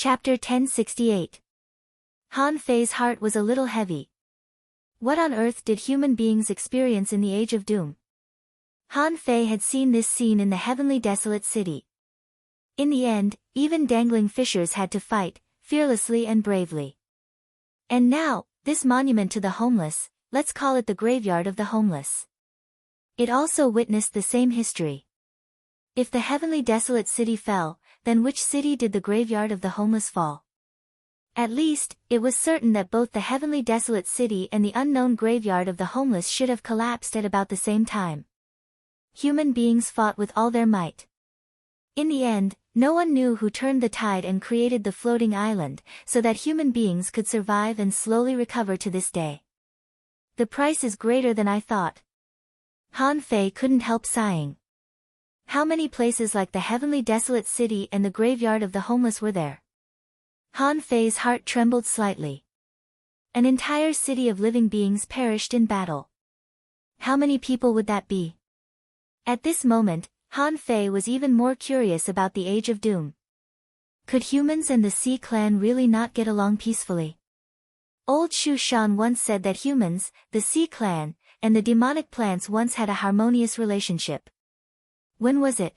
Chapter 1068. Han Fei's heart was a little heavy. What on earth did human beings experience in the Age of Doom? Han Fei had seen this scene in the heavenly desolate city. In the end, even dangling fishers had to fight, fearlessly and bravely. And now, this monument to the homeless, let's call it the graveyard of the homeless. It also witnessed the same history. If the heavenly desolate city fell, then which city did the graveyard of the homeless fall? At least, it was certain that both the heavenly desolate city and the unknown graveyard of the homeless should have collapsed at about the same time. Human beings fought with all their might. In the end, no one knew who turned the tide and created the floating island, so that human beings could survive and slowly recover to this day. The price is greater than I thought. Han Fei couldn't help sighing. How many places like the heavenly desolate city and the graveyard of the homeless were there? Han Fei's heart trembled slightly. An entire city of living beings perished in battle. How many people would that be? At this moment, Han Fei was even more curious about the Age of Doom. Could humans and the Sea Clan really not get along peacefully? Old Shu Shan once said that humans, the Sea Clan, and the demonic plants once had a harmonious relationship. When was it?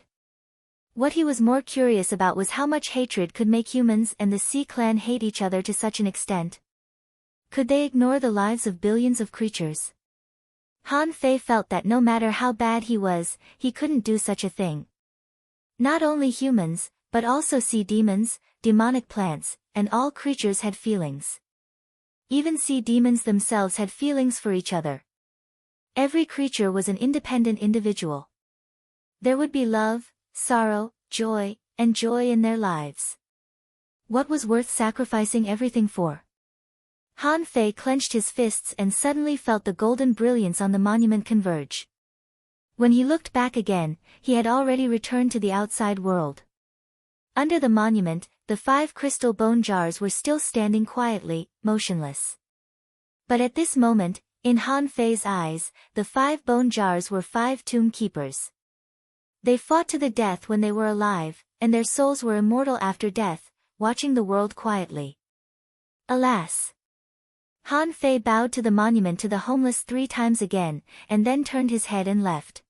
What he was more curious about was how much hatred could make humans and the Sea Clan hate each other to such an extent. Could they ignore the lives of billions of creatures? Han Fei felt that no matter how bad he was, he couldn't do such a thing. Not only humans, but also sea demons, demonic plants, and all creatures had feelings. Even sea demons themselves had feelings for each other. Every creature was an independent individual. There would be love, sorrow, joy, and joy in their lives. What was worth sacrificing everything for? Han Fei clenched his fists and suddenly felt the golden brilliance on the monument converge. When he looked back again, he had already returned to the outside world. Under the monument, the 5 crystal bone jars were still standing quietly, motionless. But at this moment, in Han Fei's eyes, the 5 bone jars were 5 tomb keepers. They fought to the death when they were alive, and their souls were immortal after death, watching the world quietly. Alas! Han Fei bowed to the monument to the homeless 3 times again, and then turned his head and left.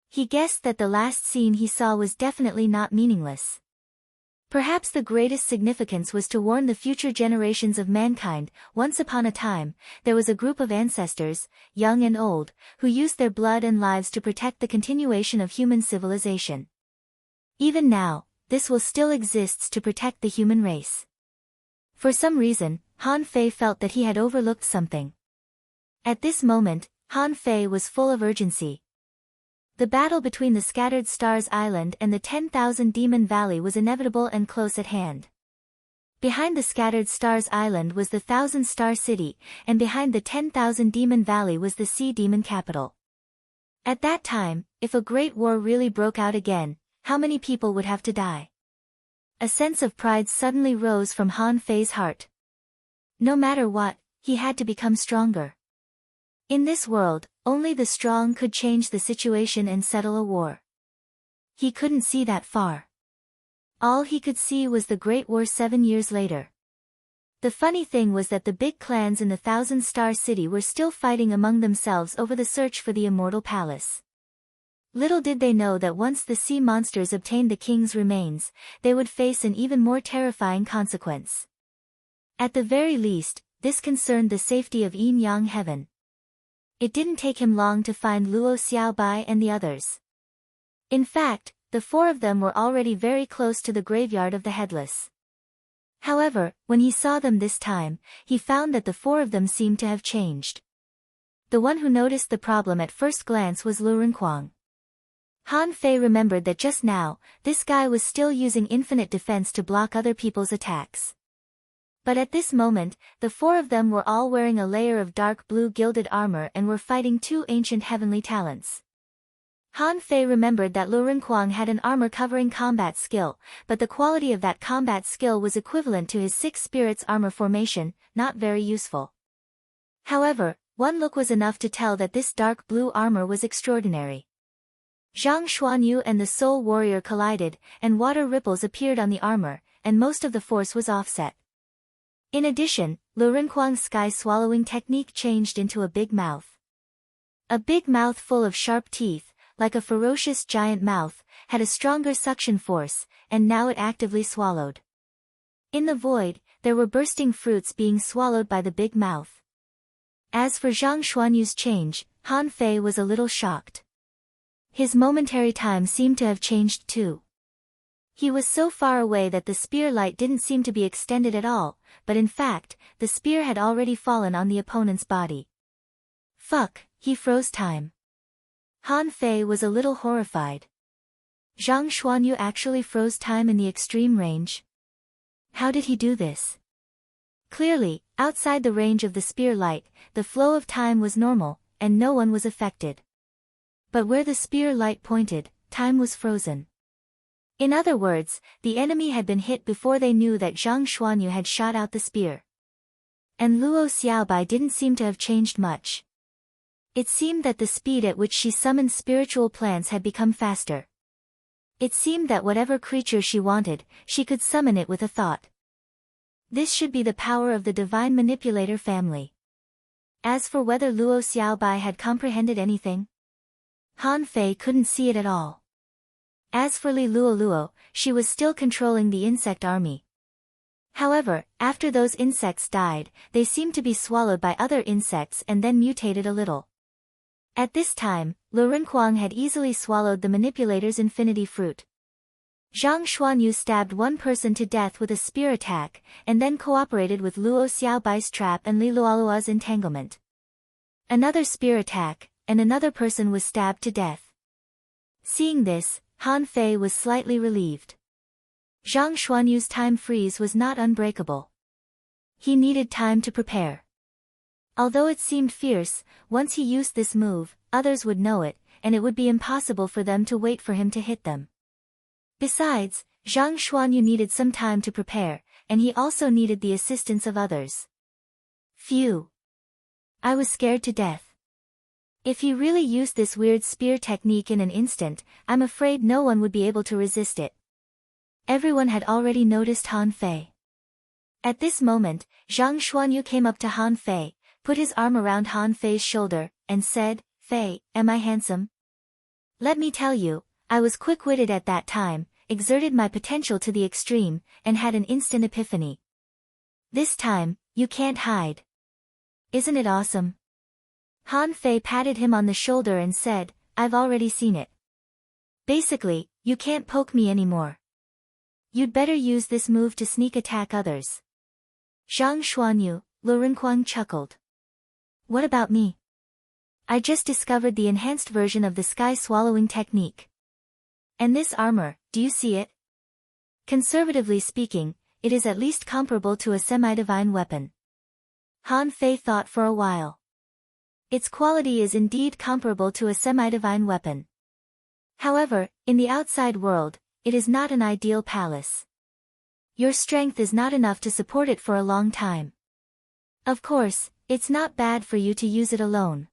He guessed that the last scene he saw was definitely not meaningless. Perhaps the greatest significance was to warn the future generations of mankind. Once upon a time, there was a group of ancestors, young and old, who used their blood and lives to protect the continuation of human civilization. Even now, this will still exists to protect the human race. For some reason, Han Fei felt that he had overlooked something. At this moment, Han Fei was full of urgency. The battle between the Scattered Stars Island and the 10,000 Demon Valley was inevitable and close at hand. Behind the Scattered Stars Island was the 1,000 Star City, and behind the 10,000 Demon Valley was the Sea Demon Capital. At that time, if a great war really broke out again, how many people would have to die? A sense of pride suddenly rose from Han Fei's heart. No matter what, he had to become stronger. In this world, only the strong could change the situation and settle a war. He couldn't see that far. All he could see was the Great War 7 years later. The funny thing was that the big clans in the 1,000 Star City were still fighting among themselves over the search for the Immortal Palace. Little did they know that once the sea monsters obtained the king's remains, they would face an even more terrifying consequence. At the very least, this concerned the safety of Yin Yang Heaven. It didn't take him long to find Luo Xiaobai and the others. In fact, the 4 of them were already very close to the graveyard of the headless. However, when he saw them this time, he found that the 4 of them seemed to have changed. The one who noticed the problem at first glance was Lu Renquang. Han Fei remembered that just now, this guy was still using infinite defense to block other people's attacks. But at this moment, the 4 of them were all wearing a layer of dark blue gilded armor and were fighting 2 ancient heavenly talents. Han Fei remembered that Lu Renquang had an armor-covering combat skill, but the quality of that combat skill was equivalent to his 6 spirits armor formation, not very useful. However, one look was enough to tell that this dark blue armor was extraordinary. Zhang Xuanyu and the Soul Warrior collided, and water ripples appeared on the armor, and most of the force was offset. In addition, Lu Renkuang's sky-swallowing technique changed into a big mouth. A big mouth full of sharp teeth, like a ferocious giant mouth, had a stronger suction force, and now it actively swallowed. In the void, there were bursting fruits being swallowed by the big mouth. As for Zhang Xuanyu's change, Han Fei was a little shocked. His momentary time seemed to have changed too. He was so far away that the spear light didn't seem to be extended at all, but in fact, the spear had already fallen on the opponent's body. Fuck, he froze time. Han Fei was a little horrified. Zhang Xuanyu actually froze time in the extreme range? How did he do this? Clearly, outside the range of the spear light, the flow of time was normal, and no one was affected. But where the spear light pointed, time was frozen. In other words, the enemy had been hit before they knew that Zhang Xuanyu had shot out the spear. And Luo Xiaobai didn't seem to have changed much. It seemed that the speed at which she summoned spiritual plants had become faster. It seemed that whatever creature she wanted, she could summon it with a thought. This should be the power of the divine manipulator family. As for whether Luo Xiaobai had comprehended anything, Han Fei couldn't see it at all. As for Li Luoluo, she was still controlling the insect army. However, after those insects died, they seemed to be swallowed by other insects and then mutated a little. At this time, Lu Renkuang had easily swallowed the manipulator's infinity fruit. Zhang Xuanyu stabbed one person to death with a spear attack, and then cooperated with Luo Xiaobai's trap and Li Luoluo's entanglement. Another spear attack, and another person was stabbed to death. Seeing this, Han Fei was slightly relieved. Zhang Xuanyu's time freeze was not unbreakable. He needed time to prepare. Although it seemed fierce, once he used this move, others would know it, and it would be impossible for them to wait for him to hit them. Besides, Zhang Xuanyu needed some time to prepare, and he also needed the assistance of others. Phew! I was scared to death. If he really used this weird spear technique in an instant, I'm afraid no one would be able to resist it. Everyone had already noticed Han Fei. At this moment, Zhang Xuanyu came up to Han Fei, put his arm around Han Fei's shoulder, and said, "Fei, am I handsome? Let me tell you, I was quick-witted at that time, exerted my potential to the extreme, and had an instant epiphany. This time, you can't hide. Isn't it awesome?" Han Fei patted him on the shoulder and said, "I've already seen it. Basically, you can't poke me anymore. You'd better use this move to sneak attack others." Zhang Xuanyu, Lu Renkuang chuckled. "What about me? I just discovered the enhanced version of the sky-swallowing technique. And this armor, do you see it? Conservatively speaking, it is at least comparable to a semi-divine weapon." Han Fei thought for a while. Its quality is indeed comparable to a semi-divine weapon. However, in the outside world, it is not an ideal palace. Your strength is not enough to support it for a long time. Of course, it's not bad for you to use it alone.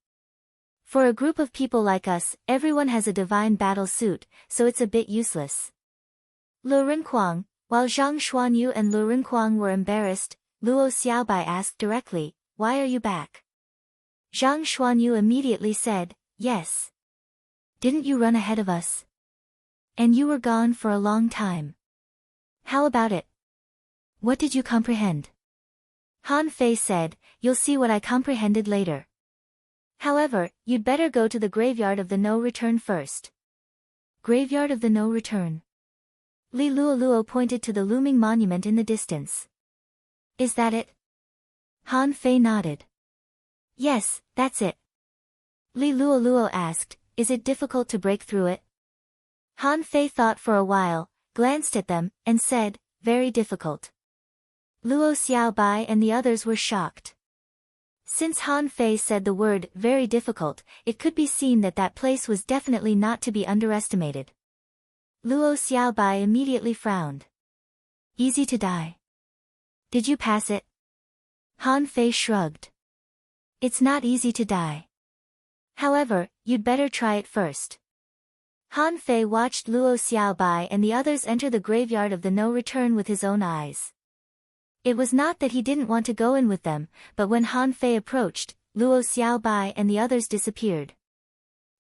For a group of people like us, everyone has a divine battle suit, so it's a bit useless. Lu Renkuang, while Zhang Xuanyu and Lu Renkuang were embarrassed, Luo Xiaobai asked directly, "Why are you back?" Zhang Xuanyu immediately said, "Yes. Didn't you run ahead of us? And you were gone for a long time. How about it? What did you comprehend?" Han Fei said, "You'll see what I comprehended later. However, you'd better go to the graveyard of the no return first." Graveyard of the no return. Li Luoluo pointed to the looming monument in the distance. "Is that it?" Han Fei nodded. "Yes, that's it." Li Luoluo asked, "Is it difficult to break through it?" Han Fei thought for a while, glanced at them, and said, "Very difficult." Luo Xiaobai and the others were shocked. Since Han Fei said the word, "very difficult," it could be seen that that place was definitely not to be underestimated. Luo Xiaobai immediately frowned. "Easy to die. Did you pass it?" Han Fei shrugged. "It's not easy to die. However, you'd better try it first." Han Fei watched Luo Xiaobai and the others enter the graveyard of the no return with his own eyes. It was not that he didn't want to go in with them, but when Han Fei approached, Luo Xiaobai and the others disappeared.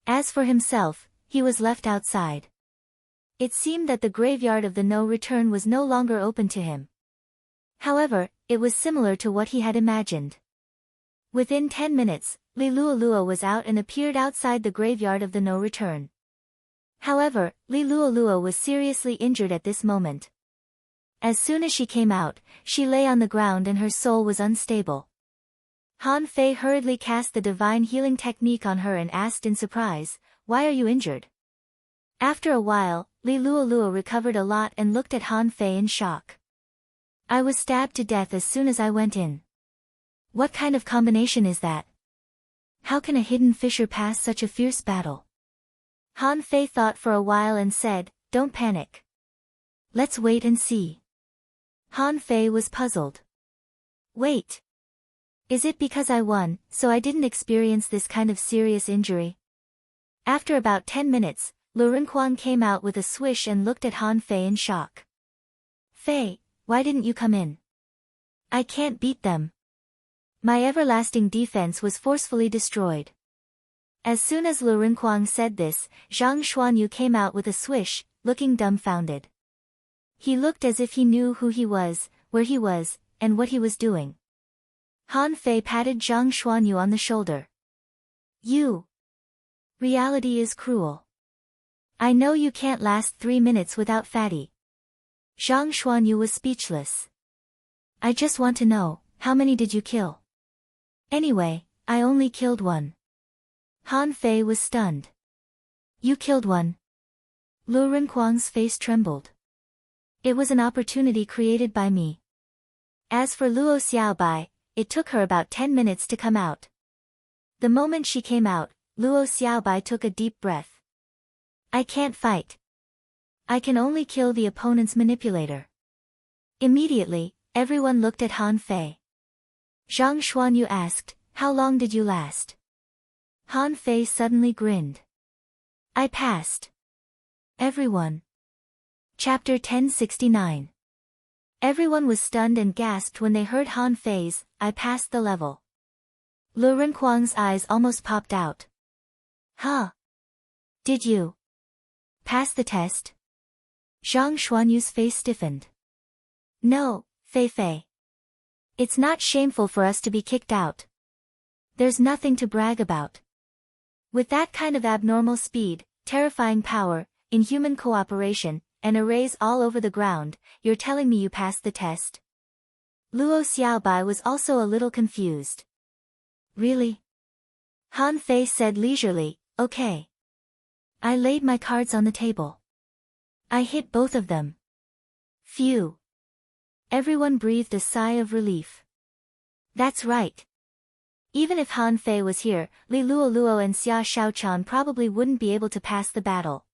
As for himself, he was left outside. It seemed that the graveyard of the no return was no longer open to him. However, it was similar to what he had imagined. Within 10 minutes, Li Luoluo was out and appeared outside the graveyard of the no return. However, Li Luoluo was seriously injured at this moment. As soon as she came out, she lay on the ground and her soul was unstable. Han Fei hurriedly cast the divine healing technique on her and asked in surprise, "Why are you injured?" After a while, Li Luoluo recovered a lot and looked at Han Fei in shock. "I was stabbed to death as soon as I went in. What kind of combination is that? How can a hidden fissure pass such a fierce battle?" Han Fei thought for a while and said, "Don't panic. Let's wait and see." Han Fei was puzzled. "Wait. Is it because I won, so I didn't experience this kind of serious injury?" After about 10 minutes, Lu Renquang came out with a swish and looked at Han Fei in shock. "Fei, why didn't you come in? I can't beat them. My everlasting defense was forcefully destroyed." As soon as Lu Renquang said this, Zhang Xuanyu came out with a swish, looking dumbfounded. He looked as if he knew who he was, where he was, and what he was doing. Han Fei patted Zhang Xuanyu on the shoulder. "You. Reality is cruel. I know you can't last 3 minutes without fatty." Zhang Xuanyu was speechless. "I just want to know, how many did you kill?" "Anyway, I only killed one." Han Fei was stunned. "You killed one?" Lu Renquang's face trembled. "It was an opportunity created by me." As for Luo Xiaobai, it took her about 10 minutes to come out. The moment she came out, Luo Xiaobai took a deep breath. "I can't fight. I can only kill the opponent's manipulator." Immediately, everyone looked at Han Fei. Zhang Xuanyu asked, "How long did you last?" Han Fei suddenly grinned. "I passed." Everyone. Chapter 1069. Everyone was stunned and gasped when they heard Han Fei's, "I passed the level." Lu Renquang's eyes almost popped out. "Huh? Did you pass the test?" Zhang Xuanyu's face stiffened. "No, Fei Fei. It's not shameful for us to be kicked out. There's nothing to brag about. With that kind of abnormal speed, terrifying power, inhuman cooperation, and arrays all over the ground, you're telling me you passed the test?" Luo Xiaobai was also a little confused. "Really?" Han Fei said leisurely, "Okay. I laid my cards on the table. I hit both of them." Phew. Everyone breathed a sigh of relief. That's right. Even if Han Fei was here, Li Luoluo and Xia Shaochan probably wouldn't be able to pass the battle.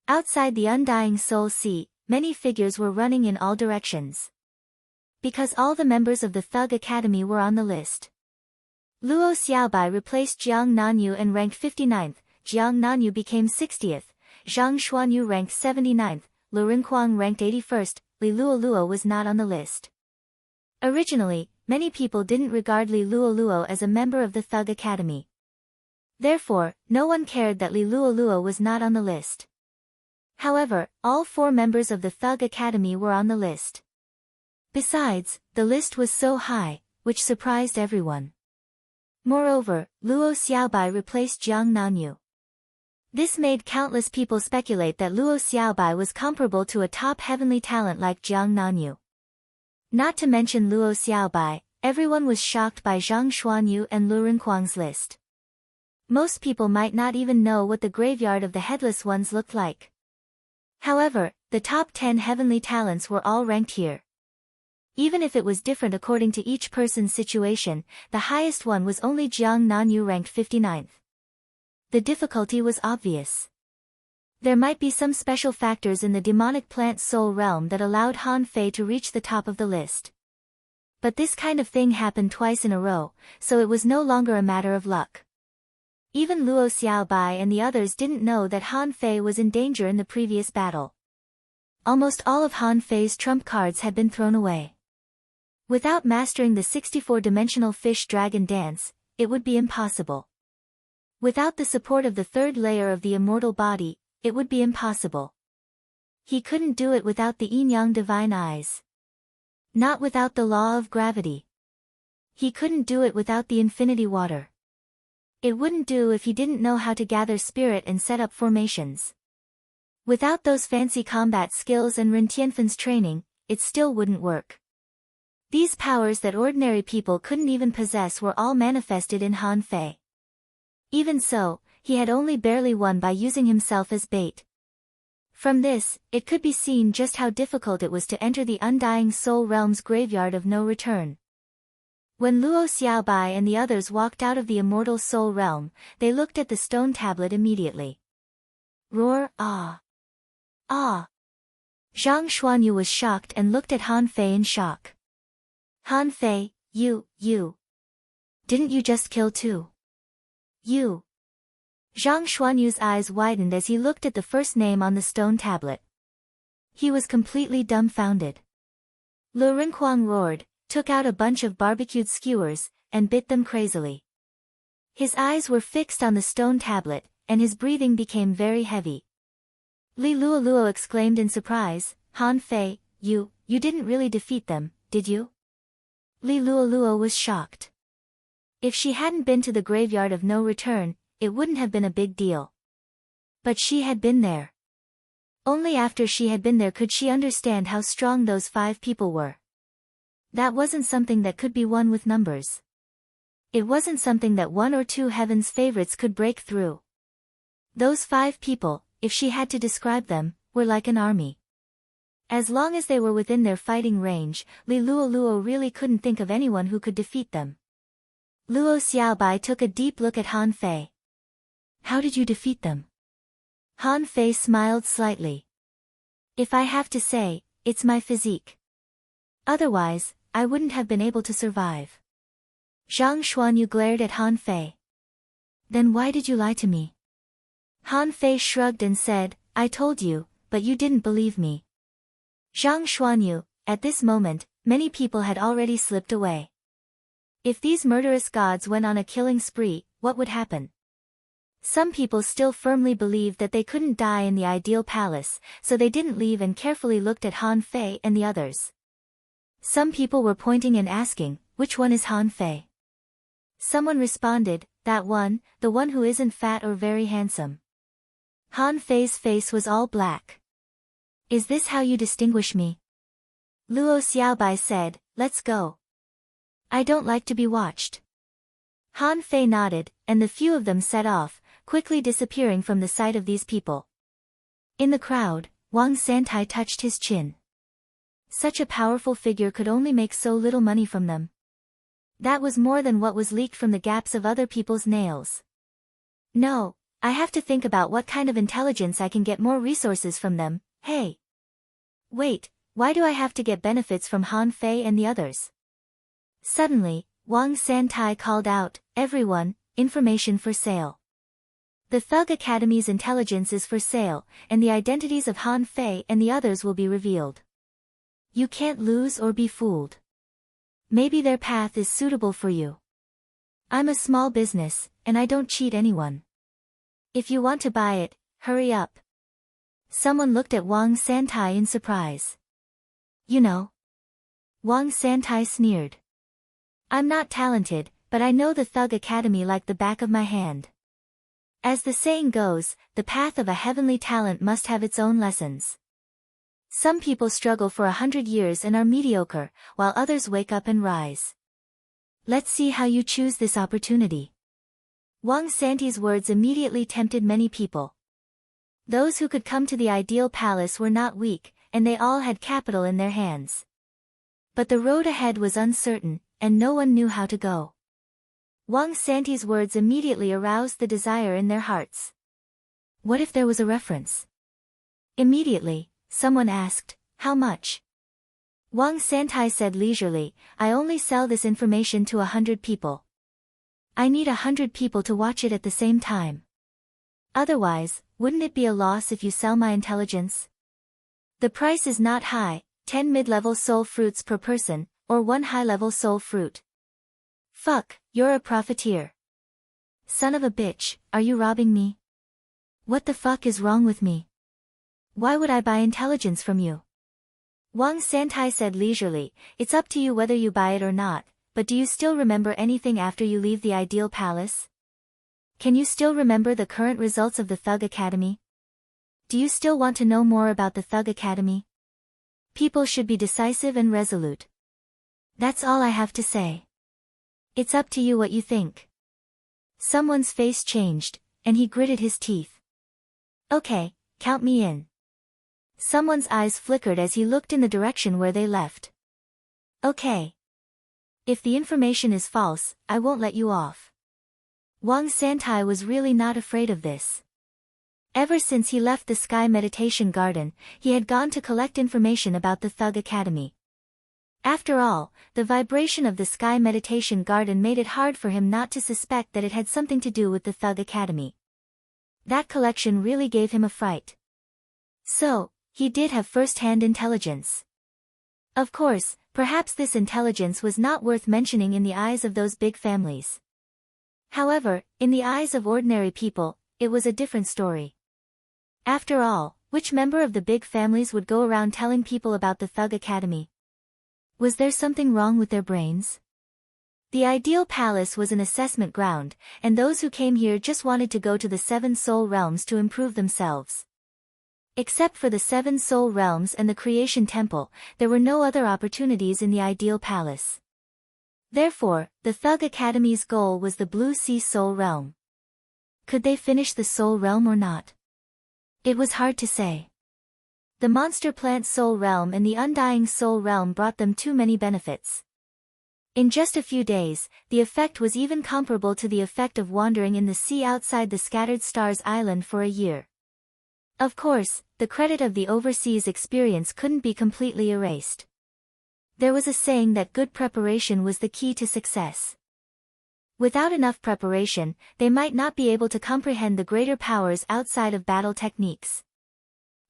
Outside the Undying Soul Sea, many figures were running in all directions. Because all the members of the Thug Academy were on the list. Luo Xiaobai replaced Jiang Nanyu and ranked 59th, Jiang Nanyu became 60th, Zhang Xuanyu ranked 79th, Lu Renquang ranked 81st, Li Luoluo was not on the list. Originally, many people didn't regard Li Luoluo as a member of the Thug Academy. Therefore, no one cared that Li Luoluo was not on the list. However, all 4 members of the Thug Academy were on the list. Besides, the list was so high, which surprised everyone. Moreover, Luo Xiaobai replaced Jiang Nanyu. This made countless people speculate that Luo Xiaobai was comparable to a top heavenly talent like Jiang Nanyu. Not to mention Luo Xiaobai, everyone was shocked by Zhang Xuanyu and Lu Renquang's list. Most people might not even know what the graveyard of the Headless Ones looked like. However, the top 10 heavenly talents were all ranked here. Even if it was different according to each person's situation, the highest one was only Jiang Nanyu ranked 59th. The difficulty was obvious. There might be some special factors in the demonic plant soul realm that allowed Han Fei to reach the top of the list. But this kind of thing happened twice in a row, so it was no longer a matter of luck. Even Luo Xiaobai and the others didn't know that Han Fei was in danger in the previous battle. Almost all of Han Fei's trump cards had been thrown away. Without mastering the 64-dimensional fish-dragon dance, it would be impossible. Without the support of the third layer of the immortal body, it would be impossible. He couldn't do it without the yin-yang divine eyes. Not without the law of gravity. He couldn't do it without the infinity water. It wouldn't do if he didn't know how to gather spirit and set up formations. Without those fancy combat skills and Ren Tianfen's training, it still wouldn't work. These powers that ordinary people couldn't even possess were all manifested in Han Fei. Even so, he had only barely won by using himself as bait. From this, it could be seen just how difficult it was to enter the Undying Soul Realm's graveyard of no return. When Luo Xiaobai and the others walked out of the Immortal Soul Realm, they looked at the stone tablet immediately. Roar, ah! Ah! Zhang Xuanyu was shocked and looked at Han Fei in shock. Han Fei, you. Didn't you just kill two? You. Zhang Xuanyu's eyes widened as he looked at the first name on the stone tablet. He was completely dumbfounded. Lu Rinquang roared, took out a bunch of barbecued skewers, and bit them crazily. His eyes were fixed on the stone tablet, and his breathing became very heavy. Li Luoluo exclaimed in surprise, Han Fei, you didn't really defeat them, did you? Li Luoluo was shocked. If she hadn't been to the graveyard of no return, it wouldn't have been a big deal. But she had been there. Only after she had been there could she understand how strong those 5 people were. That wasn't something that could be won with numbers. It wasn't something that 1 or 2 heaven's favorites could break through. Those 5 people, if she had to describe them, were like an army. As long as they were within their fighting range, Li Luoluo really couldn't think of anyone who could defeat them. Luo Xiaobai took a deep look at Han Fei. How did you defeat them? Han Fei smiled slightly. If I have to say, it's my physique. Otherwise, I wouldn't have been able to survive. Zhang Xuanyu glared at Han Fei. Then why did you lie to me? Han Fei shrugged and said, I told you, but you didn't believe me. Zhang Xuanyu, at this moment, many people had already slipped away. If these murderous gods went on a killing spree, what would happen? Some people still firmly believed that they couldn't die in the ideal palace, so they didn't leave and carefully looked at Han Fei and the others. Some people were pointing and asking, which one is Han Fei? Someone responded, that one, the one who isn't fat or very handsome. Han Fei's face was all black. Is this how you distinguish me? Luo Xiaobai said, let's go. I don't like to be watched. Han Fei nodded, and the few of them set off, quickly disappearing from the sight of these people. In the crowd, Wang Santai touched his chin. Such a powerful figure could only make so little money from them. That was more than what was leaked from the gaps of other people's nails. No, I have to think about what kind of intelligence I can get more resources from them. Hey! Wait, why do I have to get benefits from Han Fei and the others? Suddenly, Wang Santai called out, everyone, information for sale. The Thug Academy's intelligence is for sale, and the identities of Han Fei and the others will be revealed. You can't lose or be fooled. Maybe their path is suitable for you. I'm a small business, and I don't cheat anyone. If you want to buy it, hurry up. Someone looked at Wang Santai in surprise. You know. Wang Santai sneered. I'm not talented, but I know the Thug Academy like the back of my hand. As the saying goes, the path of a heavenly talent must have its own lessons. Some people struggle for 100 years and are mediocre, while others wake up and rise. Let's see how you choose this opportunity. Wang Santi's words immediately tempted many people. Those who could come to the ideal palace were not weak, and they all had capital in their hands. But the road ahead was uncertain, and no one knew how to go. Wang Santi's words immediately aroused the desire in their hearts. What if there was a reference? Immediately, someone asked, how much? Wang Santai said leisurely, I only sell this information to 100 people. I need 100 people to watch it at the same time. Otherwise, wouldn't it be a loss if you sell my intelligence? The price is not high, 10 mid-level soul fruits per person, or 1 high-level soul fruit. Fuck, you're a profiteer. Son of a bitch, are you robbing me? What the fuck is wrong with me? Why would I buy intelligence from you? Wang Santai said leisurely, it's up to you whether you buy it or not, but do you still remember anything after you leave the ideal palace? Can you still remember the current results of the Thug Academy? Do you still want to know more about the Thug Academy? People should be decisive and resolute. That's all I have to say. It's up to you what you think. Someone's face changed, and he gritted his teeth. Okay, count me in. Someone's eyes flickered as he looked in the direction where they left. Okay. If the information is false, I won't let you off. Wang Santai was really not afraid of this. Ever since he left the Sky Meditation Garden, he had gone to collect information about the Thug Academy. After all, the vibration of the Sky Meditation Garden made it hard for him not to suspect that it had something to do with the Thug Academy. That collection really gave him a fright. So, he did have first-hand intelligence. Of course, perhaps this intelligence was not worth mentioning in the eyes of those big families. However, in the eyes of ordinary people, it was a different story. After all, which member of the big families would go around telling people about the Thug Academy? Was there something wrong with their brains? The ideal palace was an assessment ground, and those who came here just wanted to go to the 7 soul realms to improve themselves. Except for the 7 soul realms and the creation temple, there were no other opportunities in the ideal palace. Therefore, the Thug Academy's goal was the Blue Sea Soul Realm. Could they finish the Soul Realm or not? It was hard to say. The Monster Plant Soul Realm and the Undying Soul Realm brought them too many benefits. In just a few days, the effect was even comparable to the effect of wandering in the sea outside the Scattered Stars Island for a year. Of course, the credit of the overseas experience couldn't be completely erased. There was a saying that good preparation was the key to success. Without enough preparation, they might not be able to comprehend the greater powers outside of battle techniques.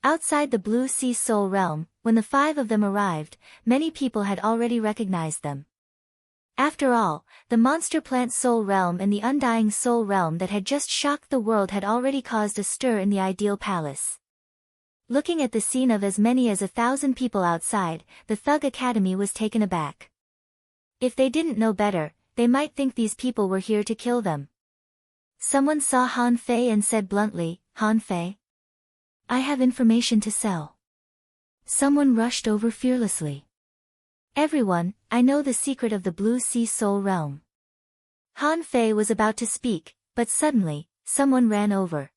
Outside the Blue Sea Soul Realm, when the 5 of them arrived, many people had already recognized them. After all, the Monster Plant Soul Realm and the Undying Soul Realm that had just shocked the world had already caused a stir in the ideal palace. Looking at the scene of as many as 1,000 people outside, the Thug Academy was taken aback. If they didn't know better, they might think these people were here to kill them. Someone saw Han Fei and said bluntly, Han Fei? I have information to sell. Someone rushed over fearlessly. Everyone, I know the secret of the Blue Sea Soul Realm. Han Fei was about to speak, but suddenly, someone ran over.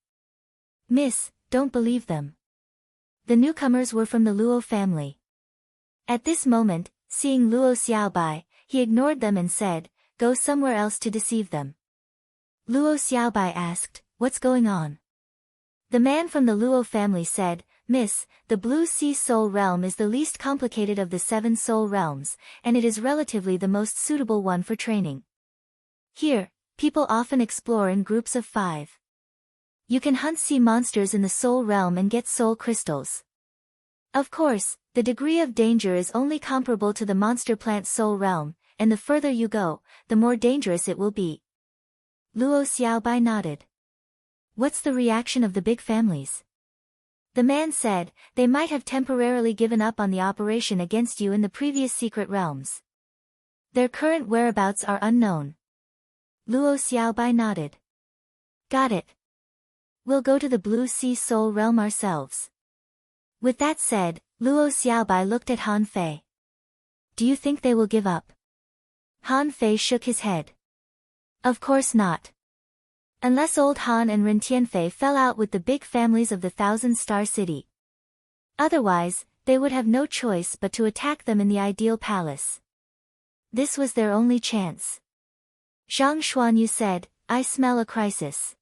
Miss, don't believe them. The newcomers were from the Luo family. At this moment, seeing Luo Xiaobai, he ignored them and said, go somewhere else to deceive them. Luo Xiaobai asked, what's going on? The man from the Luo family said, Miss, the Blue Sea Soul Realm is the least complicated of the 7 soul realms, and it is relatively the most suitable one for training. Here, people often explore in groups of 5. You can hunt sea monsters in the soul realm and get soul crystals. Of course, the degree of danger is only comparable to the Monster Plant Soul Realm, and the further you go, the more dangerous it will be. Luo Xiaobai nodded. What's the reaction of the big families? The man said, they might have temporarily given up on the operation against you in the previous secret realms. Their current whereabouts are unknown. Luo Xiaobai nodded. Got it. We'll go to the Blue Sea Soul Realm ourselves. With that said, Luo Xiaobai looked at Han Fei. Do you think they will give up? Han Fei shook his head. Of course not. Unless old Han and Ren Tianfei fell out with the big families of the 1,000-star city. Otherwise, they would have no choice but to attack them in the ideal palace. This was their only chance. Zhang Xuanyu said, I smell a crisis.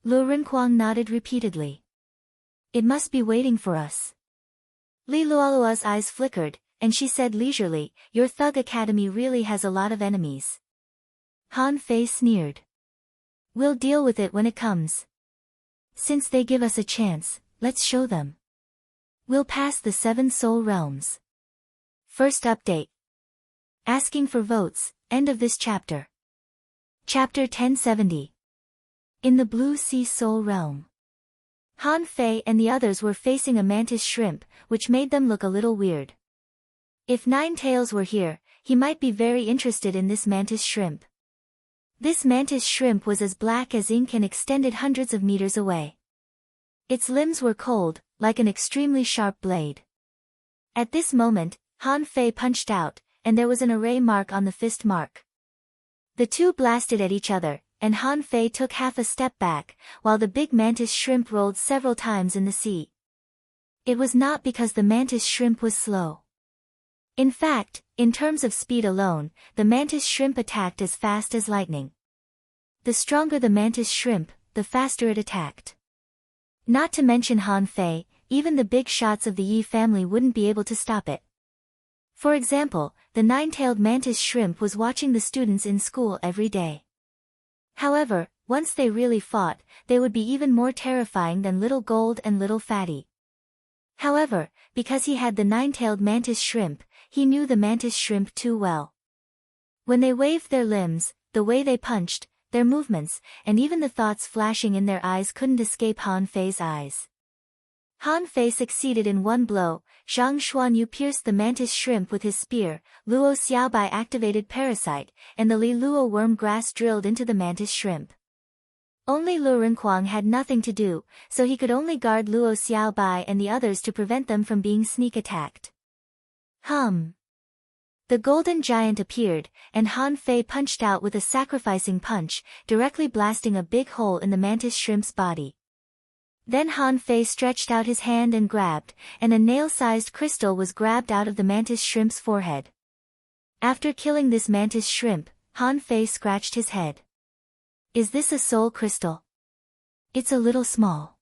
Lu Renquang nodded repeatedly. It must be waiting for us. Li Luolua's eyes flickered, and she said leisurely, your Thug Academy really has a lot of enemies. Han Fei sneered. We'll deal with it when it comes. Since they give us a chance, let's show them. We'll pass the 7 soul realms. First update. Asking for votes, end of this chapter. Chapter 1070. In the Blue Sea Soul Realm. Han Fei and the others were facing a mantis shrimp, which made them look a little weird. If Ninetails were here, he might be very interested in this mantis shrimp. This mantis shrimp was as black as ink and extended hundreds of meters away. Its limbs were cold, like an extremely sharp blade. At this moment, Han Fei punched out, and there was an array mark on the fist mark. The two blasted at each other, and Han Fei took half a step back, while the big mantis shrimp rolled several times in the sea. It was not because the mantis shrimp was slow. In fact, in terms of speed alone, the mantis shrimp attacked as fast as lightning. The stronger the mantis shrimp, the faster it attacked. Not to mention Han Fei, even the big shots of the Yi family wouldn't be able to stop it. For example, the 9-tailed mantis shrimp was watching the students in school every day. However, once they really fought, they would be even more terrifying than Little Gold and Little Fatty. However, because he had the 9-tailed mantis shrimp, he knew the mantis shrimp too well. When they waved their limbs, the way they punched, their movements, and even the thoughts flashing in their eyes couldn't escape Han Fei's eyes. Han Fei succeeded in one blow. Zhang Xuanyu pierced the mantis shrimp with his spear, Luo Xiaobai activated Parasite, and the Li Luo worm grass drilled into the mantis shrimp. Only Lu Renquang had nothing to do, so he could only guard Luo Xiaobai and the others to prevent them from being sneak attacked. The golden giant appeared, and Han Fei punched out with a sacrificing punch, directly blasting a big hole in the mantis shrimp's body. Then Han Fei stretched out his hand and grabbed, and a nail-sized crystal was grabbed out of the mantis shrimp's forehead. After killing this mantis shrimp, Han Fei scratched his head. Is this a soul crystal? It's a little small.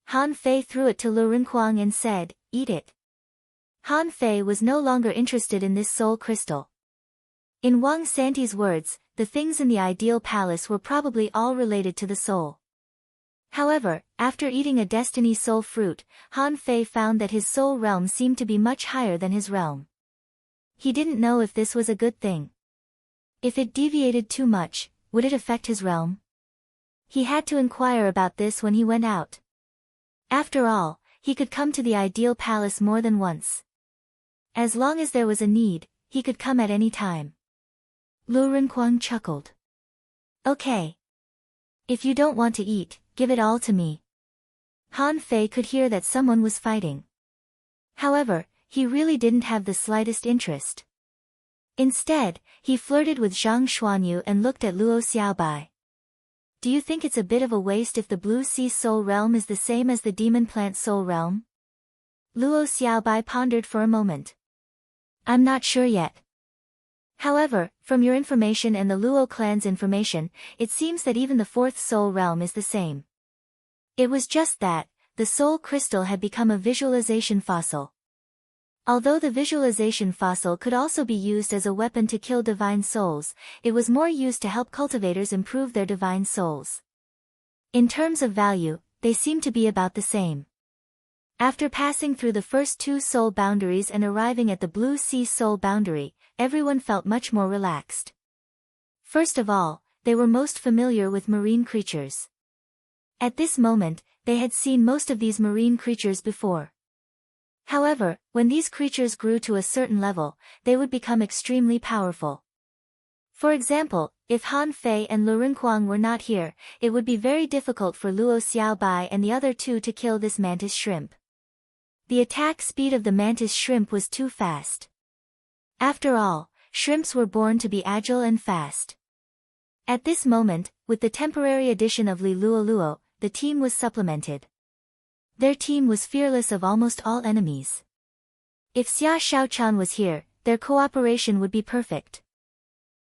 Han Fei threw it to Lu Renquang and said, eat it. Han Fei was no longer interested in this soul crystal. In Wang Santi's words, the things in the ideal palace were probably all related to the soul. However, after eating a destiny soul fruit, Han Fei found that his soul realm seemed to be much higher than his realm. He didn't know if this was a good thing. If it deviated too much, would it affect his realm? He had to inquire about this when he went out. After all, he could come to the ideal palace more than once. As long as there was a need, he could come at any time. Lu Renquang chuckled. Okay. If you don't want to eat, give it all to me. Han Fei could hear that someone was fighting. However, he really didn't have the slightest interest. Instead, he flirted with Zhang Xuanyu and looked at Luo Xiaobai. Do you think it's a bit of a waste if the Blue Sea Soul Realm is the same as the Demon Plant Soul Realm? Luo Xiaobai pondered for a moment. I'm not sure yet. However, from your information and the Luo clan's information, it seems that even the 4th Soul Realm is the same. It was just that, the Soul Crystal had become a visualization fossil. Although the visualization fossil could also be used as a weapon to kill divine souls, it was more used to help cultivators improve their divine souls. In terms of value, they seem to be about the same. After passing through the first 2 soul boundaries and arriving at the Blue Sea Soul boundary, everyone felt much more relaxed. First of all, they were most familiar with marine creatures. At this moment, they had seen most of these marine creatures before. However, when these creatures grew to a certain level, they would become extremely powerful. For example, if Han Fei and Lu Renquang were not here, it would be very difficult for Luo Xiaobai and the other 2 to kill this mantis shrimp. The attack speed of the mantis shrimp was too fast. After all, shrimps were born to be agile and fast. At this moment, with the temporary addition of Li Luo Luo, the team was supplemented. Their team was fearless of almost all enemies. If Xia Shaochan was here, their cooperation would be perfect.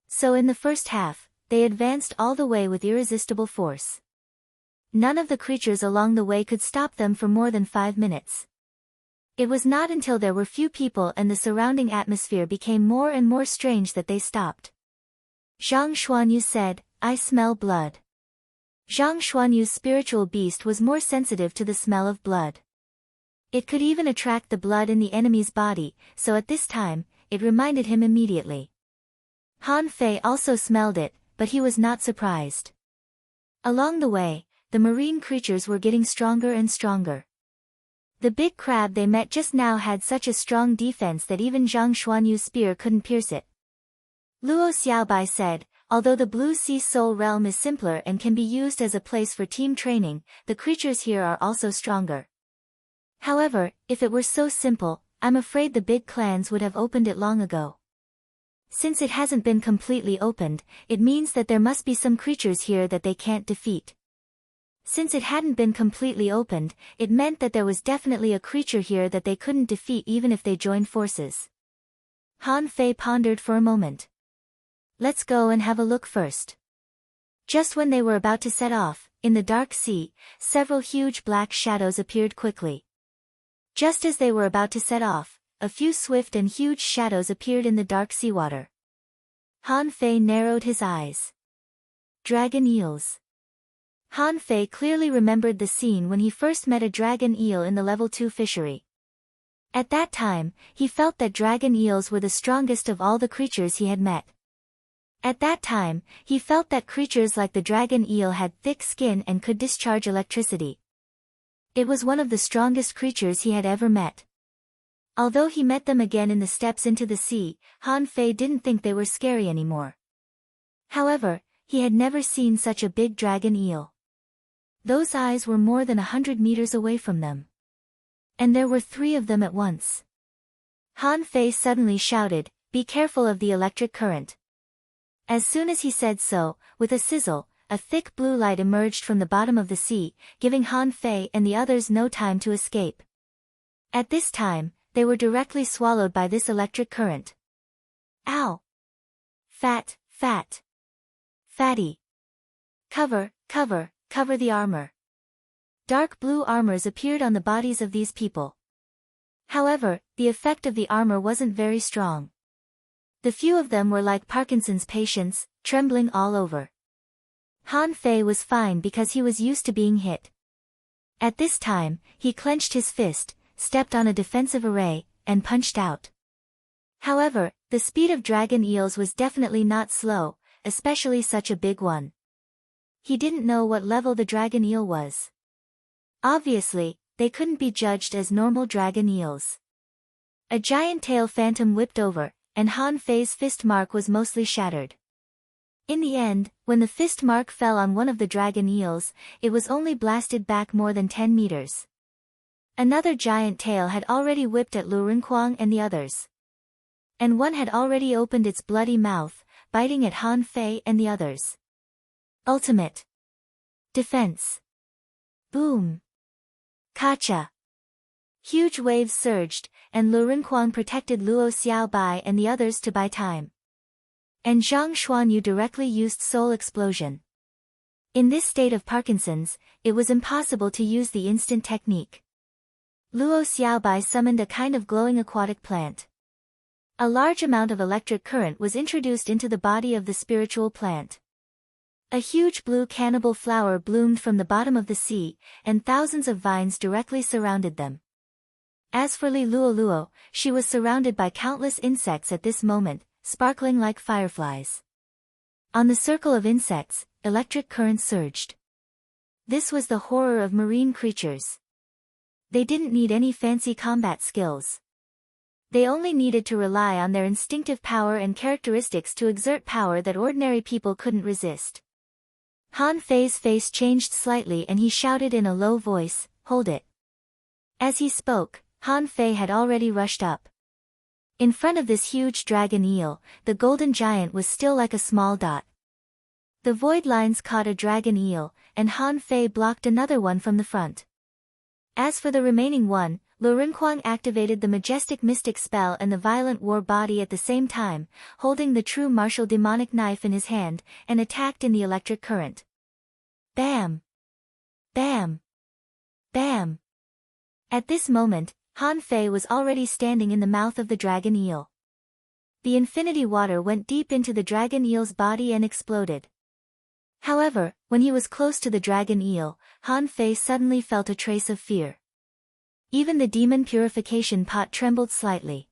So in the first half, they advanced all the way with irresistible force. None of the creatures along the way could stop them for more than 5 minutes. It was not until there were few people and the surrounding atmosphere became more and more strange that they stopped. Zhang Xuanyu said, I smell blood. Zhang Xuanyu's spiritual beast was more sensitive to the smell of blood. It could even attract the blood in the enemy's body, so at this time, it reminded him immediately. Han Fei also smelled it, but he was not surprised. Along the way, the marine creatures were getting stronger and stronger. The big crab they met just now had such a strong defense that even Zhang Xuanyu's spear couldn't pierce it. Luo Xiaobai said, although the Blue Sea Soul Realm is simpler and can be used as a place for team training, the creatures here are also stronger. However, if it were so simple, I'm afraid the big clans would have opened it long ago. Since it hasn't been completely opened, it means that there must be some creatures here that they can't defeat. Since it hadn't been completely opened, it meant that there was definitely a creature here that they couldn't defeat even if they joined forces. Han Fei pondered for a moment. Let's go and have a look first. Just when they were about to set off, in the dark sea, several huge black shadows appeared quickly. Just as they were about to set off, a few swift and huge shadows appeared in the dark seawater. Han Fei narrowed his eyes. Dragon eels. Han Fei clearly remembered the scene when he first met a dragon eel in the level 2 fishery. At that time, he felt that dragon eels were the strongest of all the creatures he had met. At that time, he felt that creatures like the dragon eel had thick skin and could discharge electricity. It was one of the strongest creatures he had ever met. Although he met them again in the steps into the sea, Han Fei didn't think they were scary anymore. However, he had never seen such a big dragon eel. Those eyes were more than 100 meters away from them. And there were 3 of them at once. Han Fei suddenly shouted, "Be careful of the electric current." As soon as he said so, with a sizzle, a thick blue light emerged from the bottom of the sea, giving Han Fei and the others no time to escape. At this time, they were directly swallowed by this electric current. Ow! Fat, fat. Fatty. Cover, cover, cover the armor. Dark blue armors appeared on the bodies of these people. However, the effect of the armor wasn't very strong. The few of them were like Parkinson's patients, trembling all over. Han Fei was fine because he was used to being hit. At this time, he clenched his fist, stepped on a defensive array, and punched out. However, the speed of dragon eels was definitely not slow, especially such a big one. He didn't know what level the dragon eel was. Obviously, they couldn't be judged as normal dragon eels. A giant tail phantom whipped over, and Han Fei's fist mark was mostly shattered. In the end, when the fist mark fell on one of the dragon eels, it was only blasted back more than 10 meters. Another giant tail had already whipped at Lu Rinquang and the others. And one had already opened its bloody mouth, biting at Han Fei and the others. Ultimate defense. Boom. Kacha. Huge waves surged, and Lu Rinquang protected Luo Xiaobai and the others to buy time. And Zhang Xuanyu directly used Soul Explosion. In this state of Parkinson's, it was impossible to use the instant technique. Luo Xiaobai summoned a kind of glowing aquatic plant. A large amount of electric current was introduced into the body of the spiritual plant. A huge blue cannibal flower bloomed from the bottom of the sea, and thousands of vines directly surrounded them. As for Li Luoluo, she was surrounded by countless insects at this moment, sparkling like fireflies. On the circle of insects, electric current surged. This was the horror of marine creatures. They didn't need any fancy combat skills. They only needed to rely on their instinctive power and characteristics to exert power that ordinary people couldn't resist. Han Fei's face changed slightly and he shouted in a low voice, "Hold it." As he spoke, Han Fei had already rushed up. In front of this huge dragon eel, the golden giant was still like a small dot. The void lines caught a dragon eel, and Han Fei blocked another one from the front. As for the remaining one, Lu Rinquang activated the majestic mystic spell and the violent war body at the same time, holding the true martial demonic knife in his hand, and attacked in the electric current. Bam! Bam! Bam! At this moment, Han Fei was already standing in the mouth of the dragon eel. the infinity water went deep into the dragon eel's body and exploded. However, when he was close to the dragon eel, Han Fei suddenly felt a trace of fear. Even the demon purification pot trembled slightly.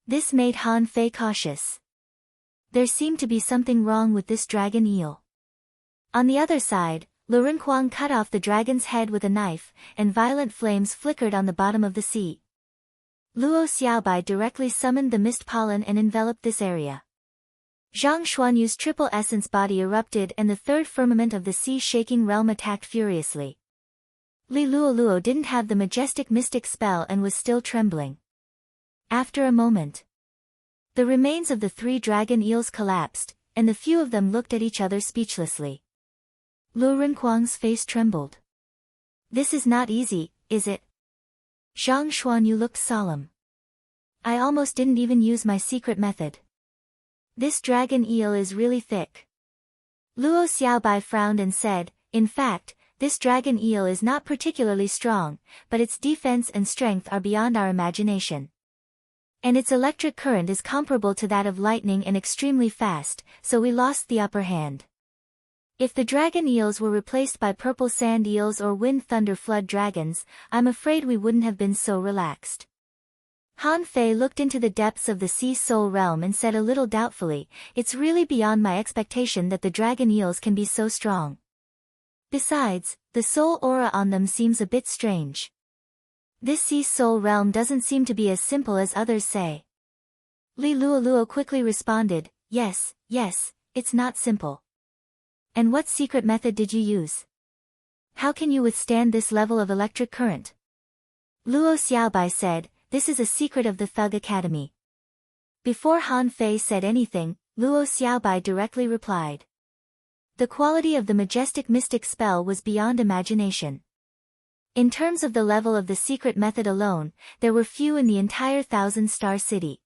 This made Han Fei cautious. There seemed to be something wrong with this dragon eel. On the other side, Lu Renkuang cut off the dragon's head with a knife, and violent flames flickered on the bottom of the sea. Luo Xiaobai directly summoned the mist pollen and enveloped this area. Zhang Xuanyu's triple essence body erupted and the third firmament of the sea-shaking realm attacked furiously. Li Luoluo didn't have the majestic mystic spell and was still trembling. After a moment, the remains of the 3 dragon eels collapsed, and the few of them looked at each other speechlessly. Lu Renkuang's face trembled. This is not easy, is it? Zhang Xuanyu looked solemn. I almost didn't even use my secret method. This dragon eel is really thick. Luo Xiaobai frowned and said, in fact, this dragon eel is not particularly strong, but its defense and strength are beyond our imagination. And its electric current is comparable to that of lightning and extremely fast, so we lost the upper hand. If the dragon eels were replaced by purple sand eels or wind thunder flood dragons, I'm afraid we wouldn't have been so relaxed. Han Fei looked into the depths of the sea soul realm and said a little doubtfully, it's really beyond my expectation that the dragon eels can be so strong. Besides, the soul aura on them seems a bit strange. This sea soul realm doesn't seem to be as simple as others say. Li Luoluo quickly responded, yes, it's not simple. And what secret method did you use? How can you withstand this level of electric current? Luo Xiaobai said, this is a secret of the Thug Academy. Before Han Fei said anything, Luo Xiaobai directly replied. The quality of the majestic mystic spell was beyond imagination. In terms of the level of the secret method alone, there were few in the entire 1,000-star city.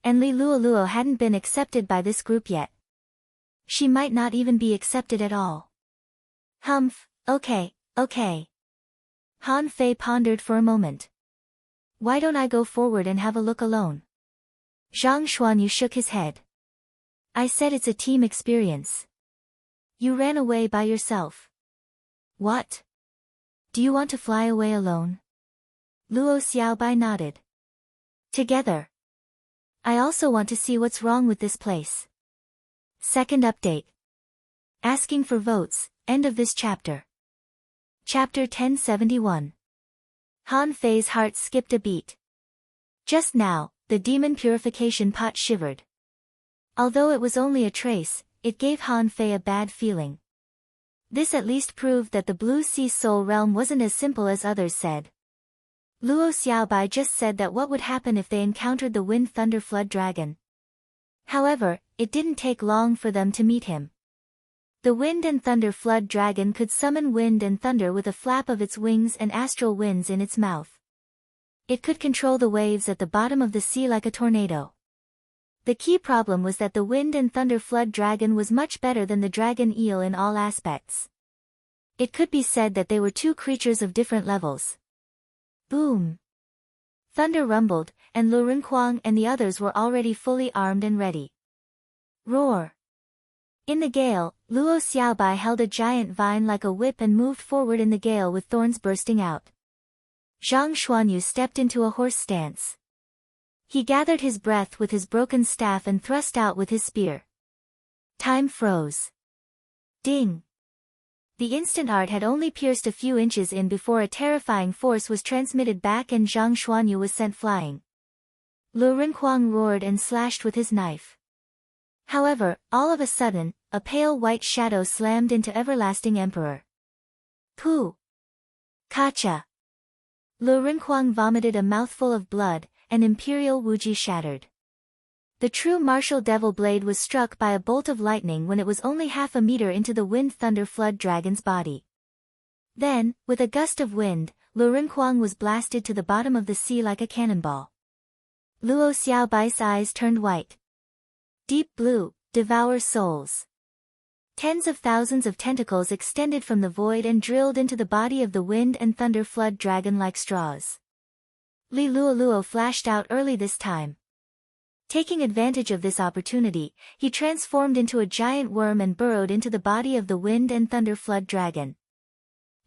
And Li Luoluo hadn't been accepted by this group yet. She might not even be accepted at all. Humph, okay. Han Fei pondered for a moment. Why don't I go forward and have a look alone? Zhang Xuanyu shook his head. I said it's a team experience. You ran away by yourself. What? Do you want to fly away alone? Luo Xiaobai nodded. Together. I also want to see what's wrong with this place. Second update. Asking for votes, end of this chapter. Chapter 1071. Han Fei's heart skipped a beat. Just now, the demon purification pot shivered. Although it was only a trace, it gave Han Fei a bad feeling. This at least proved that the Blue Sea Soul Realm wasn't as simple as others said. Luo Xiaobai just said that what would happen if they encountered the Wind Thunder Flood Dragon. However, it didn't take long for them to meet him. The Wind and Thunder Flood Dragon could summon wind and thunder with a flap of its wings and astral winds in its mouth. It could control the waves at the bottom of the sea like a tornado. The key problem was that the Wind and Thunder Flood Dragon was much better than the dragon eel in all aspects. It could be said that they were two creatures of different levels. Boom! Thunder rumbled, and Lu Renkuang and the others were already fully armed and ready. Roar! In the gale, Luo Xiaobai held a giant vine like a whip and moved forward in the gale with thorns bursting out. Zhang Xuanyu stepped into a horse stance. He gathered his breath with his broken staff and thrust out with his spear. Time froze. Ding! The instant art had only pierced a few inches in before a terrifying force was transmitted back and Zhang Xuanyu was sent flying. Lu Renkuang roared and slashed with his knife. However, all of a sudden, a pale white shadow slammed into Everlasting Emperor. Pooh! Kacha! Lu Renkuang vomited a mouthful of blood, and Imperial Wuji shattered. The true martial devil blade was struck by a bolt of lightning when it was only half a meter into the Wind Thunder Flood Dragon's body. Then, with a gust of wind, Lu Renkuang was blasted to the bottom of the sea like a cannonball. Luo Xiaobai's eyes turned white. Deep blue, devour souls. Tens of thousands of tentacles extended from the void and drilled into the body of the Wind and Thunder Flood Dragon like straws. Li Luoluo flashed out early this time. Taking advantage of this opportunity, he transformed into a giant worm and burrowed into the body of the Wind and Thunder Flood Dragon.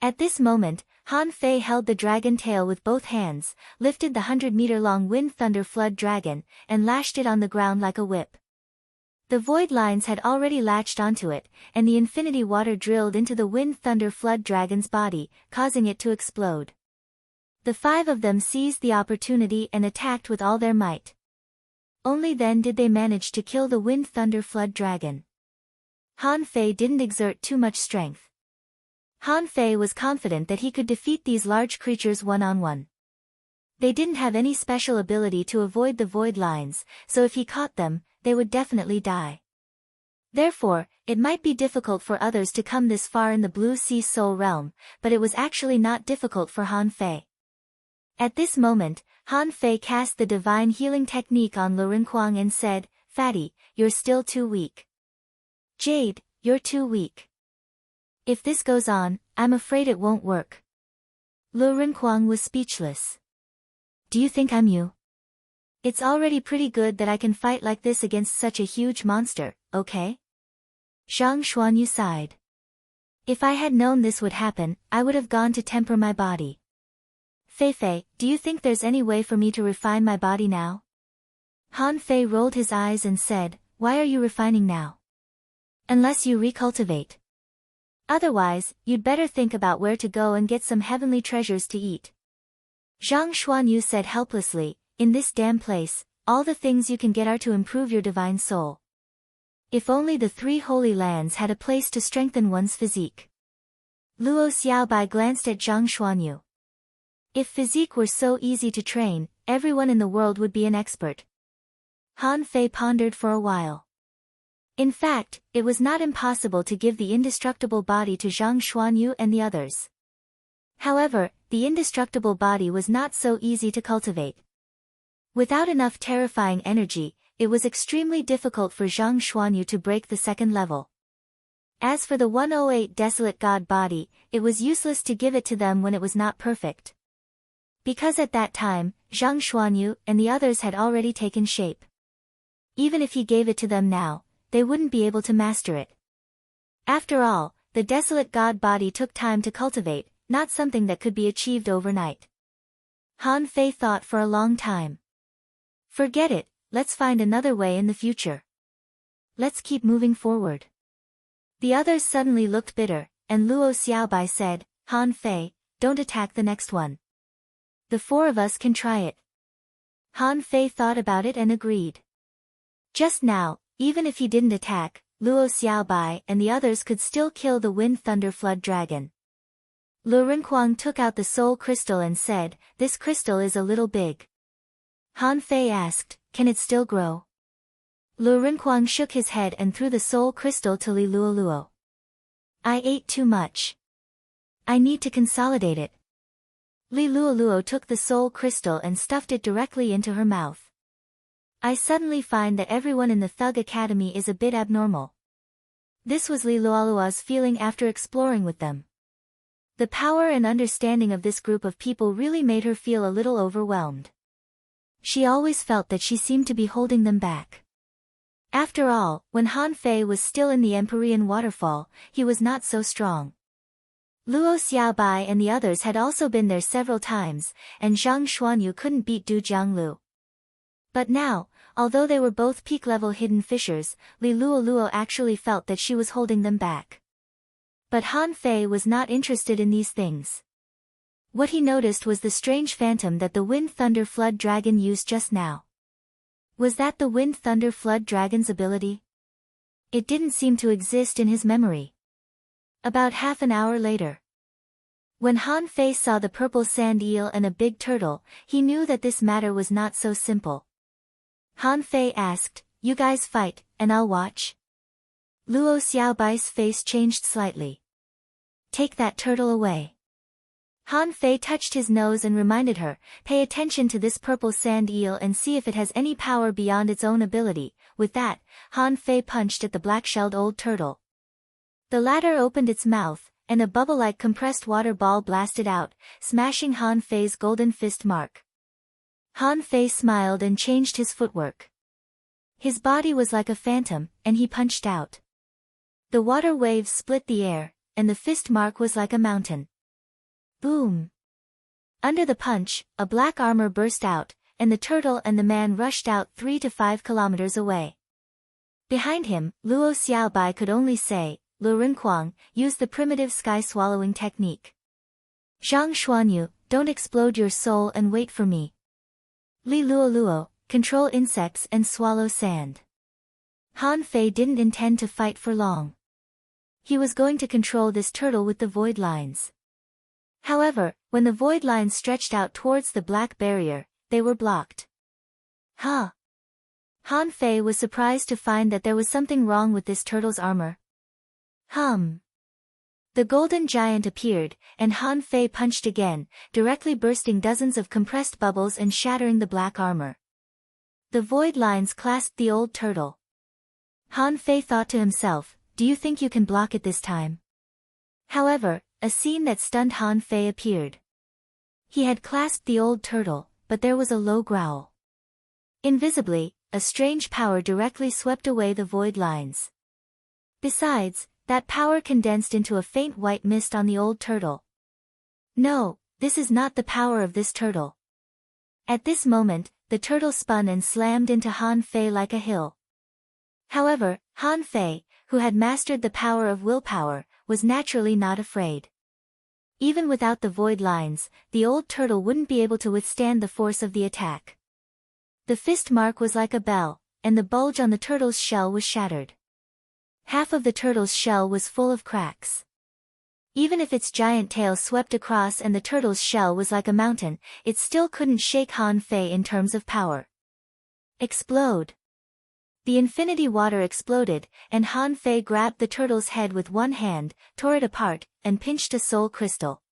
At this moment, Han Fei held the dragon tail with both hands, lifted the 100-meter-long Wind Thunder Flood Dragon, and lashed it on the ground like a whip. The void lines had already latched onto it, and the infinity water drilled into the Wind Thunder Flood Dragon's body, causing it to explode. The 5 of them seized the opportunity and attacked with all their might. Only then did they manage to kill the Wind Thunder Flood Dragon. Han Fei didn't exert too much strength. Han Fei was confident that he could defeat these large creatures one-on-one. They didn't have any special ability to avoid the void lines, so if he caught them, they would definitely die. Therefore, it might be difficult for others to come this far in the Blue Sea Soul Realm, but it was actually not difficult for Han Fei. At this moment, Han Fei cast the divine healing technique on Lu Renkuang and said, "Fatty, you're still too weak. Jade, you're too weak. If this goes on, I'm afraid it won't work." Lu Renkuang was speechless. "Do you think I'm you? It's already pretty good that I can fight like this against such a huge monster, okay?" Zhang Xuanyu sighed. "If I had known this would happen, I would have gone to temper my body." "Fei, do you think there's any way for me to refine my body now?" Han Fei rolled his eyes and said, "Why are you refining now? Unless you recultivate. Otherwise, you'd better think about where to go and get some heavenly treasures to eat." Zhang Xuanyu said helplessly, "In this damn place, all the things you can get are to improve your divine soul. If only the 3 holy lands had a place to strengthen one's physique." Luo Xiaobai glanced at Zhang Xuanyu. If physique were so easy to train, everyone in the world would be an expert. Han Fei pondered for a while. In fact, it was not impossible to give the indestructible body to Zhang Xuanyu and the others. However, the indestructible body was not so easy to cultivate. Without enough terrifying energy, it was extremely difficult for Zhang Xuanyu to break the 2nd level. As for the 108 Desolate God body, it was useless to give it to them when it was not perfect. Because at that time, Zhang Xuanyu and the others had already taken shape. Even if he gave it to them now, they wouldn't be able to master it. After all, the Desolate God body took time to cultivate, not something that could be achieved overnight. Han Fei thought for a long time. "Forget it, let's find another way in the future. Let's keep moving forward." The others suddenly looked bitter, and Luo Xiaobai said, "Han Fei, don't attack the next one. The 4 of us can try it." Han Fei thought about it and agreed. Just now, even if he didn't attack, Luo Xiaobai and the others could still kill the Wind Thunder Flood Dragon. Lu Renkuang took out the soul crystal and said, "This crystal is a little big." Han Fei asked, "Can it still grow?" Lu Renkuang shook his head and threw the soul crystal to Li Luoluo. "I ate too much. I need to consolidate it." Li Luoluo took the soul crystal and stuffed it directly into her mouth. "I suddenly find that everyone in the Thug Academy is a bit abnormal." This was Li Luoluo's feeling after exploring with them. The power and understanding of this group of people really made her feel a little overwhelmed. She always felt that she seemed to be holding them back. After all, when Han Fei was still in the Empyrean waterfall, he was not so strong. Luo Xiaobai and the others had also been there several times, and Zhang Xuanyu couldn't beat Du Jianglu. But now, although they were both peak-level hidden fishers, Li Luoluo actually felt that she was holding them back. But Han Fei was not interested in these things. What he noticed was the strange phantom that the Wind Thunder Flood Dragon used just now. Was that the Wind Thunder Flood Dragon's ability? It didn't seem to exist in his memory. About half an hour later, when Han Fei saw the purple sand eel and a big turtle, he knew that this matter was not so simple. Han Fei asked, "You guys fight, and I'll watch?" Luo Xiaobai's face changed slightly. "Take that turtle away." Han Fei touched his nose and reminded her, "Pay attention to this purple sand eel and see if it has any power beyond its own ability." With that, Han Fei punched at the black-shelled old turtle. The latter opened its mouth, and a bubble-like compressed water ball blasted out, smashing Han Fei's golden fist mark. Han Fei smiled and changed his footwork. His body was like a phantom, and he punched out. The water waves split the air, and the fist mark was like a mountain. Boom! Under the punch, a black armor burst out, and the turtle and the man rushed out 3 to 5 kilometers away. Behind him, Luo Xiaobai could only say, Lu Renkuang, use the primitive sky-swallowing technique. Zhang Xuanyu, don't explode your soul and wait for me. Li Luo, control insects and swallow sand. Han Fei didn't intend to fight for long. He was going to control this turtle with the void lines. However, when the void lines stretched out towards the black barrier, they were blocked. Huh? Han Fei was surprised to find that there was something wrong with this turtle's armor. The golden giant appeared, and Han Fei punched again, directly bursting dozens of compressed bubbles and shattering the black armor. The void lines clasped the old turtle. Han Fei thought to himself, do you think you can block it this time? However, a scene that stunned Han Fei appeared. He had clasped the old turtle, but there was a low growl. Invisibly, a strange power directly swept away the void lines. Besides, that power condensed into a faint white mist on the old turtle. No, this is not the power of this turtle. At this moment, the turtle spun and slammed into Han Fei like a hill. However, Han Fei, who had mastered the power of willpower, was naturally not afraid. Even without the void lines, the old turtle wouldn't be able to withstand the force of the attack. The fist mark was like a bell, and the bulge on the turtle's shell was shattered. Half of the turtle's shell was full of cracks. Even if its giant tail swept across and the turtle's shell was like a mountain, it still couldn't shake Han Fei in terms of power. Explode! The infinity water exploded, and Han Fei grabbed the turtle's head with one hand, tore it apart, and pinched a soul crystal.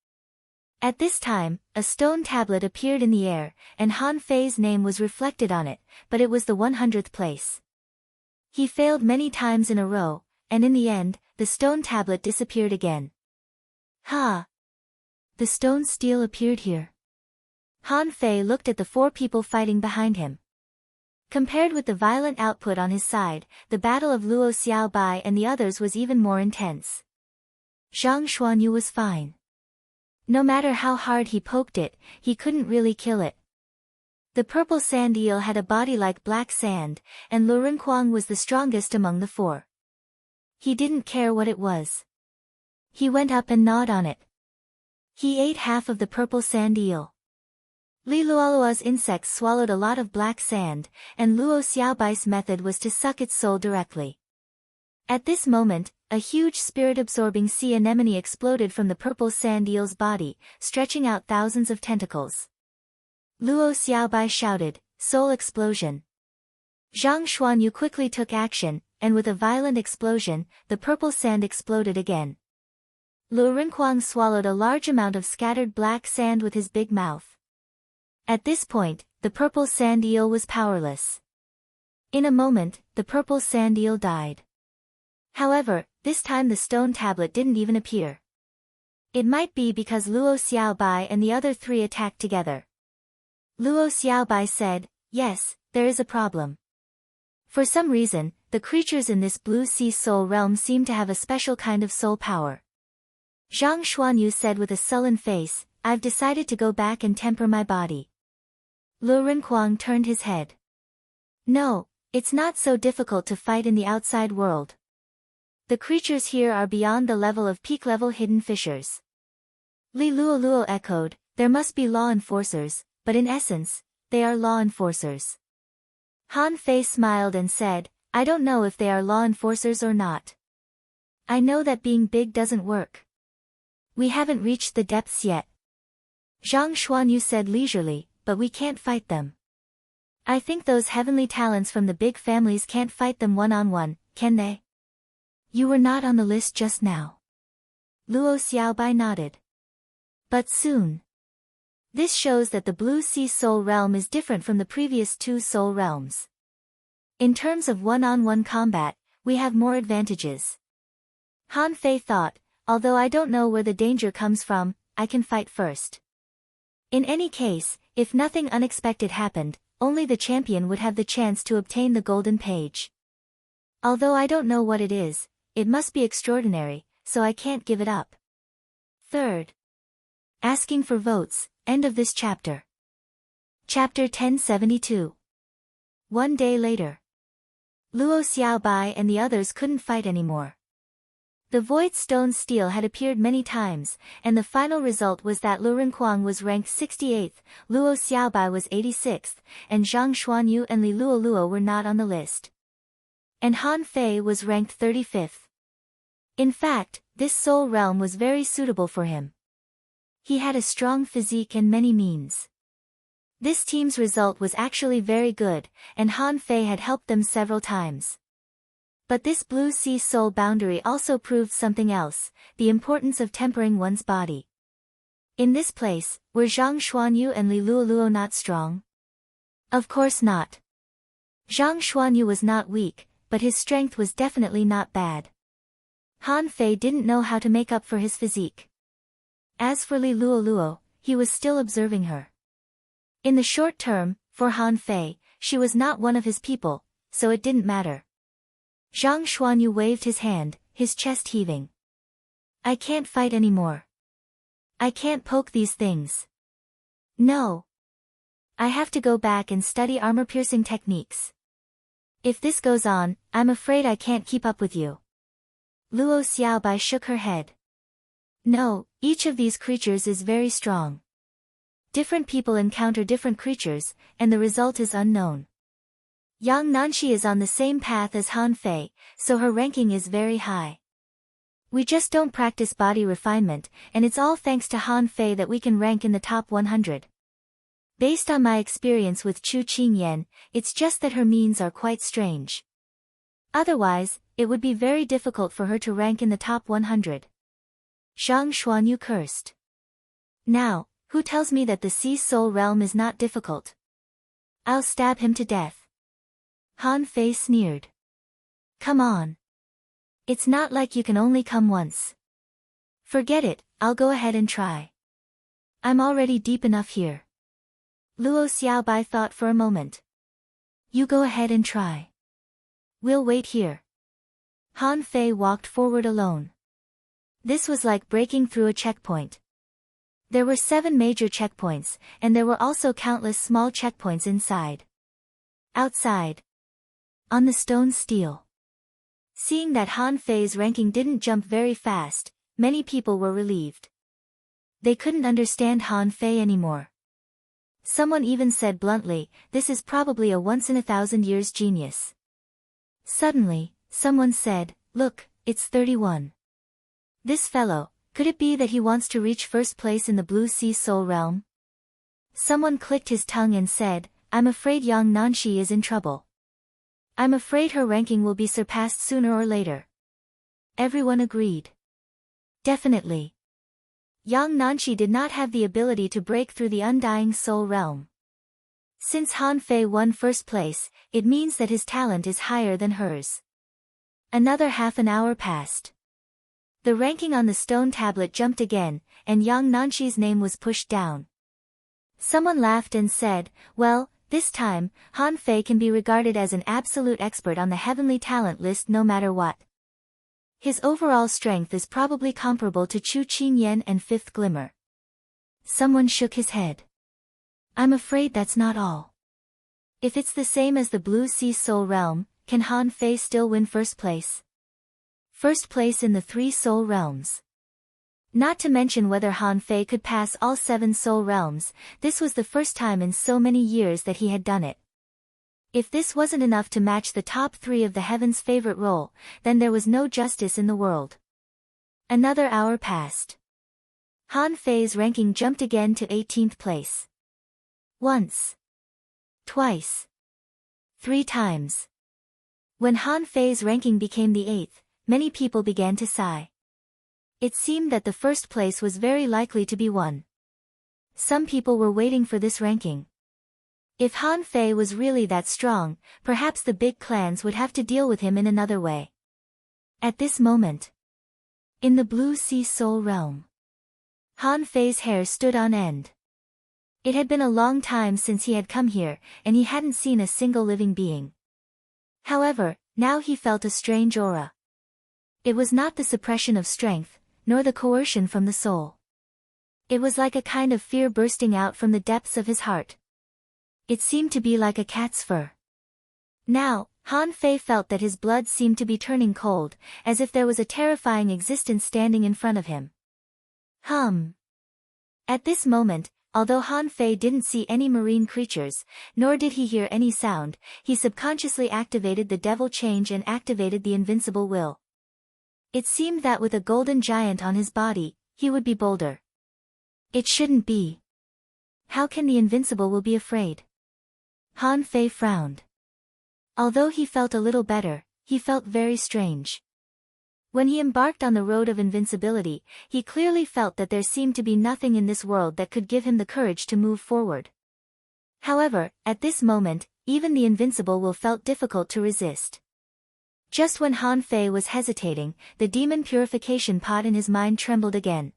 At this time, a stone tablet appeared in the air, and Han Fei's name was reflected on it, but it was the 100th place. He failed many times in a row, and in the end, the stone tablet disappeared again. Ha! The stone steel appeared here. Han Fei looked at the 4 people fighting behind him. Compared with the violent output on his side, the battle of Luo Xiaobai and the others was even more intense. Zhang Xuanyu was fine. No matter how hard he poked it, he couldn't really kill it. The purple sand eel had a body like black sand, and Lu Renkuang was the strongest among the 4. He didn't care what it was. He went up and gnawed on it. He ate half of the purple sand eel. Li Luolua's insects swallowed a lot of black sand, and Luo Xiaobai's method was to suck its soul directly. At this moment, a huge spirit-absorbing sea anemone exploded from the purple sand eel's body, stretching out thousands of tentacles. Luo Xiaobai shouted, "Soul explosion!" Zhang Xuanyu quickly took action, and with a violent explosion, the purple sand exploded again. Lu Renkuang swallowed a large amount of scattered black sand with his big mouth. At this point, the purple sand eel was powerless. In a moment, the purple sand eel died. However, this time the stone tablet didn't even appear. It might be because Luo Xiaobai and the other 3 attacked together. Luo Xiaobai said, "Yes, there is a problem. For some reason, the creatures in this blue sea soul realm seem to have a special kind of soul power." Zhang Xuanyu said with a sullen face, "I've decided to go back and temper my body." Lu Renkuang turned his head. "No, it's not so difficult to fight in the outside world. The creatures here are beyond the level of peak-level hidden fissures." Li Luoluo echoed, "There must be law enforcers, but in essence, they are law enforcers." Han Fei smiled and said, "I don't know if they are law enforcers or not. I know that being big doesn't work. We haven't reached the depths yet." Zhang Xuanyu said leisurely, "But we can't fight them. I think those heavenly talents from the big families can't fight them one-on-one, can they?" "You were not on the list just now." Luo Xiaobai nodded. "But soon." This shows that the Blue Sea Soul Realm is different from the previous 2 Soul Realms. In terms of one-on-one combat, we have more advantages. Han Fei thought, although I don't know where the danger comes from, I can fight first. In any case, if nothing unexpected happened, only the champion would have the chance to obtain the golden page. Although I don't know what it is, it must be extraordinary, so I can't give it up. Third. Asking for votes, end of this chapter. Chapter 1072. One day later. Luo Xiaobai and the others couldn't fight anymore. The Void Stone Steel had appeared many times, and the final result was that Lu Rinquang was ranked 68th, Luo Xiaobai was 86th, and Zhang Xuanyu and Li Luoluo were not on the list. And Han Fei was ranked 35th. In fact, this soul realm was very suitable for him. He had a strong physique and many means. This team's result was actually very good, and Han Fei had helped them several times. But this Blue Sea Soul boundary also proved something else, the importance of tempering one's body. In this place, were Zhang Xuanyu and Li Luoluo not strong? Of course not. Zhang Xuanyu was not weak, but his strength was definitely not bad. Han Fei didn't know how to make up for his physique. As for Li Luoluo, he was still observing her. In the short term, for Han Fei, she was not one of his people, so it didn't matter. Zhang Xuanyu waved his hand, his chest heaving. I can't fight anymore. I can't poke these things. No. I have to go back and study armor-piercing techniques. If this goes on, I'm afraid I can't keep up with you. Luo Xiaobai shook her head. No, each of these creatures is very strong. Different people encounter different creatures, and the result is unknown. Yang Nanshi is on the same path as Han Fei, so her ranking is very high. We just don't practice body refinement, and it's all thanks to Han Fei that we can rank in the top 100. Based on my experience with Chu Qingyan, it's just that her means are quite strange. Otherwise, it would be very difficult for her to rank in the top 100. Zhang Xuanyu cursed. Now, who tells me that the Sea Soul realm is not difficult? I'll stab him to death. Han Fei sneered. Come on. It's not like you can only come once. Forget it, I'll go ahead and try. I'm already deep enough here. Luo Xiaobai thought for a moment. You go ahead and try. We'll wait here. Han Fei walked forward alone. This was like breaking through a checkpoint. There were 7 major checkpoints, and there were also countless small checkpoints inside. Outside. On the stone steel. Seeing that Han Fei's ranking didn't jump very fast, many people were relieved. They couldn't understand Han Fei anymore. Someone even said bluntly, this is probably a once-in-a-thousand-years genius. Suddenly, someone said, look, it's 31. This fellow, could it be that he wants to reach first place in the Blue Sea Soul realm? Someone clicked his tongue and said, I'm afraid Yang Nanshi is in trouble. I'm afraid her ranking will be surpassed sooner or later. Everyone agreed. Definitely. Yang Nanshi did not have the ability to break through the Undying Soul realm. Since Han Fei won first place, it means that his talent is higher than hers. Another half an hour passed. The ranking on the stone tablet jumped again, and Yang Nanshi's name was pushed down. Someone laughed and said, well, this time, Han Fei can be regarded as an absolute expert on the heavenly talent list no matter what. His overall strength is probably comparable to Chu Qingyan and Fifth Glimmer. Someone shook his head. I'm afraid that's not all. If it's the same as the Blue Sea Soul realm, can Han Fei still win first place? First place in the 3 soul realms. Not to mention whether Han Fei could pass all 7 soul realms, this was the first time in so many years that he had done it. If this wasn't enough to match the top 3 of the heaven's favorite role, then there was no justice in the world. Another hour passed. Han Fei's ranking jumped again to 18th place. Once. Twice. 3 times. When Han Fei's ranking became the 8th, many people began to sigh. It seemed that the first place was very likely to be won. Some people were waiting for this ranking. If Han Fei was really that strong, perhaps the big clans would have to deal with him in another way. At this moment, in the Blue Sea Soul realm, Han Fei's hair stood on end. It had been a long time since he had come here, and he hadn't seen a single living being. However, now he felt a strange aura. It was not the suppression of strength, nor the coercion from the soul. It was like a kind of fear bursting out from the depths of his heart. It seemed to be like a cat's fur. Now, Han Fei felt that his blood seemed to be turning cold, as if there was a terrifying existence standing in front of him. At this moment, although Han Fei didn't see any marine creatures, nor did he hear any sound, he subconsciously activated the devil change and activated the invincible will. It seemed that with a golden giant on his body, he would be bolder. It shouldn't be. How can the invincible will be afraid? Han Fei frowned. Although he felt a little better, he felt very strange. When he embarked on the road of invincibility, he clearly felt that there seemed to be nothing in this world that could give him the courage to move forward. However, at this moment, even the invincible will felt difficult to resist. Just when Han Fei was hesitating, the demon purification pot in his mind trembled again.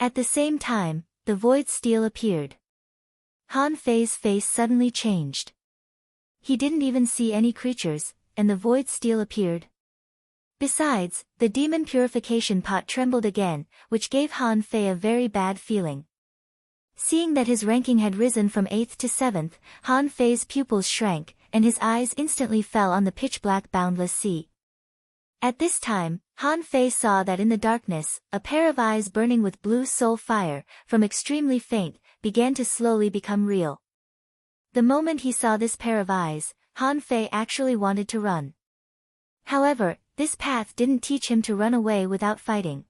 At the same time, the void steel appeared. Han Fei's face suddenly changed. He didn't even see any creatures, and the void steel appeared. Besides, the demon purification pot trembled again, which gave Han Fei a very bad feeling. Seeing that his ranking had risen from 8th to 7th, Han Fei's pupils shrank, and his eyes instantly fell on the pitch-black boundless sea. At this time, Han Fei saw that in the darkness, a pair of eyes burning with blue soul fire, from extremely faint, began to slowly become real. The moment he saw this pair of eyes, Han Fei actually wanted to run. However, this path didn't teach him to run away without fighting.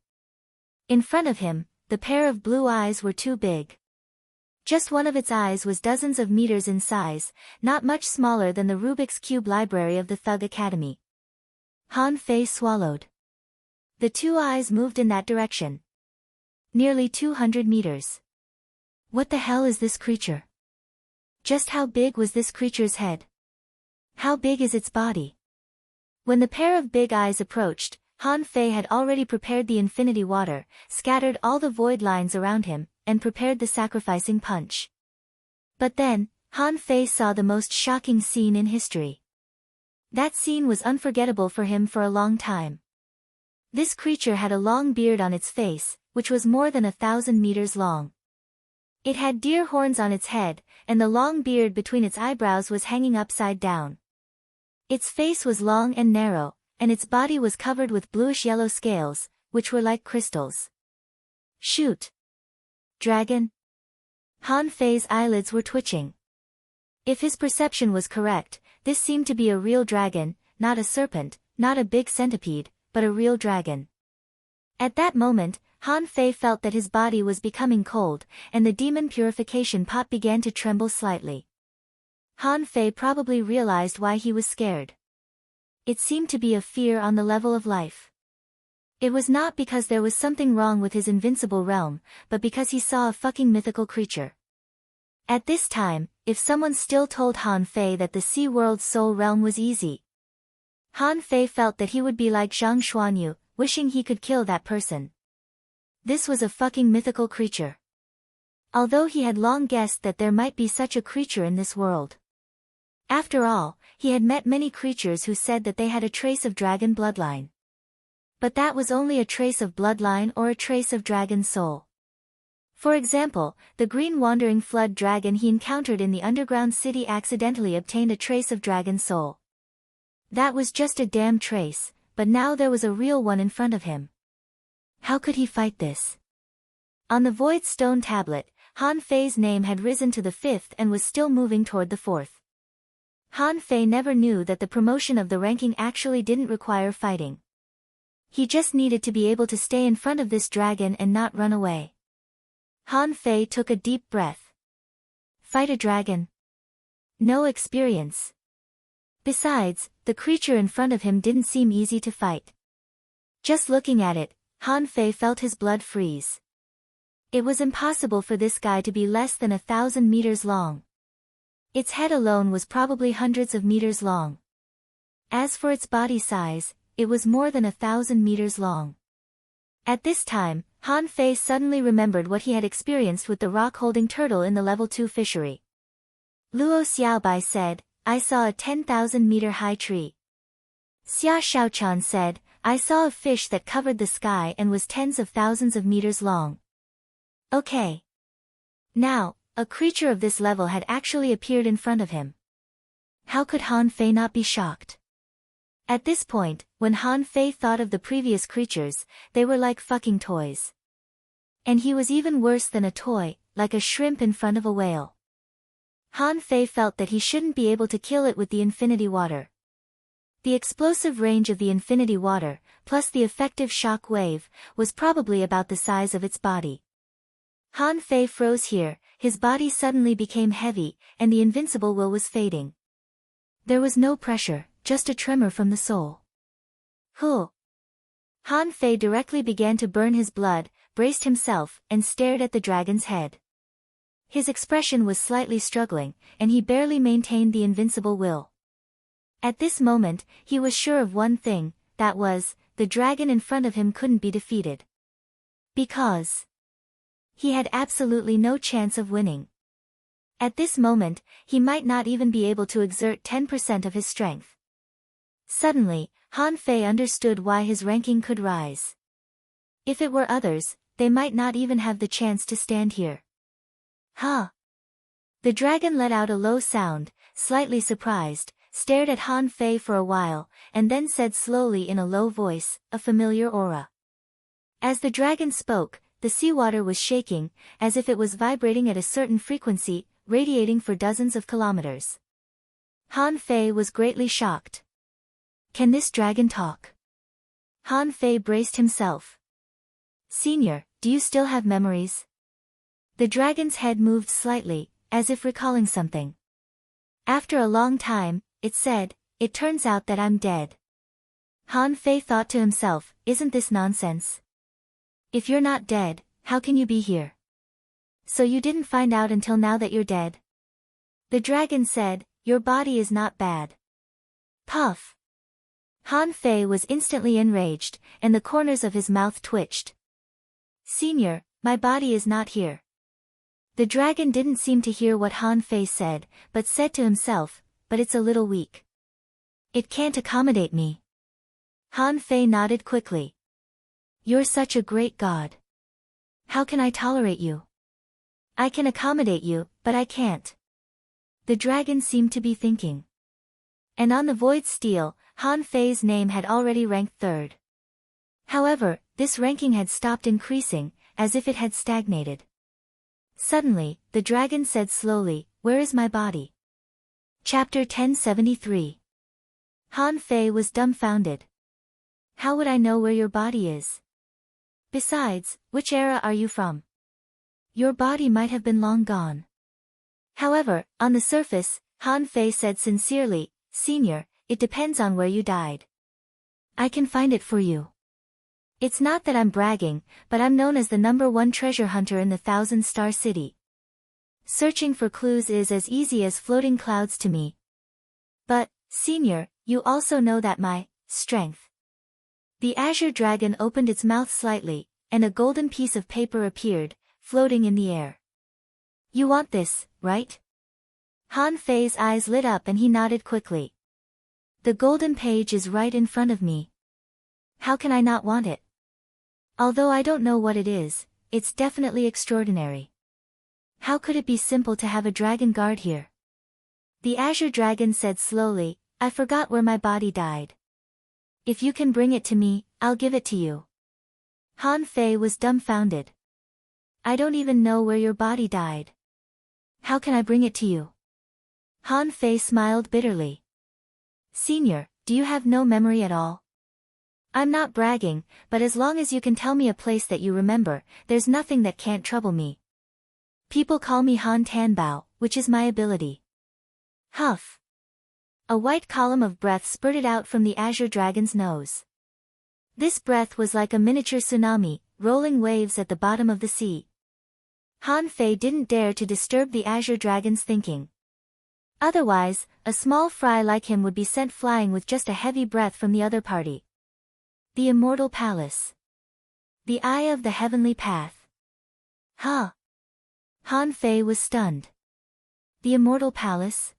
In front of him, the pair of blue eyes were too big. Just one of its eyes was dozens of meters in size, not much smaller than the Rubik's Cube library of the Thug Academy. Han Fei swallowed. The two eyes moved in that direction. Nearly 200 meters. What the hell is this creature? Just how big was this creature's head? How big is its body? When the pair of big eyes approached, Han Fei had already prepared the infinity water, scattered all the void lines around him, and prepared the sacrificing punch. But then, Han Fei saw the most shocking scene in history. That scene was unforgettable for him for a long time. This creature had a long beard on its face, which was more than 1,000 meters long. It had deer horns on its head, and the long beard between its eyebrows was hanging upside down. Its face was long and narrow, and its body was covered with bluish-yellow scales, which were like crystals. Shoot! Dragon? Han Fei's eyelids were twitching. If his perception was correct, this seemed to be a real dragon, not a serpent, not a big centipede, but a real dragon. At that moment, Han Fei felt that his body was becoming cold, and the demon purification pot began to tremble slightly. Han Fei probably realized why he was scared. It seemed to be a fear on the level of life. It was not because there was something wrong with his invincible realm, but because he saw a fucking mythical creature. At this time, if someone still told Han Fei that the Sea World's soul realm was easy, Han Fei felt that he would be like Zhang Xuanyu, wishing he could kill that person. This was a fucking mythical creature. Although he had long guessed that there might be such a creature in this world. After all, he had met many creatures who said that they had a trace of dragon bloodline. But that was only a trace of bloodline or a trace of dragon soul. For example, the green wandering flood dragon he encountered in the underground city accidentally obtained a trace of dragon soul. That was just a damn trace, but now there was a real one in front of him. How could he fight this? On the void stone tablet, Han Fei's name had risen to the 5th and was still moving toward the 4th. Han Fei never knew that the promotion of the ranking actually didn't require fighting. He just needed to be able to stay in front of this dragon and not run away. Han Fei took a deep breath. Fight a dragon? No experience. Besides, the creature in front of him didn't seem easy to fight. Just looking at it, Han Fei felt his blood freeze. It was impossible for this guy to be less than 1,000 meters long. Its head alone was probably hundreds of meters long. As for its body size, it was more than 1,000 meters long. At this time, Han Fei suddenly remembered what he had experienced with the rock-holding turtle in the level 2 fishery. Luo Xiaobai said, I saw a 10,000-meter-high tree. Xia Shaochan said, I saw a fish that covered the sky and was tens of thousands of meters long. Okay. Now, a creature of this level had actually appeared in front of him. How could Han Fei not be shocked? At this point, when Han Fei thought of the previous creatures, they were like fucking toys. And he was even worse than a toy, like a shrimp in front of a whale. Han Fei felt that he shouldn't be able to kill it with the infinity water. The explosive range of the infinity water, plus the effective shock wave, was probably about the size of its body. Han Fei froze here, his body suddenly became heavy, and the invincible will was fading. There was no pressure, just a tremor from the soul. Huh. Han Fei directly began to burn his blood, braced himself, and stared at the dragon's head. His expression was slightly struggling, and he barely maintained the invincible will. At this moment, he was sure of one thing, that was, the dragon in front of him couldn't be defeated. Because he had absolutely no chance of winning. At this moment, he might not even be able to exert 10% of his strength. Suddenly, Han Fei understood why his ranking could rise. If it were others, they might not even have the chance to stand here. Huh? The dragon let out a low sound, slightly surprised, stared at Han Fei for a while, and then said slowly in a low voice, a familiar aura. As the dragon spoke, the seawater was shaking, as if it was vibrating at a certain frequency, radiating for dozens of kilometers. Han Fei was greatly shocked. Can this dragon talk? Han Fei braced himself. Senior, do you still have memories? The dragon's head moved slightly, as if recalling something. After a long time, it said, it turns out that I'm dead. Han Fei thought to himself, isn't this nonsense? If you're not dead, how can you be here? So you didn't find out until now that you're dead? The dragon said, your body is not bad. Puff. Han Fei was instantly enraged, and the corners of his mouth twitched. Senior, my body is not here. The dragon didn't seem to hear what Han Fei said, but said to himself, but it's a little weak. It can't accommodate me. Han Fei nodded quickly. You're such a great god. How can I tolerate you? I can accommodate you, but I can't. The dragon seemed to be thinking. And on the void steel, Han Fei's name had already ranked 3rd. However, this ranking had stopped increasing, as if it had stagnated. Suddenly, the dragon said slowly, where is my body? Chapter 1073. Han Fei was dumbfounded. How would I know where your body is? Besides, which era are you from? Your body might have been long gone. However, on the surface, Han Fei said sincerely, Senior, it depends on where you died. I can find it for you. It's not that I'm bragging, but I'm known as the #1 treasure hunter in the 1,000-star city. Searching for clues is as easy as floating clouds to me. But, Senior, you also know that my strength. The azure dragon opened its mouth slightly, and a golden piece of paper appeared, floating in the air. You want this, right? Han Fei's eyes lit up and he nodded quickly. The golden page is right in front of me. How can I not want it? Although I don't know what it is, it's definitely extraordinary. How could it be simple to have a dragon guard here? The azure dragon said slowly, I forgot where my body died. If you can bring it to me, I'll give it to you. Han Fei was dumbfounded. I don't even know where your body died. How can I bring it to you? Han Fei smiled bitterly. Senior, do you have no memory at all? I'm not bragging, but as long as you can tell me a place that you remember, there's nothing that can't trouble me. People call me Han Tanbao, which is my ability. Huff. A white column of breath spurted out from the azure dragon's nose. This breath was like a miniature tsunami, rolling waves at the bottom of the sea. Han Fei didn't dare to disturb the azure dragon's thinking. Otherwise, a small fry like him would be sent flying with just a heavy breath from the other party. The Immortal Palace. The eye of the heavenly path. Huh? Han Fei was stunned. The immortal palace?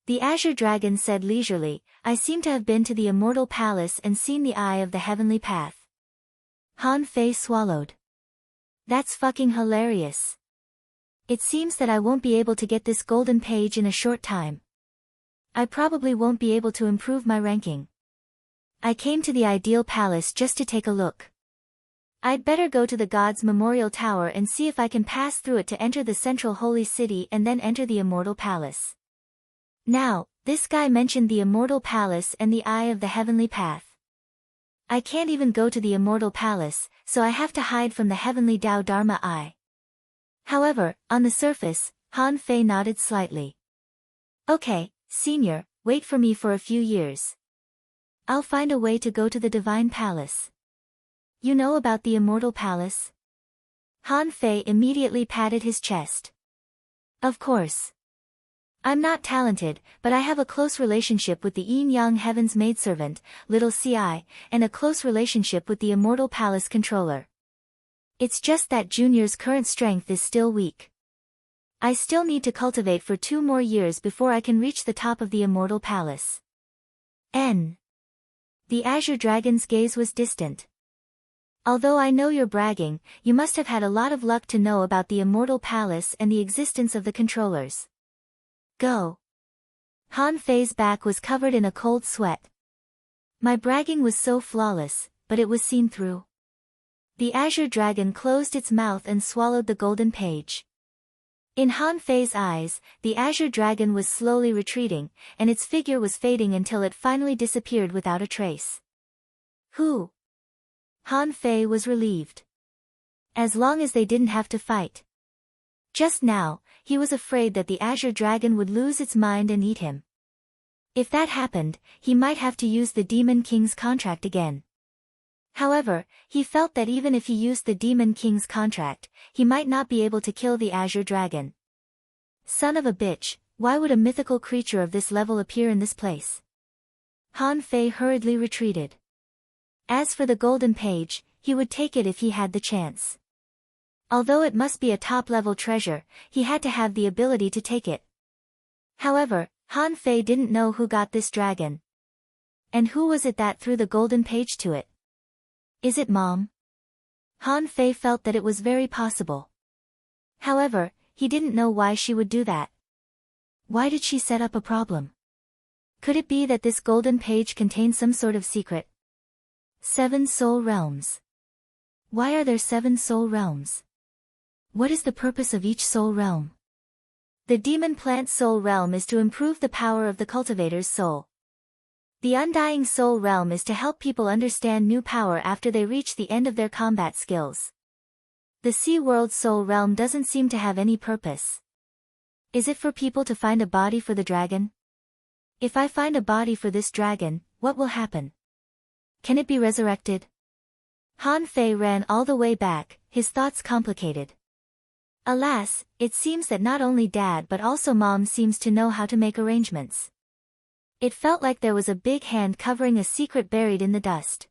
The azure dragon said leisurely, I seem to have been to the immortal palace and seen the eye of the heavenly path. Han Fei swallowed. That's fucking hilarious. It seems that I won't be able to get this golden page in a short time. I probably won't be able to improve my ranking. I came to the ideal palace just to take a look. I'd better go to the God's Memorial Tower and see if I can pass through it to enter the central holy city and then enter the immortal palace. Now, this guy mentioned the immortal palace and the eye of the heavenly path. I can't even go to the immortal palace, so I have to hide from the heavenly Tao Dharma eye. However, on the surface, Han Fei nodded slightly. Okay, senior, wait for me for a few years. I'll find a way to go to the divine palace. You know about the immortal palace? Han Fei immediately patted his chest. Of course. I'm not talented, but I have a close relationship with the Yin-Yang Heaven's maidservant, Little Ci, and a close relationship with the Immortal Palace controller. It's just that Junior's current strength is still weak. I still need to cultivate for 2 more years before I can reach the top of the Immortal Palace. N. The Azure Dragon's gaze was distant. Although I know you're bragging, you must have had a lot of luck to know about the Immortal Palace and the existence of the controllers. Go. Han Fei's back was covered in a cold sweat. My bragging was so flawless, but it was seen through. The Azure Dragon closed its mouth and swallowed the golden page. In Han Fei's eyes, the Azure Dragon was slowly retreating, and its figure was fading until it finally disappeared without a trace. Who? Han Fei was relieved. As long as they didn't have to fight. Just now, he was afraid that the Azure Dragon would lose its mind and eat him. If that happened, he might have to use the Demon King's contract again. However, he felt that even if he used the Demon King's contract, he might not be able to kill the Azure Dragon. Son of a bitch, why would a mythical creature of this level appear in this place? Han Fei hurriedly retreated. As for the golden page, he would take it if he had the chance. Although it must be a top-level treasure, he had to have the ability to take it. However, Han Fei didn't know who got this dragon. And who was it that threw the golden page to it? Is it Mom? Han Fei felt that it was very possible. However, he didn't know why she would do that. Why did she set up a problem? Could it be that this golden page contained some sort of secret? 7 soul realms. Why are there 7 soul realms? What is the purpose of each soul realm? The demon plant soul realm is to improve the power of the cultivator's soul. The undying soul realm is to help people understand new power after they reach the end of their combat skills. The Sea World soul realm doesn't seem to have any purpose. Is it for people to find a body for the dragon? If I find a body for this dragon, what will happen? Can it be resurrected? Han Fei ran all the way back, his thoughts complicated. Alas, it seems that not only Dad but also Mom seems to know how to make arrangements. It felt like there was a big hand covering a secret buried in the dust.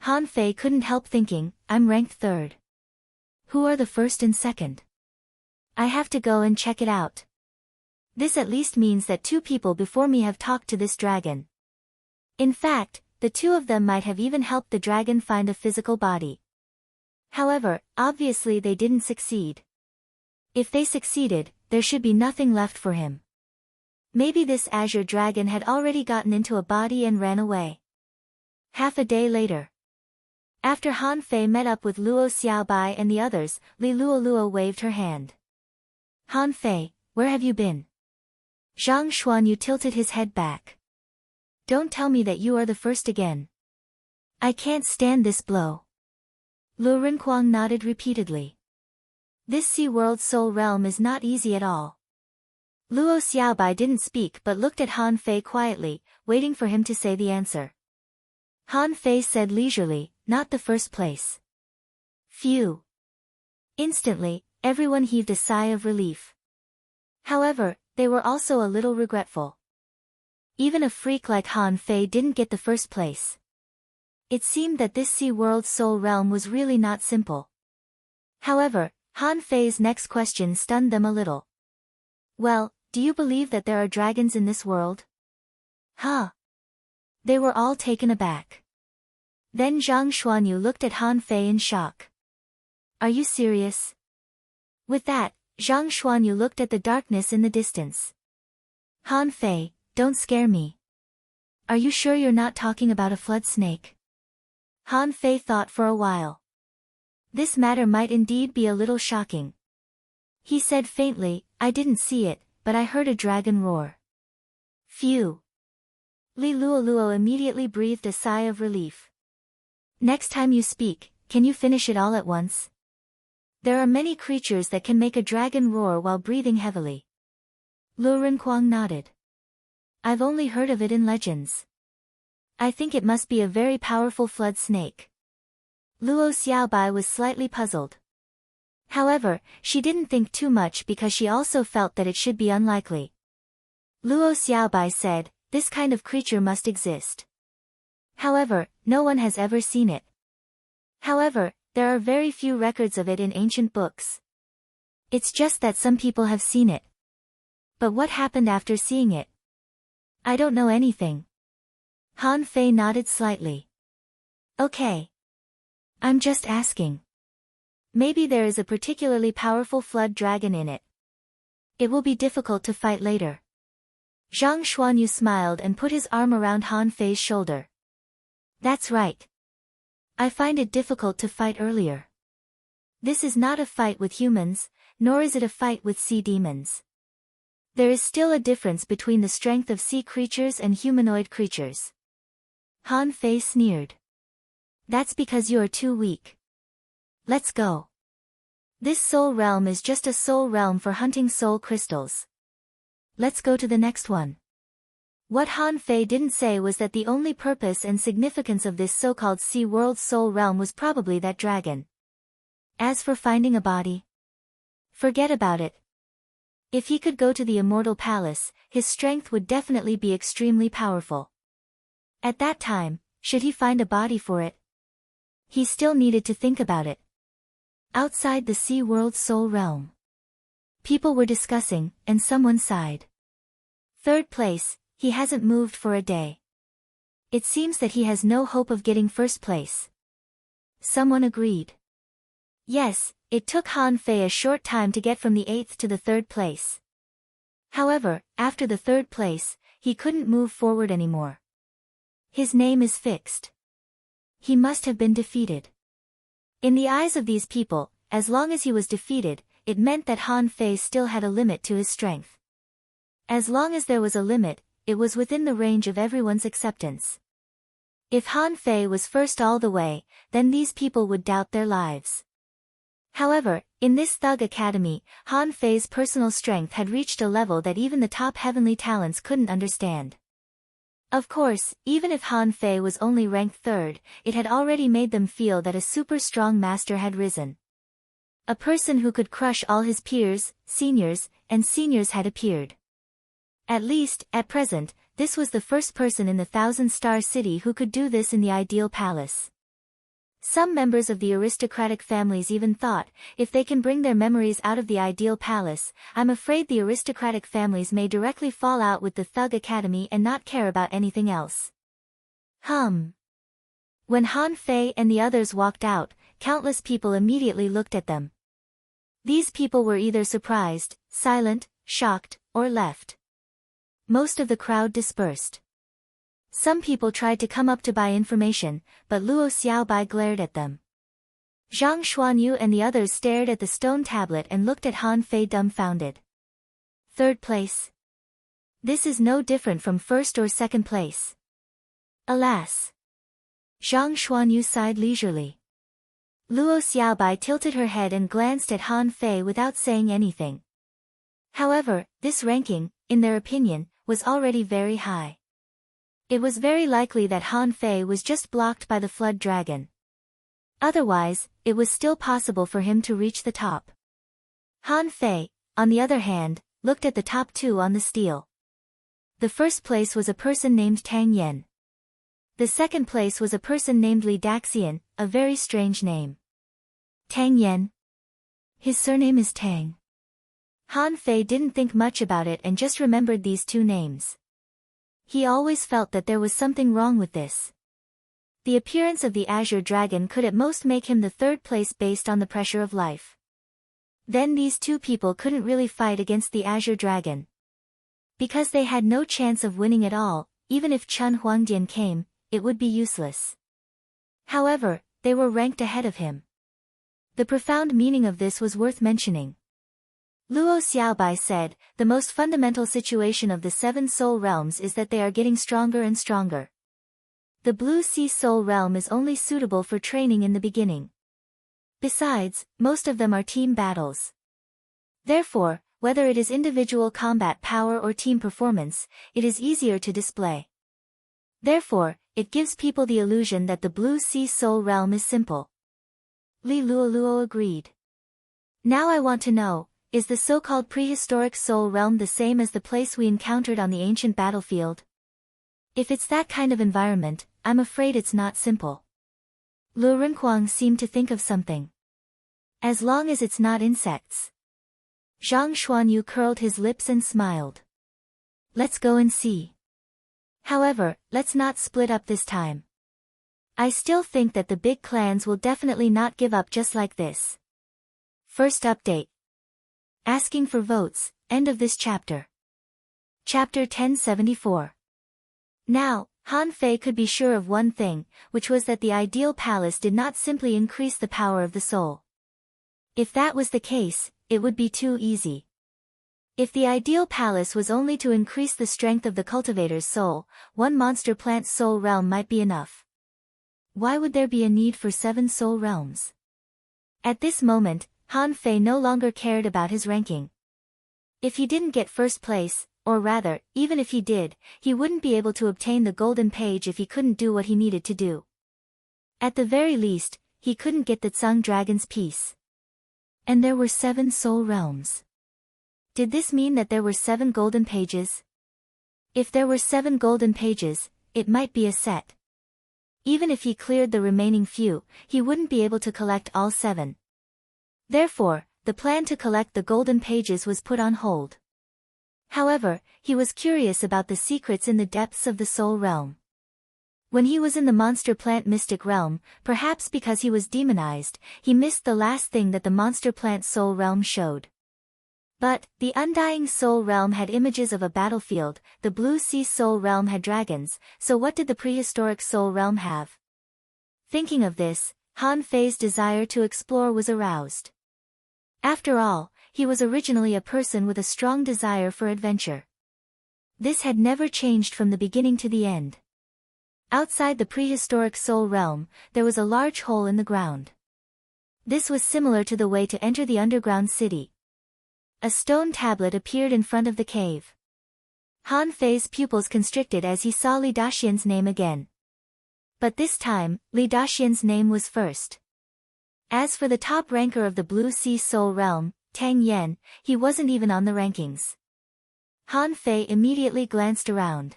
Han Fei couldn't help thinking, I'm ranked 3rd. Who are the 1st and 2nd? I have to go and check it out. This at least means that 2 people before me have talked to this dragon. In fact, the 2 of them might have even helped the dragon find a physical body. However, obviously they didn't succeed. If they succeeded, there should be nothing left for him. Maybe this Azure Dragon had already gotten into a body and ran away. Half a day later. After Han Fei met up with Luo Xiaobai and the others, Li Luoluo waved her hand. Han Fei, where have you been? Zhang Xuanyu tilted his head back. Don't tell me that you are the 1st again. I can't stand this blow. Lu Rinquang nodded repeatedly. This Sea World Soul Realm is not easy at all. Luo Xiaobai didn't speak but looked at Han Fei quietly, waiting for him to say the answer. Han Fei said leisurely, not the 1st place. Phew. Instantly, everyone heaved a sigh of relief. However, they were also a little regretful. Even a freak like Han Fei didn't get the 1st place. It seemed that this sea world soul realm was really not simple. However, Han Fei's next question stunned them a little. Well, do you believe that there are dragons in this world? Huh? They were all taken aback. Then Zhang Xuanyu looked at Han Fei in shock. Are you serious? With that, Zhang Xuanyu looked at the darkness in the distance. Han Fei, don't scare me. Are you sure you're not talking about a flood snake? Han Fei thought for a while. This matter might indeed be a little shocking. He said faintly, I didn't see it, but I heard a dragon roar. Phew. Li Luoluo immediately breathed a sigh of relief. Next time you speak, can you finish it all at once? There are many creatures that can make a dragon roar while breathing heavily. Lu Renkuang nodded. I've only heard of it in legends. I think it must be a very powerful flood snake. Luo Xiaobai was slightly puzzled. However, she didn't think too much because she also felt that it should be unlikely. Luo Xiaobai said, this kind of creature must exist. However, no one has ever seen it. However, there are very few records of it in ancient books. It's just that some people have seen it. But what happened after seeing it? I don't know anything. Han Fei nodded slightly. Okay. I'm just asking. Maybe there is a particularly powerful flood dragon in it. It will be difficult to fight later. Zhang Xuanyu smiled and put his arm around Han Fei's shoulder. That's right. I find it difficult to fight earlier. This is not a fight with humans, nor is it a fight with sea demons. There is still a difference between the strength of sea creatures and humanoid creatures. Han Fei sneered. That's because you are too weak. Let's go. This soul realm is just a soul realm for hunting soul crystals. Let's go to the next one. What Han Fei didn't say was that the only purpose and significance of this so-called sea world soul realm was probably that dragon. As for finding a body, forget about it. If he could go to the immortal palace, his strength would definitely be extremely powerful. At that time, should he find a body for it? He still needed to think about it. Outside the sea world soul realm, people were discussing, and someone sighed. Third place, he hasn't moved for a day. It seems that he has no hope of getting first place. Someone agreed. Yes, it took Han Fei a short time to get from the 8th to the 3rd place. However, after the 3rd place, he couldn't move forward anymore. His name is fixed. He must have been defeated. In the eyes of these people, as long as he was defeated, it meant that Han Fei still had a limit to his strength. As long as there was a limit, it was within the range of everyone's acceptance. If Han Fei was first all the way, then these people would doubt their lives. However, in this Thug Academy, Han Fei's personal strength had reached a level that even the top heavenly talents couldn't understand. Of course, even if Han Fei was only ranked 3rd, it had already made them feel that a super strong master had risen. A person who could crush all his peers, seniors, and seniors had appeared. At least, at present, this was the first person in the 1,000-star city who could do this in the ideal palace. Some members of the aristocratic families even thought, if they can bring their memories out of the ideal palace, I'm afraid the aristocratic families may directly fall out with the Thug Academy and not care about anything else. When Han Fei and the others walked out, countless people immediately looked at them. These people were either surprised, silent, shocked, or left. Most of the crowd dispersed. Some people tried to come up to buy information, but Luo Xiaobai glared at them. Zhang Xuanyu and the others stared at the stone tablet and looked at Han Fei dumbfounded. 3rd place. This is no different from 1st or 2nd place. Alas. Zhang Xuanyu sighed leisurely. Luo Xiaobai tilted her head and glanced at Han Fei without saying anything. However, this ranking, in their opinion, was already very high. It was very likely that Han Fei was just blocked by the flood dragon. Otherwise, it was still possible for him to reach the top. Han Fei, on the other hand, looked at the top 2 on the stele. The first place was a person named Tang Yen. The second place was a person named Li Daxian, a very strange name. Tang Yen. His surname is Tang. Han Fei didn't think much about it and just remembered these two names. He always felt that there was something wrong with this. The appearance of the Azure Dragon could at most make him the third place based on the pressure of life. Then these two people couldn't really fight against the Azure Dragon. Because they had no chance of winning at all, even if Chun Huangdian came, it would be useless. However, they were ranked ahead of him. The profound meaning of this was worth mentioning. Luo Xiaobai said, the most fundamental situation of the seven soul realms is that they are getting stronger and stronger. The Blue Sea Soul Realm is only suitable for training in the beginning. Besides, most of them are team battles. Therefore, whether it is individual combat power or team performance, it is easier to display. Therefore, it gives people the illusion that the Blue Sea Soul Realm is simple. Li Luoluo agreed. Now I want to know, is the so-called prehistoric Soul Realm the same as the place we encountered on the ancient battlefield? If it's that kind of environment, I'm afraid it's not simple. Lu Renhuang seemed to think of something. As long as it's not insects. Zhang Xuanyu curled his lips and smiled. Let's go and see. However, let's not split up this time. I still think that the big clans will definitely not give up just like this. First update. Asking for votes, end of this chapter. Chapter 1074. Now, Han Fei could be sure of one thing, which was that the ideal palace did not simply increase the power of the soul. If that was the case, it would be too easy. If the ideal palace was only to increase the strength of the cultivator's soul, one monster plant's soul realm might be enough. Why would there be a need for 7 soul realms? At this moment, Han Fei no longer cared about his ranking. If he didn't get first place, or rather, even if he did, he wouldn't be able to obtain the golden page if he couldn't do what he needed to do. At the very least, he couldn't get the Tsung Dragon's piece. And there were 7 soul realms. Did this mean that there were 7 golden pages? If there were 7 golden pages, it might be a set. Even if he cleared the remaining few, he wouldn't be able to collect all 7. Therefore, the plan to collect the golden pages was put on hold. However, he was curious about the secrets in the depths of the soul realm. When he was in the monster plant mystic realm, perhaps because he was demonized, he missed the last thing that the monster plant soul realm showed. But, the undying soul realm had images of a battlefield, the blue sea soul realm had dragons, so what did the prehistoric soul realm have? Thinking of this, Han Fei's desire to explore was aroused. After all, he was originally a person with a strong desire for adventure. This had never changed from the beginning to the end. Outside the prehistoric soul realm, there was a large hole in the ground. This was similar to the way to enter the underground city. A stone tablet appeared in front of the cave. Han Fei's pupils constricted as he saw Li Daxian's name again. But this time, Li Daxian's name was first. As for the top ranker of the Blue Sea Soul Realm, Tang Yen, he wasn't even on the rankings. Han Fei immediately glanced around.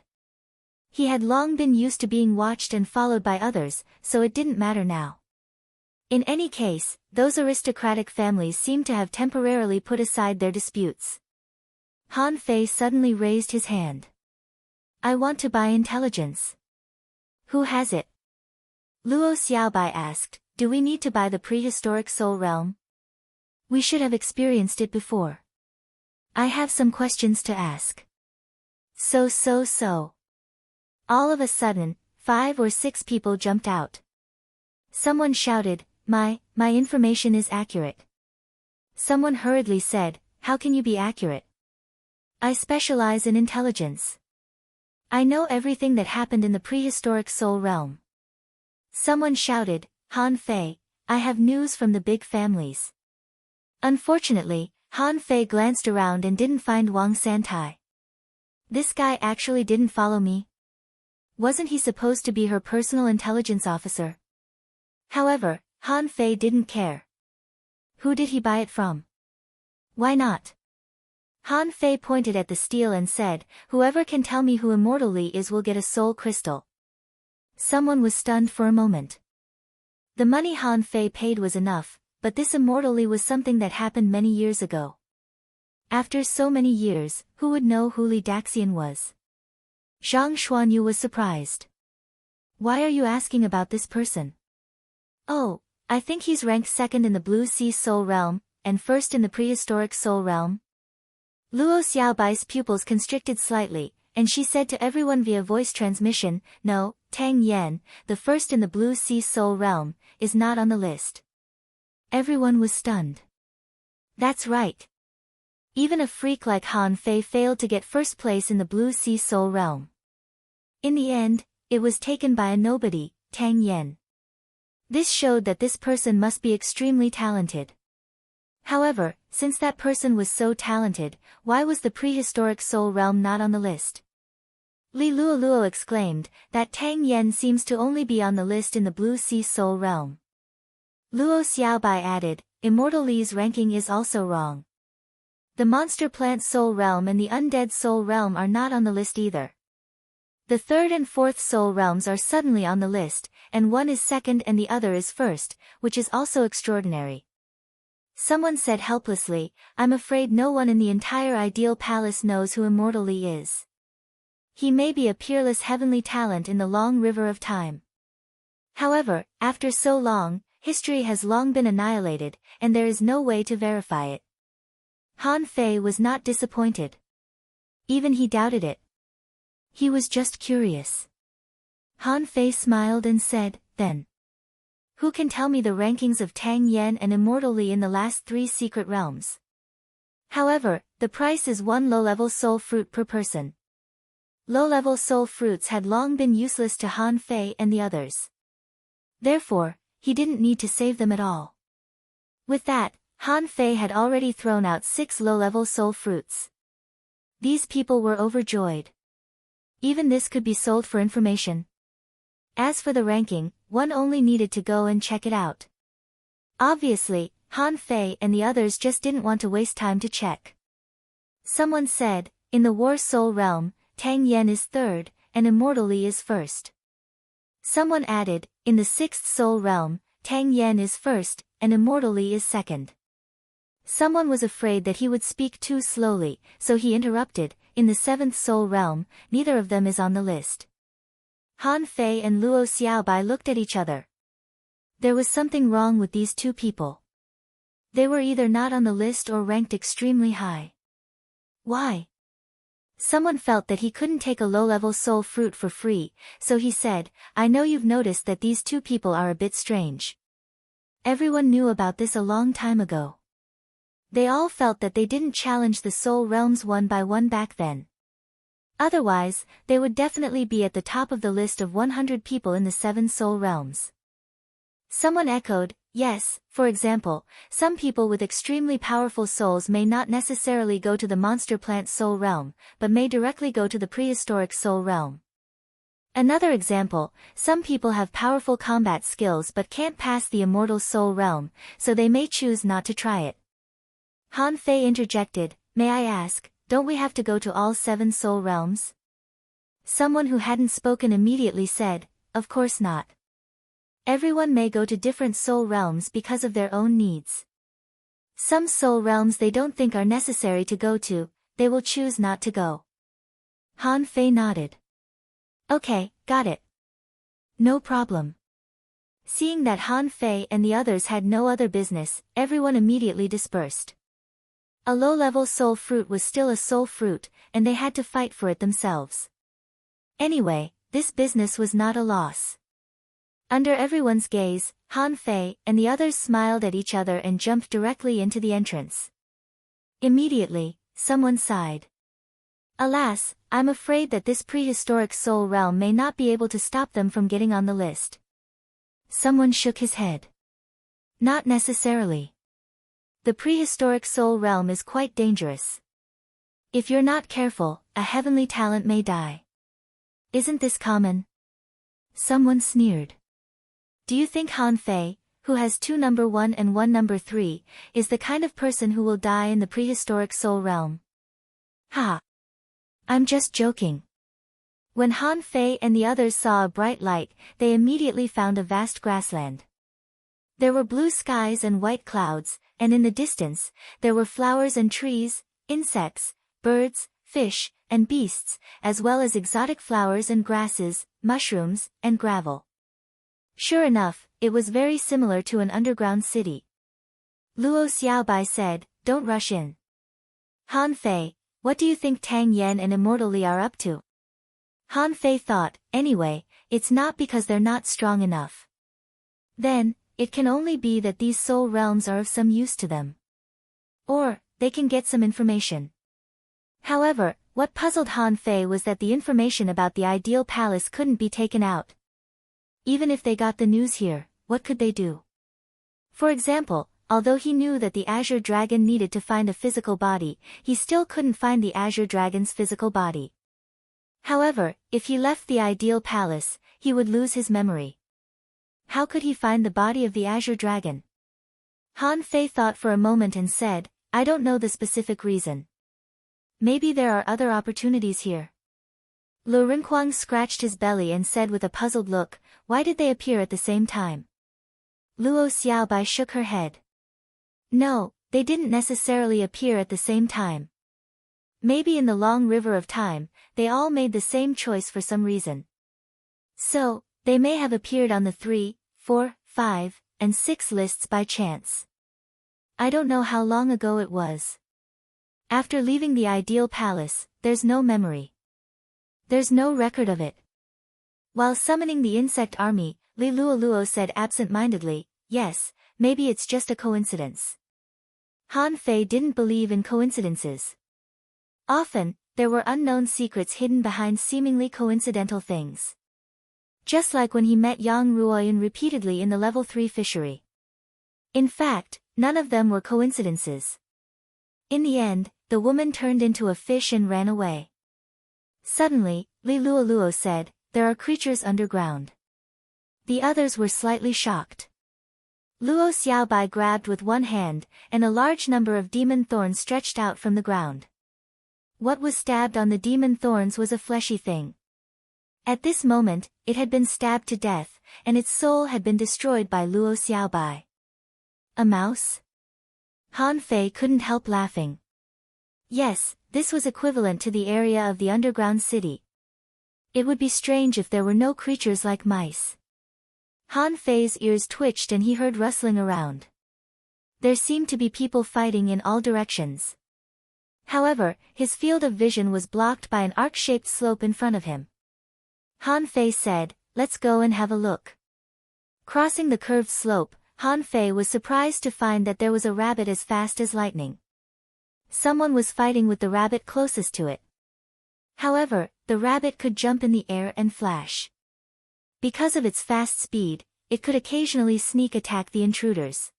He had long been used to being watched and followed by others, so it didn't matter now. In any case, those aristocratic families seemed to have temporarily put aside their disputes. Han Fei suddenly raised his hand. I want to buy intelligence. Who has it? Luo Xiaobai asked, do we need to buy the prehistoric soul realm? We should have experienced it before. I have some questions to ask. So. All of a sudden, 5 or 6 people jumped out. Someone shouted, My information is accurate. Someone hurriedly said, how can you be accurate? I specialize in intelligence. I know everything that happened in the prehistoric soul realm. Someone shouted, Han Fei, I have news from the big families. Unfortunately, Han Fei glanced around and didn't find Wang Santai. This guy actually didn't follow me. Wasn't he supposed to be her personal intelligence officer? However, Han Fei didn't care. Who did he buy it from? Why not? Han Fei pointed at the steel and said, whoever can tell me who Immortal Li is will get a soul crystal. Someone was stunned for a moment. The money Han Fei paid was enough, but this immortal Li was something that happened many years ago. After so many years, who would know who Li Daxian was? Zhang Xuanyu was surprised. Why are you asking about this person? Oh, I think he's ranked second in the Blue Sea Soul Realm, and first in the Prehistoric Soul Realm. Luo Xiaobai's pupils constricted slightly, and she said to everyone via voice transmission, no, Tang Yan, the first in the Blue Sea Soul Realm, is not on the list. Everyone was stunned. That's right. Even a freak like Han Fei failed to get first place in the Blue Sea Soul Realm. In the end, it was taken by a nobody, Tang Yan. This showed that this person must be extremely talented. However, since that person was so talented, why was the Prehistoric Soul Realm not on the list? Li Luoluo exclaimed, that Tang Yan seems to only be on the list in the Blue Sea Soul Realm. Luo Xiaobai added, Immortal Li's ranking is also wrong. The Monster Plant Soul Realm and the Undead Soul Realm are not on the list either. The third and fourth Soul Realms are suddenly on the list, and one is second and the other is first, which is also extraordinary. Someone said helplessly, I'm afraid no one in the entire Ideal Palace knows who Immortal Li is. He may be a peerless heavenly talent in the long river of time. However, after so long, history has long been annihilated, and there is no way to verify it. Han Fei was not disappointed. Even he doubted it. He was just curious. Han Fei smiled and said, then. Who can tell me the rankings of Tang Yan and Immortal Li in the last 3 secret realms? However, the price is 1 low-level soul fruit per person. Low-level soul fruits had long been useless to Han Fei and the others. Therefore, he didn't need to save them at all. With that, Han Fei had already thrown out 6 low-level soul fruits. These people were overjoyed. Even this could be sold for information. As for the ranking, one only needed to go and check it out. Obviously, Han Fei and the others just didn't want to waste time to check. Someone said, in the War Soul Realm, Tang Yan is third, and Immortal Li is first. Someone added, in the 6th Soul Realm, Tang Yan is first, and Immortal Li is second. Someone was afraid that he would speak too slowly, so he interrupted, in the 7th Soul Realm, neither of them is on the list. Han Fei and Luo Xiaobai looked at each other. There was something wrong with these two people. They were either not on the list or ranked extremely high. Why? Someone felt that he couldn't take a low-level soul fruit for free, so he said, I know you've noticed that these two people are a bit strange. Everyone knew about this a long time ago. They all felt that they didn't challenge the soul realms one by one back then. Otherwise, they would definitely be at the top of the list of 100 people in the 7 soul realms. Someone echoed, yes, for example, some people with extremely powerful souls may not necessarily go to the monster plant soul realm, but may directly go to the prehistoric soul realm. Another example, some people have powerful combat skills but can't pass the immortal soul realm, so they may choose not to try it. Han Fei interjected, may I ask, don't we have to go to all 7 soul realms? Someone who hadn't spoken immediately said, of course not. Everyone may go to different soul realms because of their own needs. Some soul realms they don't think are necessary to go to, they will choose not to go. Han Fei nodded. Okay, got it. No problem. Seeing that Han Fei and the others had no other business, everyone immediately dispersed. A low-level soul fruit was still a soul fruit, and they had to fight for it themselves. Anyway, this business was not a loss. Under everyone's gaze, Han Fei and the others smiled at each other and jumped directly into the entrance. Immediately, someone sighed. Alas, I'm afraid that this prehistoric soul realm may not be able to stop them from getting on the list. Someone shook his head. Not necessarily. The prehistoric soul realm is quite dangerous. If you're not careful, a heavenly talent may die. Isn't this common? Someone sneered. Do you think Han Fei, who has 2 number 1 and 1 number 3, is the kind of person who will die in the prehistoric soul realm? Ha! I'm just joking. When Han Fei and the others saw a bright light, they immediately found a vast grassland. There were blue skies and white clouds, and in the distance, there were flowers and trees, insects, birds, fish, and beasts, as well as exotic flowers and grasses, mushrooms, and gravel. Sure enough, it was very similar to an underground city. Luo Xiaobai said, "Don't rush in. Han Fei, what do you think Tang Yen and Immortal Li are up to?" Han Fei thought, anyway, it's not because they're not strong enough. Then, it can only be that these soul realms are of some use to them. Or, they can get some information. However, what puzzled Han Fei was that the information about the ideal palace couldn't be taken out. Even if they got the news here, what could they do? For example, although he knew that the Azure Dragon needed to find a physical body, he still couldn't find the Azure Dragon's physical body. However, if he left the ideal palace, he would lose his memory. How could he find the body of the Azure Dragon? Han Fei thought for a moment and said, "I don't know the specific reason. Maybe there are other opportunities here." Lu Rinquang scratched his belly and said with a puzzled look, "Why did they appear at the same time?" Luo Xiaobai shook her head. "No, they didn't necessarily appear at the same time. Maybe in the long river of time, they all made the same choice for some reason. So, they may have appeared on the 3, 4, 5, and 6 lists by chance. I don't know how long ago it was. After leaving the ideal palace, there's no memory. There's no record of it." While summoning the insect army, Li Luoluo said absent-mindedly, "Yes, maybe it's just a coincidence." Han Fei didn't believe in coincidences. Often, there were unknown secrets hidden behind seemingly coincidental things. Just like when he met Yang Ruoyan repeatedly in the level 3 fishery. In fact, none of them were coincidences. In the end, the woman turned into a fish and ran away. Suddenly, Li Luoluo said, "There are creatures underground." The others were slightly shocked. Luo Xiaobai grabbed with one hand, and a large number of demon thorns stretched out from the ground. What was stabbed on the demon thorns was a fleshy thing. At this moment, it had been stabbed to death, and its soul had been destroyed by Luo Xiaobai. A mouse? Han Fei couldn't help laughing. Yes, this was equivalent to the area of the underground city. It would be strange if there were no creatures like mice. Han Fei's ears twitched and he heard rustling around. There seemed to be people fighting in all directions. However, his field of vision was blocked by an arc-shaped slope in front of him. Han Fei said, "Let's go and have a look." Crossing the curved slope, Han Fei was surprised to find that there was a rabbit as fast as lightning. Someone was fighting with the rabbit closest to it. However, the rabbit could jump in the air and flash. Because of its fast speed, it could occasionally sneak attack the intruders.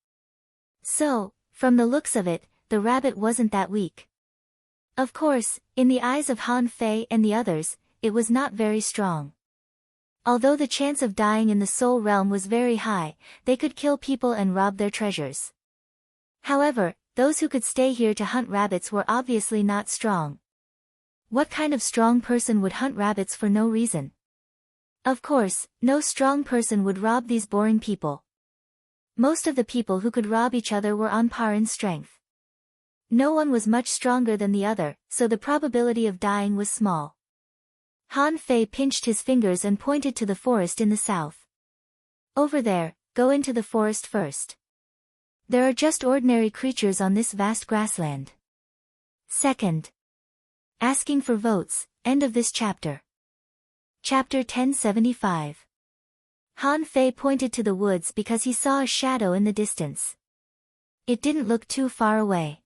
So, from the looks of it, the rabbit wasn't that weak. Of course, in the eyes of Han Fei and the others, it was not very strong. Although the chance of dying in the soul realm was very high, they could kill people and rob their treasures. However, those who could stay here to hunt rabbits were obviously not strong. What kind of strong person would hunt rabbits for no reason? Of course, no strong person would rob these boring people. Most of the people who could rob each other were on par in strength. No one was much stronger than the other, so the probability of dying was small. Han Fei pinched his fingers and pointed to the forest in the south. "Over there, go into the forest first. There are just ordinary creatures on this vast grassland." Second. Asking for votes, end of this chapter. Chapter 1075. Han Fei pointed to the woods because he saw a shadow in the distance. It didn't look too far away.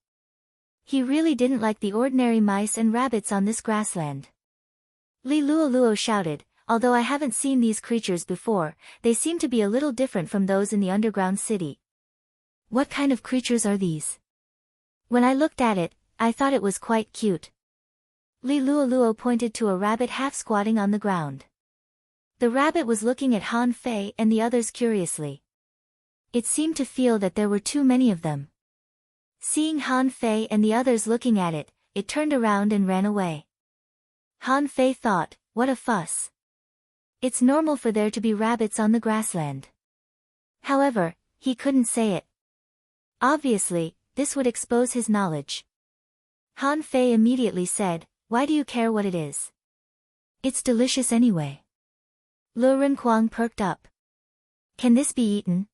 He really didn't like the ordinary mice and rabbits on this grassland. Li Luoluo shouted, "Although I haven't seen these creatures before, they seem to be a little different from those in the underground city. What kind of creatures are these? When I looked at it, I thought it was quite cute." Li Luoluo pointed to a rabbit half-squatting on the ground. The rabbit was looking at Han Fei and the others curiously. It seemed to feel that there were too many of them. Seeing Han Fei and the others looking at it, it turned around and ran away. Han Fei thought, what a fuss. It's normal for there to be rabbits on the grassland. However, he couldn't say it. Obviously, this would expose his knowledge. Han Fei immediately said, why do you care what it is? It's delicious anyway. Lu Renkuang perked up. Can this be eaten?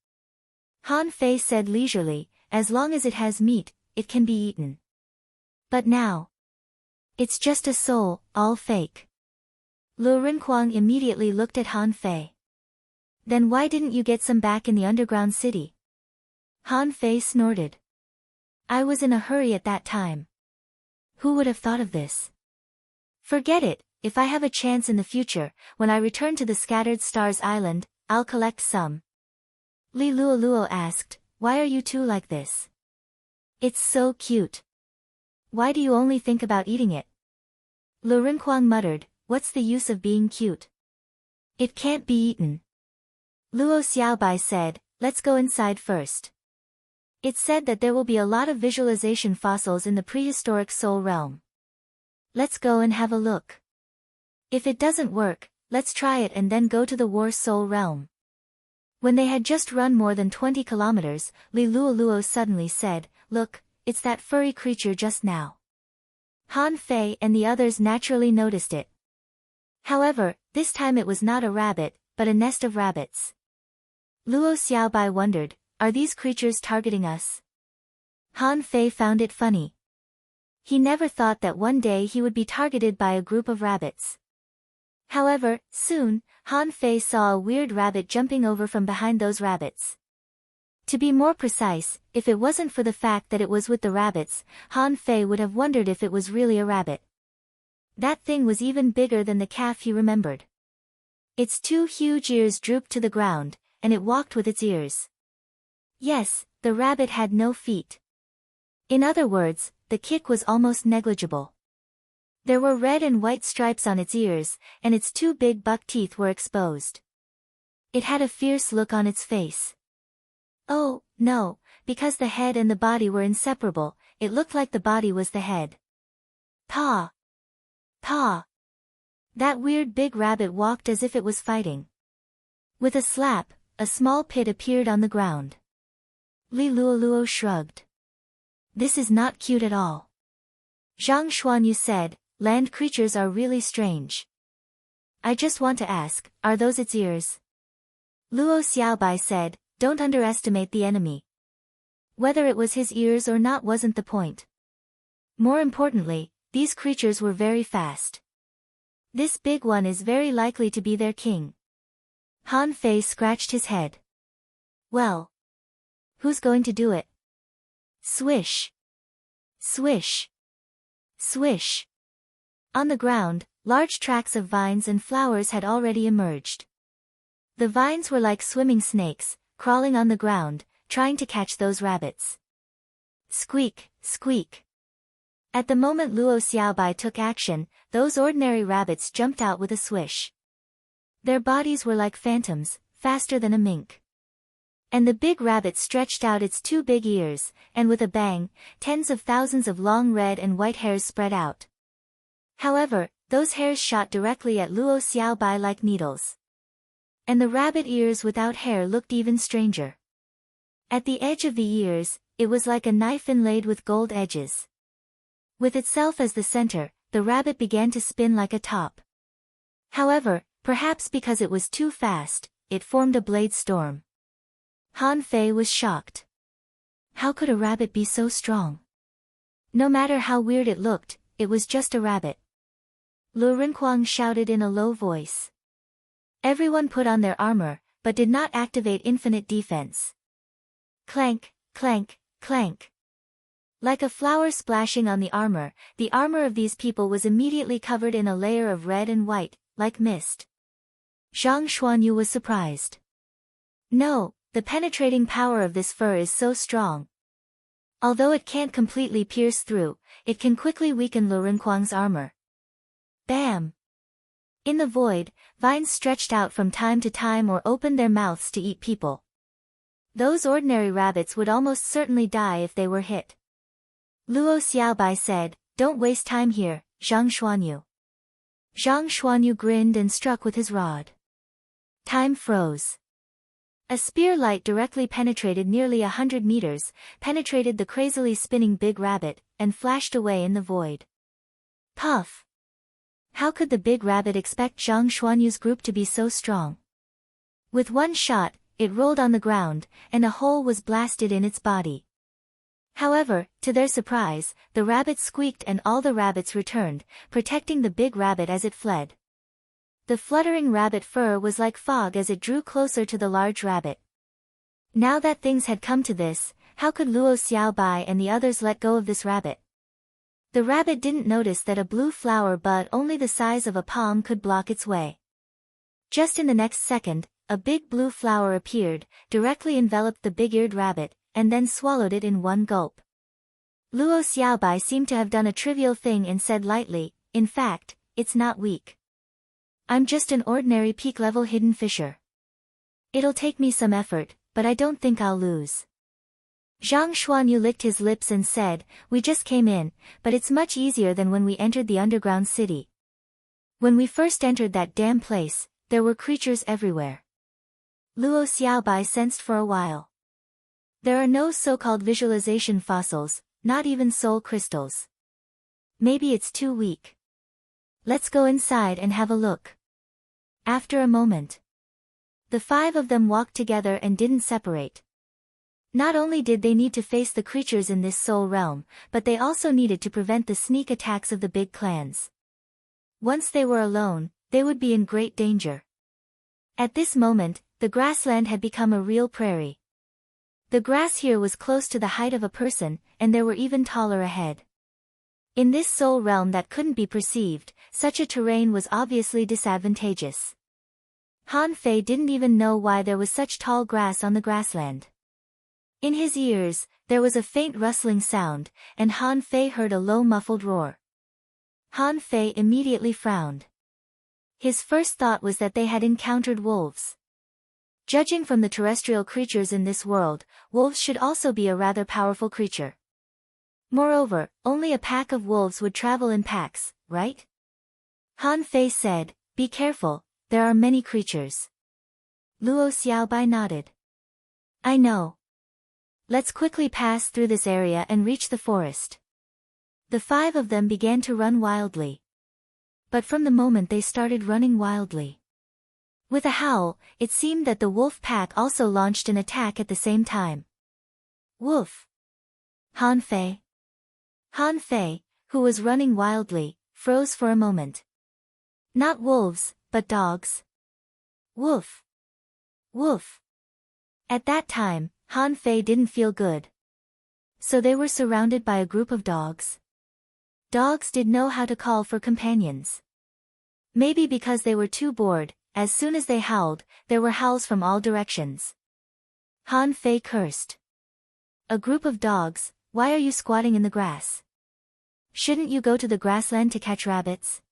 Han Fei said leisurely, as long as it has meat, it can be eaten. But now, it's just a soul, all fake. Lu Renkuang immediately looked at Han Fei. Then why didn't you get some back in the underground city? Han Fei snorted. I was in a hurry at that time. Who would have thought of this? Forget it, if I have a chance in the future, when I return to the Scattered Stars Island, I'll collect some. Li Luoluo asked, why are you two like this? It's so cute. Why do you only think about eating it? Lu Renkuang muttered, what's the use of being cute? It can't be eaten. Luo Xiaobai said, let's go inside first. It's said that there will be a lot of visualization fossils in the prehistoric soul realm. Let's go and have a look. If it doesn't work, let's try it and then go to the war soul realm. When they had just run more than 20 kilometers, Li Luoluo suddenly said, look, it's that furry creature just now. Han Fei and the others naturally noticed it. However, this time it was not a rabbit, but a nest of rabbits. Luo Xiaobai wondered, are these creatures targeting us? Han Fei found it funny. He never thought that one day he would be targeted by a group of rabbits. However, soon, Han Fei saw a weird rabbit jumping over from behind those rabbits. To be more precise, if it wasn't for the fact that it was with the rabbits, Han Fei would have wondered if it was really a rabbit. That thing was even bigger than the calf he remembered. Its two huge ears drooped to the ground, and it walked with its ears. Yes, the rabbit had no feet. In other words, the kick was almost negligible. There were red and white stripes on its ears, and its two big buck teeth were exposed. It had a fierce look on its face. Oh, no, because the head and the body were inseparable, it looked like the body was the head. Paw! Paw! That weird big rabbit walked as if it was fighting. With a slap, a small pit appeared on the ground. Li Luoluo shrugged. This is not cute at all. Zhang Xuanyu said, land creatures are really strange. I just want to ask, are those its ears? Luo Xiaobai said, don't underestimate the enemy. Whether it was his ears or not wasn't the point. More importantly, these creatures were very fast. This big one is very likely to be their king. Han Fei scratched his head. Well, who's going to do it? Swish! Swish! Swish! On the ground, large tracts of vines and flowers had already emerged. The vines were like swimming snakes, crawling on the ground, trying to catch those rabbits. Squeak, squeak. At the moment Luo Xiaobai took action, those ordinary rabbits jumped out with a swish. Their bodies were like phantoms, faster than a mink. And the big rabbit stretched out its two big ears, and with a bang, tens of thousands of long red and white hairs spread out. However, those hairs shot directly at Luo Xiaobai like needles. And the rabbit ears without hair looked even stranger. At the edge of the ears, it was like a knife inlaid with gold edges. With itself as the center, the rabbit began to spin like a top. However, perhaps because it was too fast, it formed a blade storm. Han Fei was shocked. How could a rabbit be so strong? No matter how weird it looked, it was just a rabbit. Lu Renkuang shouted in a low voice. Everyone put on their armor, but did not activate infinite defense. Clank, clank, clank. Like a flower splashing on the armor of these people was immediately covered in a layer of red and white, like mist. Zhang Xuanyu was surprised. No, the penetrating power of this fur is so strong. Although it can't completely pierce through, it can quickly weaken Lu Renkuang's armor. Bam! In the void, vines stretched out from time to time or opened their mouths to eat people. Those ordinary rabbits would almost certainly die if they were hit. Luo Xiaobai said, don't waste time here, Zhang Xuanyu. Zhang Xuanyu grinned and struck with his rod. Time froze. A spear light directly penetrated nearly 100 meters, penetrated the crazily spinning big rabbit, and flashed away in the void. Puff! How could the big rabbit expect Zhang Xuanyu's group to be so strong? With one shot, it rolled on the ground, and a hole was blasted in its body. However, to their surprise, the rabbit squeaked and all the rabbits returned, protecting the big rabbit as it fled. The fluttering rabbit fur was like fog as it drew closer to the large rabbit. Now that things had come to this, how could Luo Xiaobai and the others let go of this rabbit? The rabbit didn't notice that a blue flower bud only the size of a palm could block its way. Just in the next second, a big blue flower appeared, directly enveloped the big-eared rabbit, and then swallowed it in one gulp. Luo Xiaobai seemed to have done a trivial thing and said lightly, "In fact, it's not weak. I'm just an ordinary peak-level hidden fisher. It'll take me some effort, but I don't think I'll lose." Zhang Xuanyu licked his lips and said, "We just came in, but it's much easier than when we entered the underground city. When we first entered that damn place, there were creatures everywhere." Luo Xiaobai sensed for a while. There are no so-called visualization fossils, not even soul crystals. Maybe it's too weak. Let's go inside and have a look. After a moment, the five of them walked together and didn't separate. Not only did they need to face the creatures in this soul realm, but they also needed to prevent the sneak attacks of the big clans. Once they were alone, they would be in great danger. At this moment, the grassland had become a real prairie. The grass here was close to the height of a person, and there were even taller ahead. In this soul realm that couldn't be perceived, such a terrain was obviously disadvantageous. Han Fei didn't even know why there was such tall grass on the grassland. In his ears, there was a faint rustling sound, and Han Fei heard a low muffled roar. Han Fei immediately frowned. His first thought was that they had encountered wolves. Judging from the terrestrial creatures in this world, wolves should also be a rather powerful creature. Moreover, only a pack of wolves would travel in packs, right? Han Fei said, "Be careful, there are many creatures." Luo Xiaobai nodded. "I know. Let's quickly pass through this area and reach the forest." The five of them began to run wildly. But from the moment they started running wildly, with a howl, it seemed that the wolf pack also launched an attack at the same time. Woof! Han Fei. Han Fei, who was running wildly, froze for a moment. Not wolves, but dogs. Woof! Woof! At that time, Han Fei didn't feel good. So they were surrounded by a group of dogs. Dogs did know how to call for companions. Maybe because they were too bored, as soon as they howled, there were howls from all directions. Han Fei cursed. "A group of dogs, why are you squatting in the grass? Shouldn't you go to the grassland to catch rabbits?"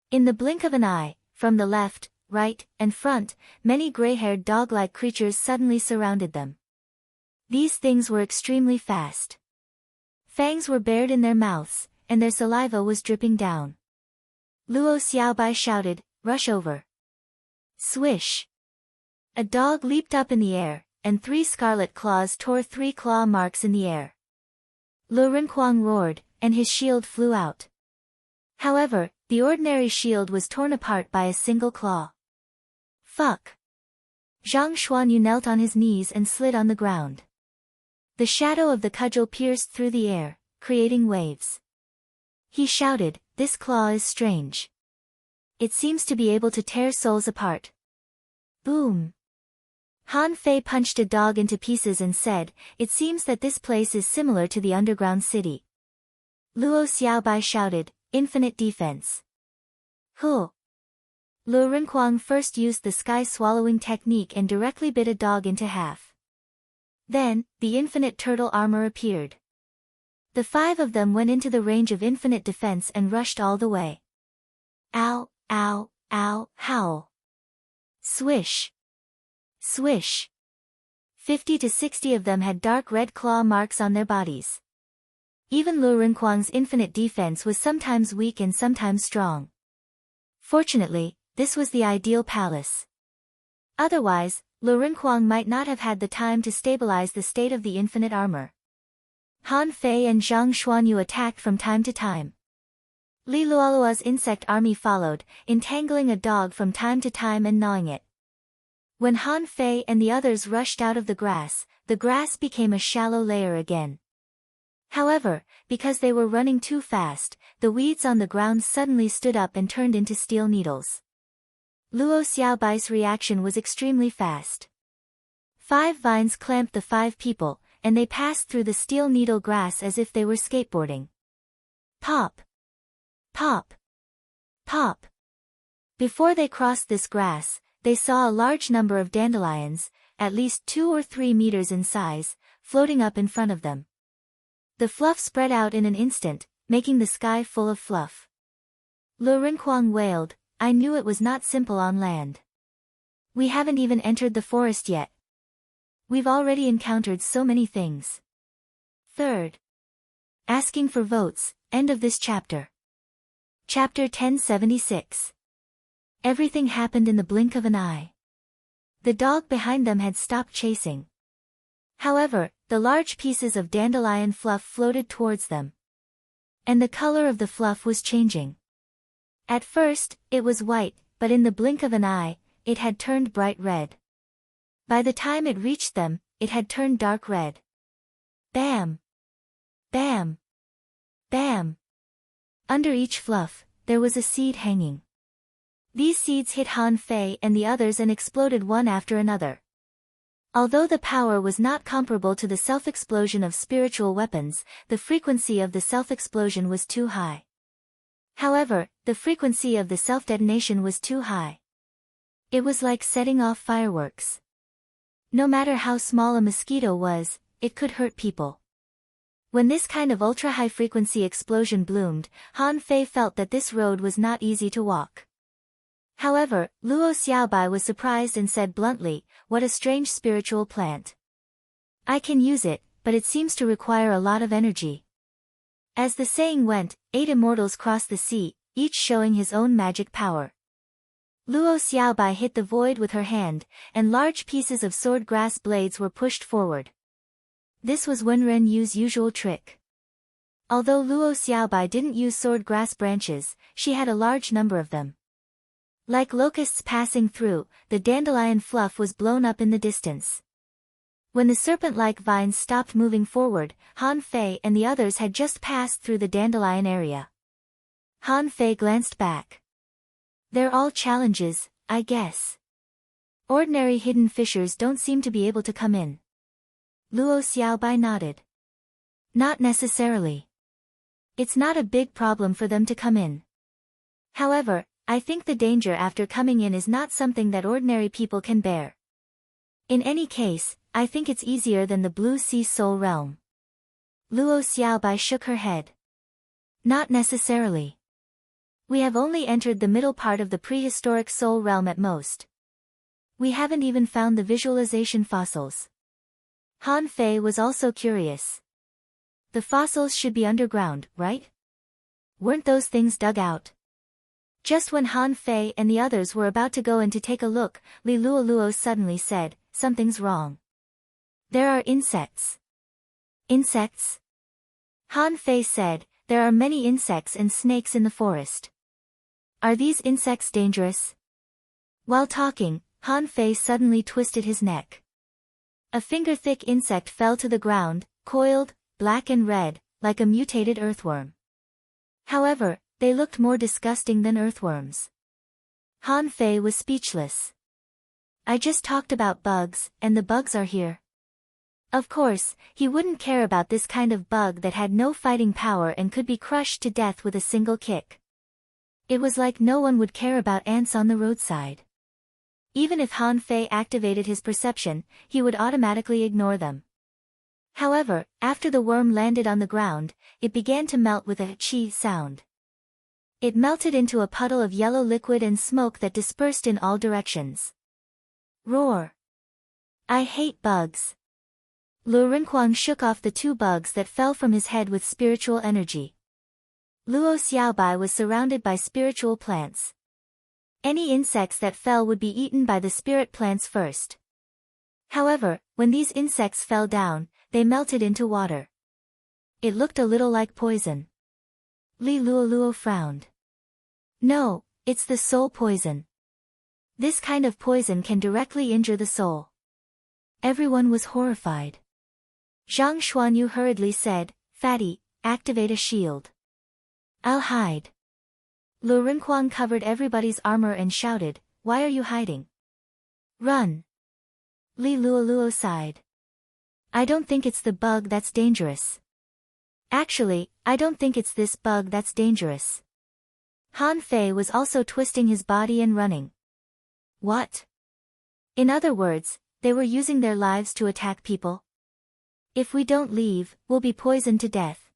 In the blink of an eye, from the left, right, and front, many gray-haired dog-like creatures suddenly surrounded them. These things were extremely fast. Fangs were bared in their mouths, and their saliva was dripping down. Luo Xiaobai shouted, "Rush over." Swish! A dog leaped up in the air, and 3 scarlet claws tore 3 claw marks in the air. Lu Renquang roared, and his shield flew out. However, the ordinary shield was torn apart by a single claw. Fuck! Zhang Xuanyu knelt on his knees and slid on the ground. The shadow of the cudgel pierced through the air, creating waves. He shouted, "This claw is strange. It seems to be able to tear souls apart." Boom! Han Fei punched a dog into pieces and said, "It seems that this place is similar to the underground city." Luo Xiaobai shouted, "Infinite defense." Huh! Lu Renquang first used the sky-swallowing technique and directly bit a dog into half. Then, the infinite turtle armor appeared. The 5 of them went into the range of infinite defense and rushed all the way. Ow, ow, ow, howl. Swish! Swish! 50 to 60 of them had dark red claw marks on their bodies. Even Lu Renquang's infinite defense was sometimes weak and sometimes strong. Fortunately, this was the ideal palace. Otherwise, Lu Renkuang might not have had the time to stabilize the state of the infinite armor. Han Fei and Zhang Xuanyu attacked from time to time. Li Luolua's insect army followed, entangling a dog from time to time and gnawing it. When Han Fei and the others rushed out of the grass became a shallow layer again. However, because they were running too fast, the weeds on the ground suddenly stood up and turned into steel needles. Luo Xiaobai's reaction was extremely fast. 5 vines clamped the 5 people, and they passed through the steel needle grass as if they were skateboarding. Pop! Pop! Pop! Before they crossed this grass, they saw a large number of dandelions, at least 2 or 3 meters in size, floating up in front of them. The fluff spread out in an instant, making the sky full of fluff. Lu Renkuang wailed, "I knew it was not simple on land. We haven't even entered the forest yet. We've already encountered so many things." Third. Asking for votes, end of this chapter. Chapter 1076. Everything happened in the blink of an eye. The dog behind them had stopped chasing. However, the large pieces of dandelion fluff floated towards them. And the color of the fluff was changing. At first, it was white, but in the blink of an eye, it had turned bright red. By the time it reached them, it had turned dark red. Bam! Bam! Bam! Under each fluff, there was a seed hanging. These seeds hit Han Fei and the others and exploded one after another. Although the power was not comparable to the self-explosion of spiritual weapons, the frequency of the self-explosion was too high. However, the frequency of the self-detonation was too high. It was like setting off fireworks. No matter how small a mosquito was, it could hurt people. When this kind of ultra-high frequency explosion bloomed, Han Fei felt that this road was not easy to walk. However, Luo Xiaobai was surprised and said bluntly, "What a strange spiritual plant. I can use it, but it seems to require a lot of energy." As the saying went, 8 immortals crossed the sea, each showing his own magic power. Luo Xiaobai hit the void with her hand, and large pieces of sword grass blades were pushed forward. This was Wenren Yu's usual trick. Although Luo Xiaobai didn't use sword grass branches, she had a large number of them. Like locusts passing through, the dandelion fluff was blown up in the distance. When the serpent-like vines stopped moving forward, Han Fei and the others had just passed through the dandelion area. Han Fei glanced back. "They're all challenges, I guess. Ordinary hidden fissures don't seem to be able to come in." Luo Xiaobai nodded. "Not necessarily. It's not a big problem for them to come in. However, I think the danger after coming in is not something that ordinary people can bear. In any case, I think it's easier than the Blue Sea Soul Realm." Luo Xiaobai shook her head. "Not necessarily. We have only entered the middle part of the prehistoric Soul Realm at most. We haven't even found the visualization fossils." Han Fei was also curious. "The fossils should be underground, right? Weren't those things dug out?" Just when Han Fei and the others were about to go in to take a look, Li Luoluo suddenly said, "Something's wrong. There are insects." "Insects?" Han Fei said, "There are many insects and snakes in the forest." "Are these insects dangerous?" While talking, Han Fei suddenly twisted his neck. A finger-thick insect fell to the ground, coiled, black and red, like a mutated earthworm. However, they looked more disgusting than earthworms. Han Fei was speechless. "I just talked about bugs, and the bugs are here." Of course, he wouldn't care about this kind of bug that had no fighting power and could be crushed to death with a single kick. It was like no one would care about ants on the roadside. Even if Han Fei activated his perception, he would automatically ignore them. However, after the worm landed on the ground, it began to melt with a chi sound. It melted into a puddle of yellow liquid and smoke that dispersed in all directions. Roar! "I hate bugs." Lu Renkuang shook off the 2 bugs that fell from his head with spiritual energy. Luo Xiaobai was surrounded by spiritual plants. Any insects that fell would be eaten by the spirit plants first. However, when these insects fell down, they melted into water. It looked a little like poison. Li Luoluo frowned. No, it's the soul poison. This kind of poison can directly injure the soul. Everyone was horrified. Zhang Xuanyu hurriedly said, Fatty, activate a shield. I'll hide. Lu Rinquang covered everybody's armor and shouted, Why are you hiding? Run. Li Luoluo sighed. I don't think it's the bug that's dangerous. Actually, I don't think it's this bug that's dangerous. Han Fei was also twisting his body and running. What? In other words, they were using their lives to attack people? If we don't leave, we'll be poisoned to death.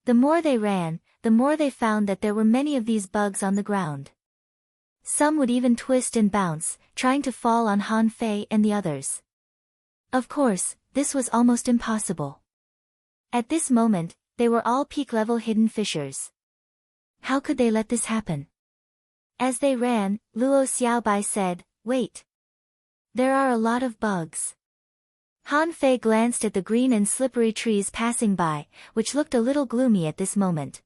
The more they ran, the more they found that there were many of these bugs on the ground. Some would even twist and bounce, trying to fall on Han Fei and the others. Of course, this was almost impossible. At this moment, they were all peak-level hidden fishers. How could they let this happen? As they ran, Luo Xiaobai said, Wait. There are a lot of bugs. Han Fei glanced at the green and slippery trees passing by, which looked a little gloomy at this moment.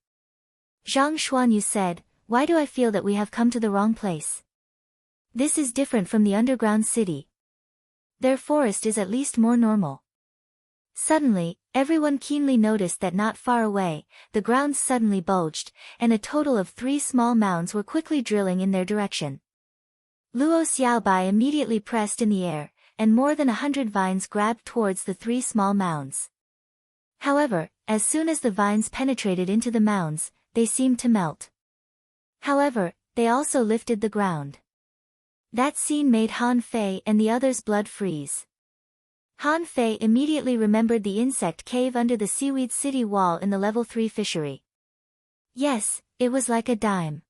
Zhang Xuanyu said, Why do I feel that we have come to the wrong place? This is different from the underground city. Their forest is at least more normal. Suddenly, everyone keenly noticed that not far away, the ground suddenly bulged, and a total of 3 small mounds were quickly drilling in their direction. Luo Xiaobai immediately pressed in the air, and more than 100 vines grabbed towards the 3 small mounds. However, as soon as the vines penetrated into the mounds, they seemed to melt. However, they also lifted the ground. That scene made Han Fei and the others' blood freeze. Han Fei immediately remembered the insect cave under the seaweed city wall in the level 3 fishery. Yes, it was like a dime.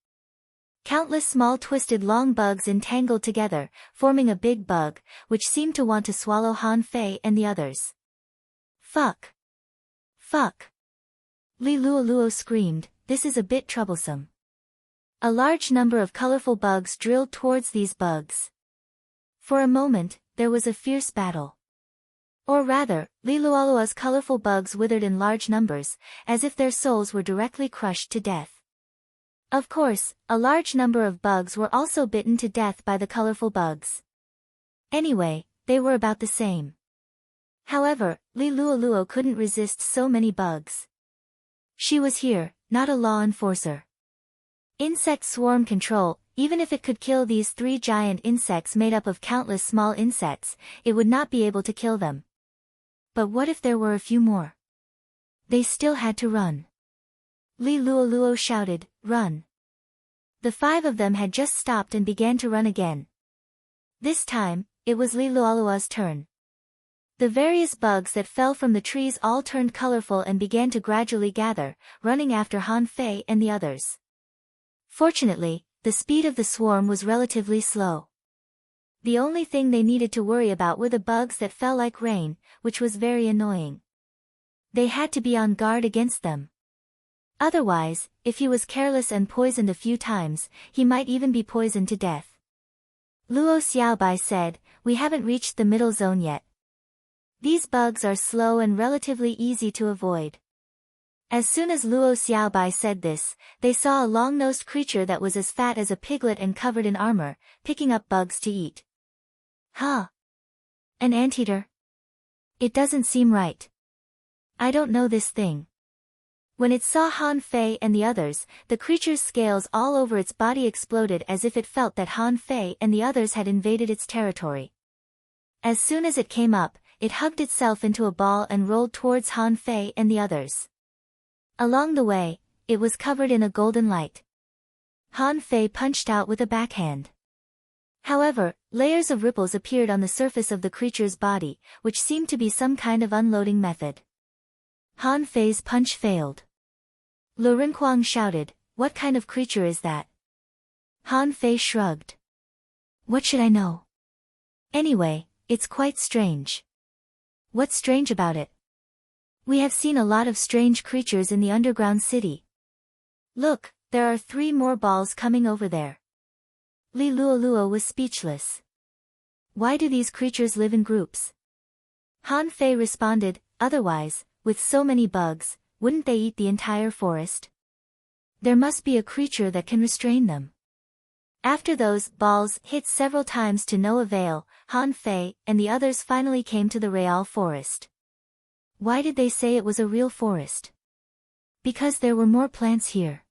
Countless small twisted long bugs entangled together, forming a big bug, which seemed to want to swallow Han Fei and the others. Fuck! Fuck! Li Luoluo screamed, This is a bit troublesome. A large number of colorful bugs drilled towards these bugs. For a moment, there was a fierce battle. Or rather, Li Luoluo's colorful bugs withered in large numbers, as if their souls were directly crushed to death. Of course, a large number of bugs were also bitten to death by the colorful bugs. Anyway, they were about the same. However, Li Luoluo couldn't resist so many bugs. She was here, not a law enforcer. Insect swarm control, even if it could kill these 3 giant insects made up of countless small insects, it would not be able to kill them. But what if there were a few more? They still had to run. Li Luoluo shouted, Run! The 5 of them had just stopped and began to run again. This time, it was Li Luoluo's turn. The various bugs that fell from the trees all turned colorful and began to gradually gather, running after Han Fei and the others. Fortunately, the speed of the swarm was relatively slow. The only thing they needed to worry about were the bugs that fell like rain, which was very annoying. They had to be on guard against them. Otherwise, if he was careless and poisoned a few times, he might even be poisoned to death. Luo Xiaobai said, We haven't reached the middle zone yet. These bugs are slow and relatively easy to avoid. As soon as Luo Xiaobai said this, they saw a long-nosed creature that was as fat as a piglet and covered in armor, picking up bugs to eat. Huh? An anteater? It doesn't seem right. I don't know this thing. When it saw Han Fei and the others, the creature's scales all over its body exploded as if it felt that Han Fei and the others had invaded its territory. As soon as it came up, it hugged itself into a ball and rolled towards Han Fei and the others. Along the way, it was covered in a golden light. Han Fei punched out with a backhand. However, layers of ripples appeared on the surface of the creature's body, which seemed to be some kind of unloading method. Han Fei's punch failed. Lu Rinquang shouted, What kind of creature is that? Han Fei shrugged. What should I know? Anyway, it's quite strange. What's strange about it? We have seen a lot of strange creatures in the underground city. Look, there are 3 more balls coming over there. Li Luoluo was speechless. Why do these creatures live in groups? Han Fei responded, otherwise, with so many bugs, wouldn't they eat the entire forest? There must be a creature that can restrain them. After those balls hit several times to no avail, Han Fei and the others finally came to the real forest. Why did they say it was a real forest? Because there were more plants here.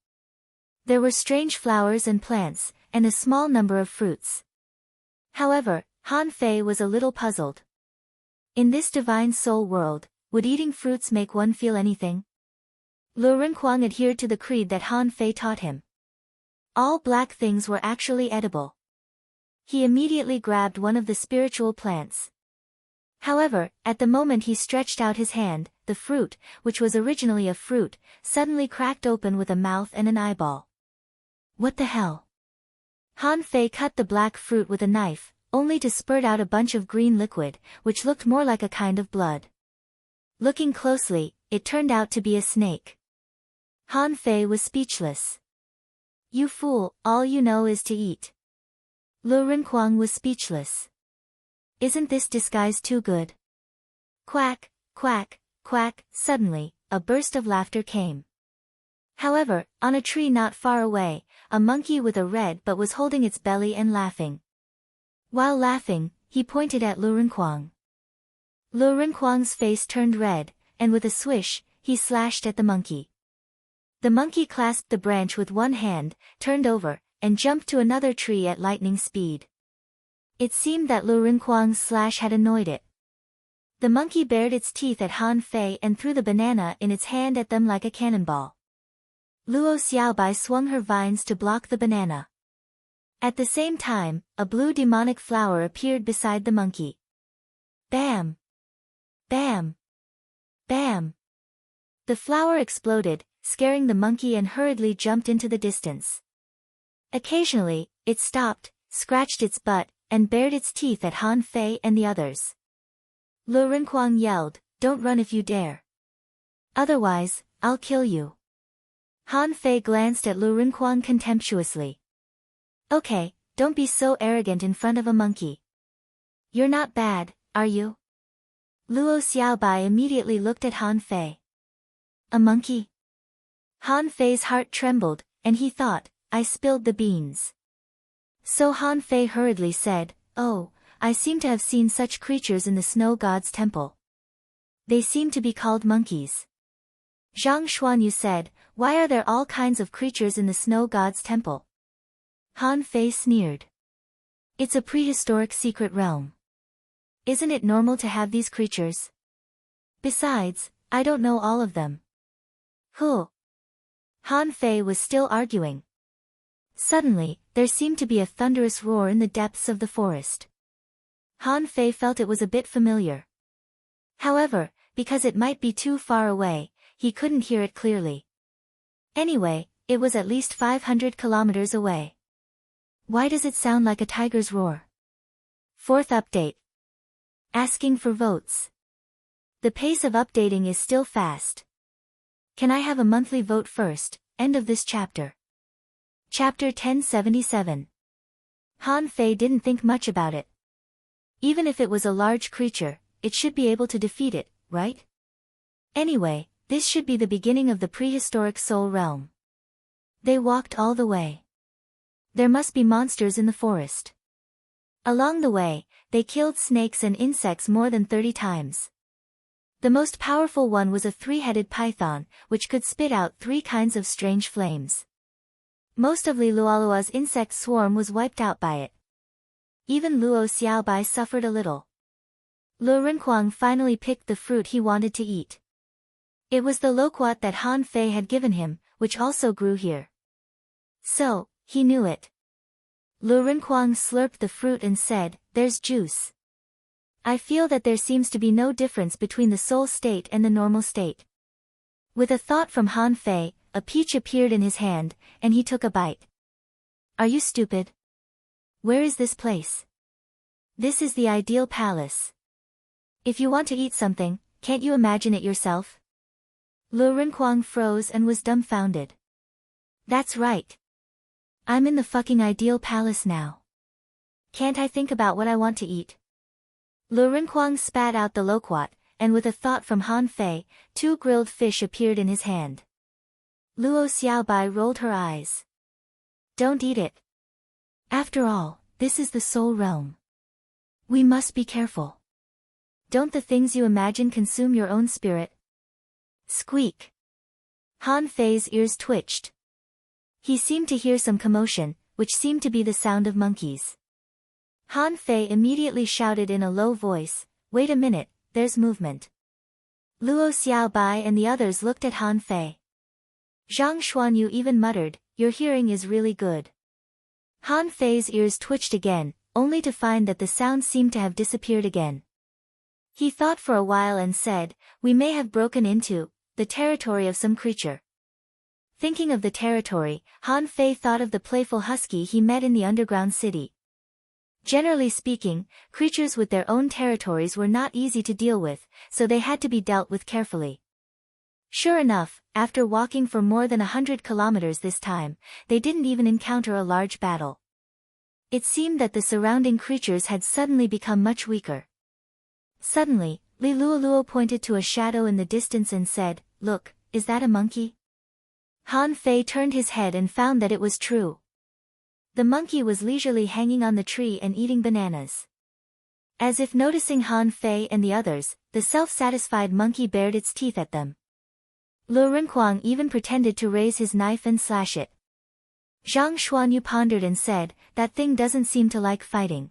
There were strange flowers and plants, and a small number of fruits. However, Han Fei was a little puzzled. In this divine soul world, would eating fruits make one feel anything? Lu Renkuang adhered to the creed that Han Fei taught him. All black things were actually edible. He immediately grabbed one of the spiritual plants. However, at the moment he stretched out his hand, the fruit, which was originally a fruit, suddenly cracked open with a mouth and an eyeball. What the hell? Han Fei cut the black fruit with a knife, only to spurt out a bunch of green liquid, which looked more like a kind of blood. Looking closely, it turned out to be a snake. Han Fei was speechless. You fool, all you know is to eat. Lu Renkuang was speechless. Isn't this disguise too good? Quack, quack, quack, suddenly, a burst of laughter came. However, on a tree not far away, a monkey with a red butt was holding its belly and laughing. While laughing, he pointed at Lu Renkuang. Lu Renkuang's face turned red, and with a swish, he slashed at the monkey. The monkey clasped the branch with one hand, turned over, and jumped to another tree at lightning speed. It seemed that Lu Renkuang's slash had annoyed it. The monkey bared its teeth at Han Fei and threw the banana in its hand at them like a cannonball. Luo Xiaobai swung her vines to block the banana. At the same time, a blue demonic flower appeared beside the monkey. Bam! Bam! Bam! The flower exploded, scaring the monkey, and hurriedly jumped into the distance. Occasionally, it stopped, scratched its butt, and bared its teeth at Han Fei and the others. Lu Renkuang yelled, "Don't run if you dare. Otherwise, I'll kill you." Han Fei glanced at Lu Renkuang contemptuously. Okay, don't be so arrogant in front of a monkey. You're not bad, are you? Luo Xiaobai immediately looked at Han Fei. A monkey? Han Fei's heart trembled, and he thought, I spilled the beans. So Han Fei hurriedly said, Oh, I seem to have seen such creatures in the snow god's temple. They seem to be called monkeys. Zhang Xuanyu said, Why are there all kinds of creatures in the snow god's temple? Han Fei sneered. It's a prehistoric secret realm. Isn't it normal to have these creatures? Besides, I don't know all of them. Who? Han Fei was still arguing. Suddenly, there seemed to be a thunderous roar in the depths of the forest. Han Fei felt it was a bit familiar. However, because it might be too far away, he couldn't hear it clearly. Anyway, it was at least 500 kilometers away. Why does it sound like a tiger's roar? Fourth update. Asking for votes. The pace of updating is still fast. Can I have a monthly vote first? End of this chapter. Chapter 1077. Han Fei didn't think much about it. Even if it was a large creature, it should be able to defeat it, right? Anyway, this should be the beginning of the prehistoric soul realm. They walked all the way. There must be monsters in the forest. Along the way, they killed snakes and insects more than 30 times. The most powerful one was a 3-headed python, which could spit out 3 kinds of strange flames. Most of Li Luolua's insect swarm was wiped out by it. Even Luo Xiaobai suffered a little. Lu Renkuang finally picked the fruit he wanted to eat. It was the loquat that Han Fei had given him, which also grew here. So, he knew it. Lu Renkuang slurped the fruit and said, There's juice. I feel that there seems to be no difference between the soul state and the normal state. With a thought from Han Fei, a peach appeared in his hand, and he took a bite. Are you stupid? Where is this place? This is the ideal palace. If you want to eat something, can't you imagine it yourself? Lu Renkuang froze and was dumbfounded. That's right. I'm in the fucking ideal palace now. Can't I think about what I want to eat? Lu Rinquang spat out the loquat, and with a thought from Han Fei, 2 grilled fish appeared in his hand. Luo Xiaobai rolled her eyes. Don't eat it. After all, this is the soul realm. We must be careful. Don't the things you imagine consume your own spirit? Squeak. Han Fei's ears twitched. He seemed to hear some commotion, which seemed to be the sound of monkeys. Han Fei immediately shouted in a low voice, "Wait a minute, there's movement." Luo Xiaobai and the others looked at Han Fei. Zhang Xuanyu even muttered, "Your hearing is really good." Han Fei's ears twitched again, only to find that the sound seemed to have disappeared again. He thought for a while and said, "We may have broken into the territory of some creature." Thinking of the territory, Han Fei thought of the playful husky he met in the underground city. Generally speaking, creatures with their own territories were not easy to deal with, so they had to be dealt with carefully. Sure enough, after walking for more than 100 kilometers this time, they didn't even encounter a large battle. It seemed that the surrounding creatures had suddenly become much weaker. Suddenly, Li Luoluo pointed to a shadow in the distance and said, "Look, is that a monkey?" Han Fei turned his head and found that it was true. The monkey was leisurely hanging on the tree and eating bananas. As if noticing Han Fei and the others, the self-satisfied monkey bared its teeth at them. Lu Rinquang even pretended to raise his knife and slash it. Zhang Xuanyu pondered and said, "That thing doesn't seem to like fighting.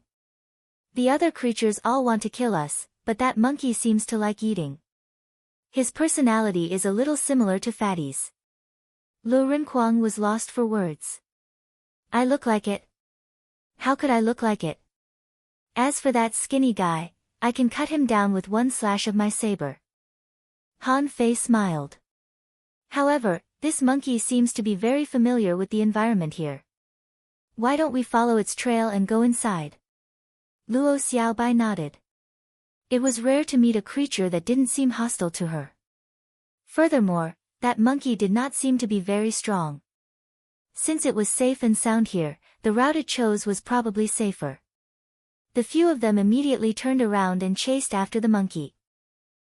The other creatures all want to kill us, but that monkey seems to like eating. His personality is a little similar to Fatty's." Lu Rinquang was lost for words. I look like it. How could I look like it? As for that skinny guy, I can cut him down with one slash of my saber. Han Fei smiled. However, this monkey seems to be very familiar with the environment here. Why don't we follow its trail and go inside? Luo Xiaobai nodded. It was rare to meet a creature that didn't seem hostile to her. Furthermore, that monkey did not seem to be very strong. Since it was safe and sound here, the route it chose was probably safer. The few of them immediately turned around and chased after the monkey.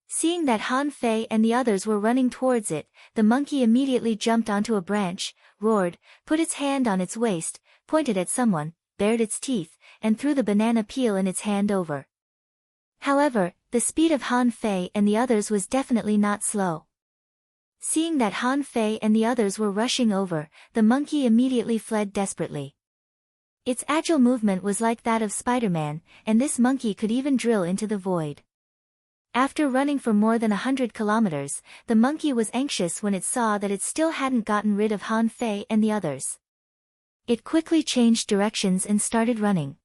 Seeing that Han Fei and the others were running towards it, the monkey immediately jumped onto a branch, roared, put its hand on its waist, pointed at someone, bared its teeth, and threw the banana peel in its hand over. However, the speed of Han Fei and the others was definitely not slow. Seeing that Han Fei and the others were rushing over, the monkey immediately fled desperately. Its agile movement was like that of Spider-Man, and this monkey could even drill into the void. After running for more than 100 kilometers, the monkey was anxious when it saw that it still hadn't gotten rid of Han Fei and the others. It quickly changed directions and started running.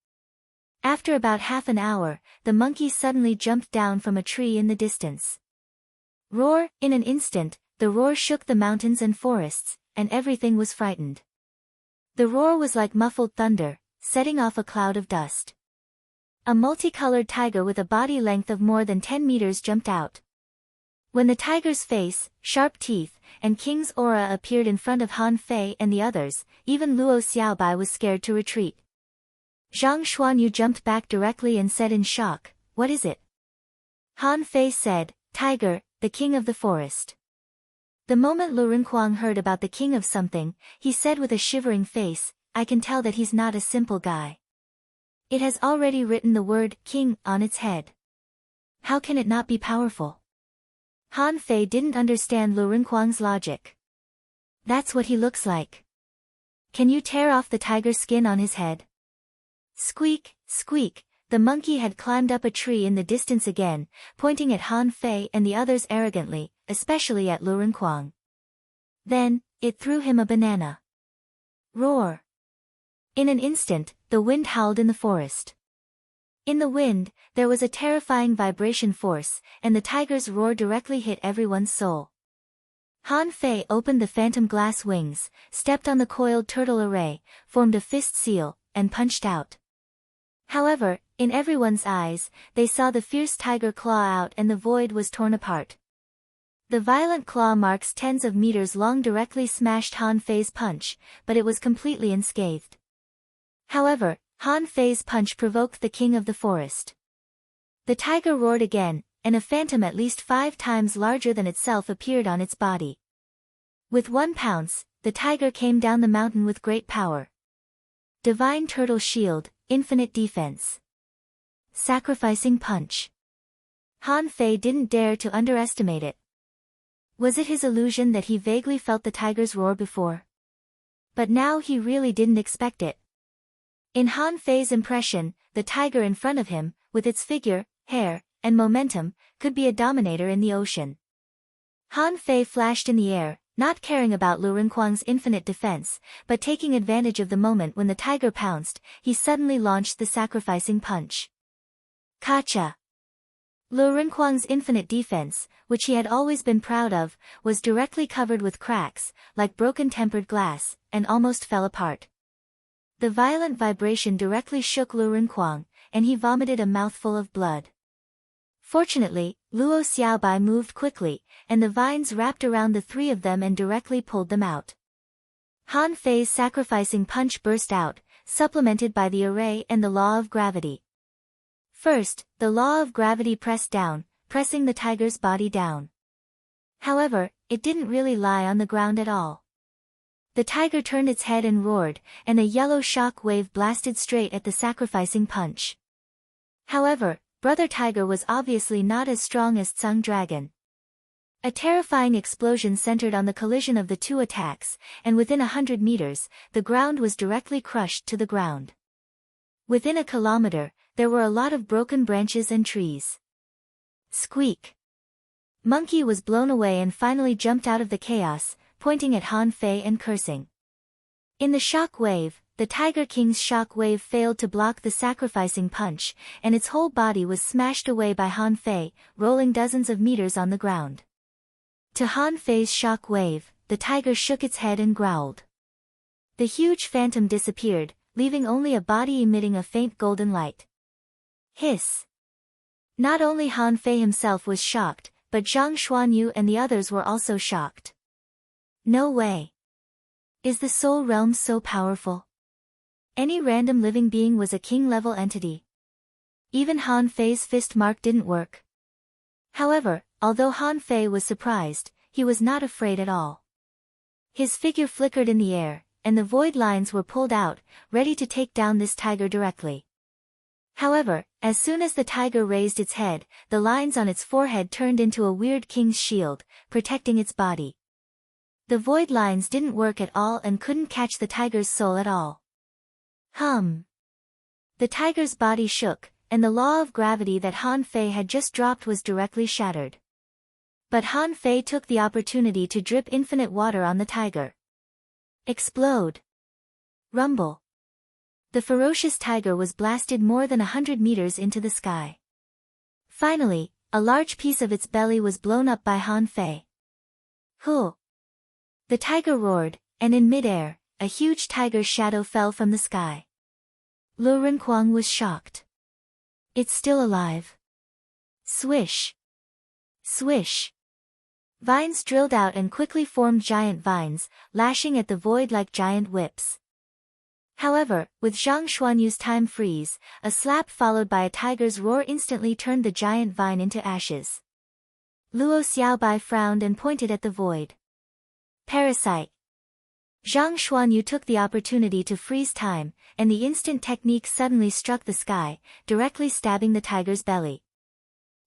After about half an hour, the monkey suddenly jumped down from a tree in the distance. Roar! In an instant, the roar shook the mountains and forests, and everything was frightened. The roar was like muffled thunder, setting off a cloud of dust. A multicolored tiger with a body length of more than 10 meters jumped out. When the tiger's face, sharp teeth, and king's aura appeared in front of Han Fei and the others, even Luo Xiaobai was scared to retreat. Zhang Xuanyu jumped back directly and said in shock, "What is it?" Han Fei said, "Tiger, the king of the forest." The moment Lu Rinquang heard about the king of something, he said with a shivering face, "I can tell that he's not a simple guy. It has already written the word king on its head. How can it not be powerful?" Han Fei didn't understand Lu Rinquang's logic. "That's what he looks like. Can you tear off the tiger skin on his head?" Squeak, squeak, the monkey had climbed up a tree in the distance again, pointing at Han Fei and the others arrogantly, especially at Lu Rinquang. Then, it threw him a banana. Roar! In an instant, the wind howled in the forest. In the wind, there was a terrifying vibration force, and the tiger's roar directly hit everyone's soul. Han Fei opened the phantom glass wings, stepped on the coiled turtle array, formed a fist seal, and punched out. However, in everyone's eyes, they saw the fierce tiger claw out and the void was torn apart. The violent claw marks tens of meters long directly smashed Han Fei's punch, but it was completely unscathed. However, Han Fei's punch provoked the king of the forest. The tiger roared again, and a phantom at least 5 times larger than itself appeared on its body. With one pounce, the tiger came down the mountain with great power. Divine Turtle Shield, Infinite Defense. Sacrificing Punch. Han Fei didn't dare to underestimate it. Was it his illusion that he vaguely felt the tiger's roar before? But now he really didn't expect it. In Han Fei's impression, the tiger in front of him, with its figure, hair, and momentum, could be a dominator in the ocean. Han Fei flashed in the air, not caring about Lu Renkuang's infinite defense, but taking advantage of the moment when the tiger pounced, he suddenly launched the sacrificing punch. Kacha! Lu Renkuang's infinite defense, which he had always been proud of, was directly covered with cracks, like broken tempered glass, and almost fell apart. The violent vibration directly shook Lu Renkuang, and he vomited a mouthful of blood. Fortunately, Luo Xiaobai moved quickly, and the vines wrapped around the 3 of them and directly pulled them out. Han Fei's sacrificing punch burst out, supplemented by the array and the law of gravity. First, the law of gravity pressed down, pressing the tiger's body down. However, it didn't really lie on the ground at all. The tiger turned its head and roared, and a yellow shock wave blasted straight at the sacrificing punch. However, Brother Tiger was obviously not as strong as Tsung Dragon. A terrifying explosion centered on the collision of the 2 attacks, and within 100 meters, the ground was directly crushed to the ground. Within a kilometer, there were a lot of broken branches and trees. Squeak! Monkey was blown away and finally jumped out of the chaos, pointing at Han Fei and cursing. In the shock wave, the Tiger King's shock wave failed to block the sacrificing punch, and its whole body was smashed away by Han Fei, rolling dozens of meters on the ground. To Han Fei's shock wave, the tiger shook its head and growled. The huge phantom disappeared, leaving only a body emitting a faint golden light. Hiss! Not only Han Fei himself was shocked, but Zhang Xuanyu and the others were also shocked. No way! Is the Soul Realm so powerful? Any random living being was a king-level entity. Even Han Fei's fist mark didn't work. However, although Han Fei was surprised, he was not afraid at all. His figure flickered in the air, and the void lines were pulled out, ready to take down this tiger directly. However, as soon as the tiger raised its head, the lines on its forehead turned into a weird king's shield, protecting its body. The void lines didn't work at all and couldn't catch the tiger's soul at all. The tiger's body shook, and the law of gravity that Han Fei had just dropped was directly shattered. But Han Fei took the opportunity to drip infinite water on the tiger. Explode! Rumble! The ferocious tiger was blasted more than 100 meters into the sky. Finally, a large piece of its belly was blown up by Han Fei. Huh! The tiger roared, and in midair, a huge tiger's shadow fell from the sky. Lu Renkuang was shocked. It's still alive. Swish! Swish! Vines drilled out and quickly formed giant vines, lashing at the void like giant whips. However, with Zhang Xuanyu's time freeze, a slap followed by a tiger's roar instantly turned the giant vine into ashes. Luo Xiaobai frowned and pointed at the void. Parasite! Zhang Xuanyu took the opportunity to freeze time, and the instant technique suddenly struck the sky, directly stabbing the tiger's belly.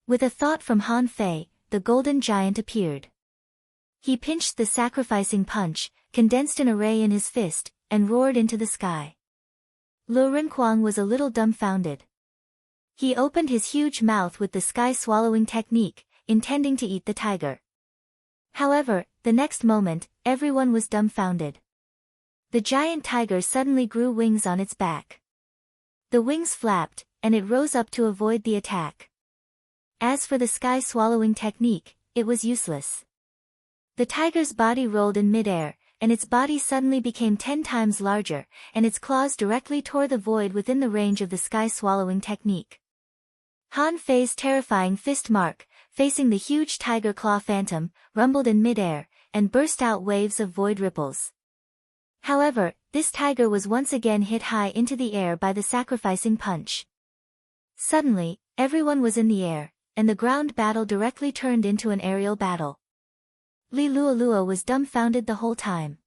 With a thought from Han Fei, the golden giant appeared. He pinched the sacrificing punch, condensed an array in his fist, and roared into the sky. Lu Renkuang was a little dumbfounded. He opened his huge mouth with the sky-swallowing technique, intending to eat the tiger. However, the next moment, everyone was dumbfounded. The giant tiger suddenly grew wings on its back. The wings flapped, and it rose up to avoid the attack. As for the sky-swallowing technique, it was useless. The tiger's body rolled in midair, and its body suddenly became 10 times larger, and its claws directly tore the void within the range of the sky-swallowing technique. Han Fei's terrifying fist mark, facing the huge tiger claw phantom, rumbled in midair, and burst out waves of void ripples. However, this tiger was once again hit high into the air by the sacrificing punch. Suddenly, everyone was in the air, and the ground battle directly turned into an aerial battle. Li Luolua was dumbfounded the whole time.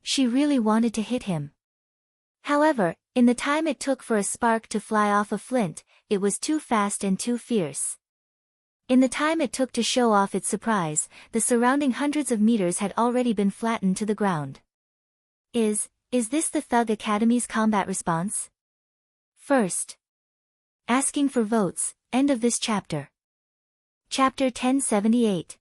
She really wanted to hit him. However, in the time it took for a spark to fly off a flint, it was too fast and too fierce. In the time it took to show off its surprise, the surrounding hundreds of meters had already been flattened to the ground. Is this the Thug Academy's combat response? First. Asking for votes, end of this chapter. Chapter 1078.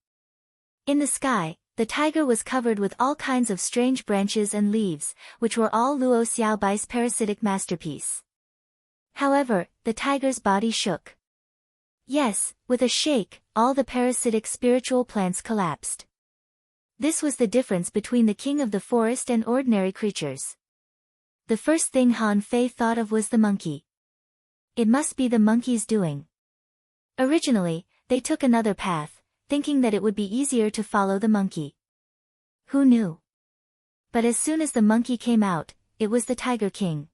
In the sky, the tiger was covered with all kinds of strange branches and leaves, which were all Luo Xiaobai's parasitic masterpiece. However, the tiger's body shook. Yes, with a shake, all the parasitic spiritual plants collapsed. This was the difference between the king of the forest and ordinary creatures. The first thing Han Fei thought of was the monkey. It must be the monkey's doing. Originally, they took another path, thinking that it would be easier to follow the monkey. Who knew? But as soon as the monkey came out, it was the Tiger King.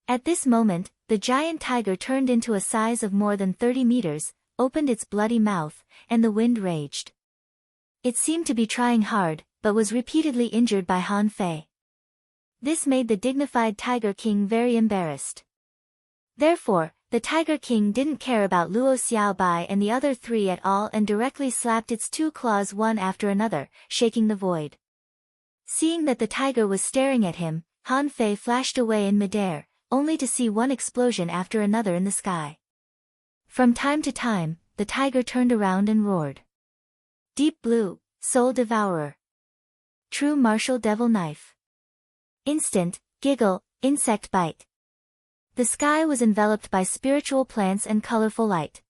At this moment, the giant tiger turned into a size of more than 30 meters, opened its bloody mouth, and the wind raged. It seemed to be trying hard, but was repeatedly injured by Han Fei. This made the dignified Tiger King very embarrassed. Therefore, the Tiger King didn't care about Luo Xiaobai and the other three at all and directly slapped its two claws one after another, shaking the void. Seeing that the tiger was staring at him, Han Fei flashed away in midair, only to see one explosion after another in the sky. From time to time, the tiger turned around and roared. Deep Blue, Soul Devourer. True Martial Devil Knife. Instant, Giggle, Insect Bite. The sky was enveloped by spiritual plants and colorful light.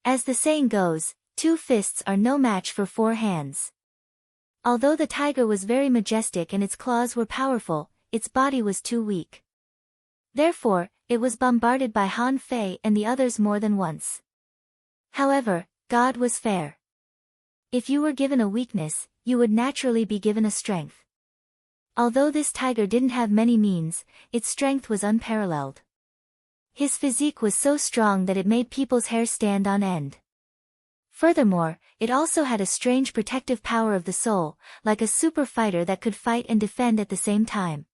As the saying goes, 2 fists are no match for 4 hands. Although the tiger was very majestic and its claws were powerful, its body was too weak. Therefore, it was bombarded by Han Fei and the others more than once. However, God was fair. If you were given a weakness, you would naturally be given a strength. Although this tiger didn't have many means, its strength was unparalleled. His physique was so strong that it made people's hair stand on end. Furthermore, it also had a strange protective power of the soul, like a super fighter that could fight and defend at the same time.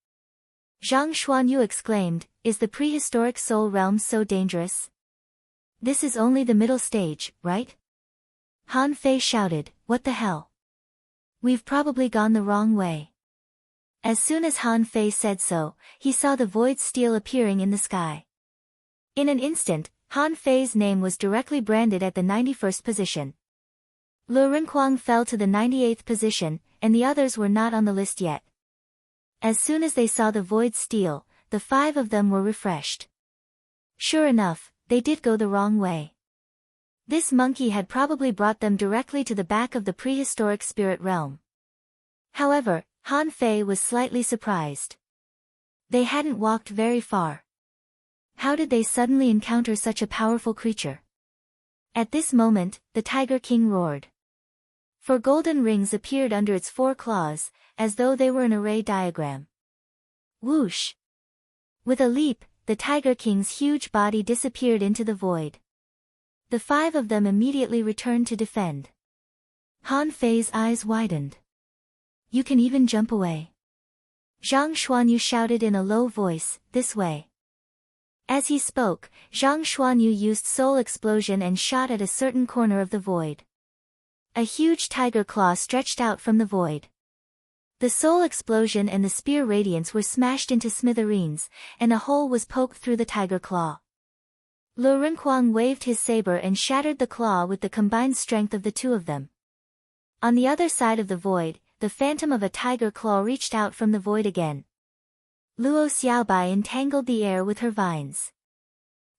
Zhang Xuanyu exclaimed, "Is the prehistoric soul realm so dangerous? This is only the middle stage, right?" Han Fei shouted, "What the hell? We've probably gone the wrong way." As soon as Han Fei said so, he saw the void steel appearing in the sky. In an instant, Han Fei's name was directly branded at the 91st position. Lu Renkuang fell to the 98th position, and the others were not on the list yet. As soon as they saw the void steel, the 5 of them were refreshed. Sure enough, they did go the wrong way. This monkey had probably brought them directly to the back of the prehistoric spirit realm. However, Han Fei was slightly surprised. They hadn't walked very far. How did they suddenly encounter such a powerful creature? At this moment, the Tiger King roared. 4 golden rings appeared under its 4 claws, as though they were an array diagram. Whoosh! With a leap, the Tiger King's huge body disappeared into the void. The 5 of them immediately returned to defend. Han Fei's eyes widened. "You can even jump away." Zhang Xuanyu shouted in a low voice, "This way." As he spoke, Zhang Xuanyu used Soul Explosion and shot at a certain corner of the void. A huge tiger claw stretched out from the void. The Soul Explosion and the Spear Radiance were smashed into smithereens, and a hole was poked through the tiger claw. Lu Renkuang waved his saber and shattered the claw with the combined strength of the 2 of them. On the other side of the void, the phantom of a tiger claw reached out from the void again. Luo Xiaobai entangled the air with her vines.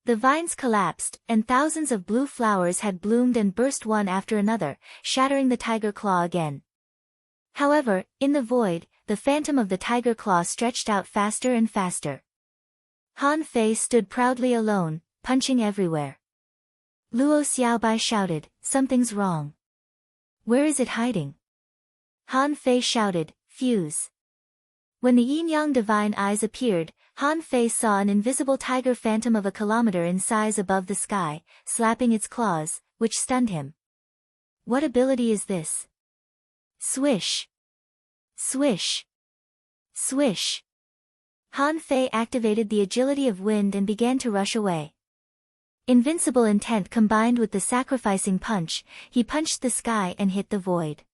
The vines collapsed, and thousands of blue flowers had bloomed and burst one after another, shattering the tiger claw again. However, in the void, the phantom of the tiger claw stretched out faster and faster. Han Fei stood proudly alone, punching everywhere. Luo Xiaobai shouted, something's wrong. Where is it hiding? Han Fei shouted, fuse. When the yin-yang divine eyes appeared, Han Fei saw an invisible tiger phantom of a kilometer in size above the sky, slapping its claws, which stunned him. What ability is this? Swish. Swish. Swish. Han Fei activated the agility of wind and began to rush away. Invincible intent combined with the sacrificing punch, he punched the sky and hit the void.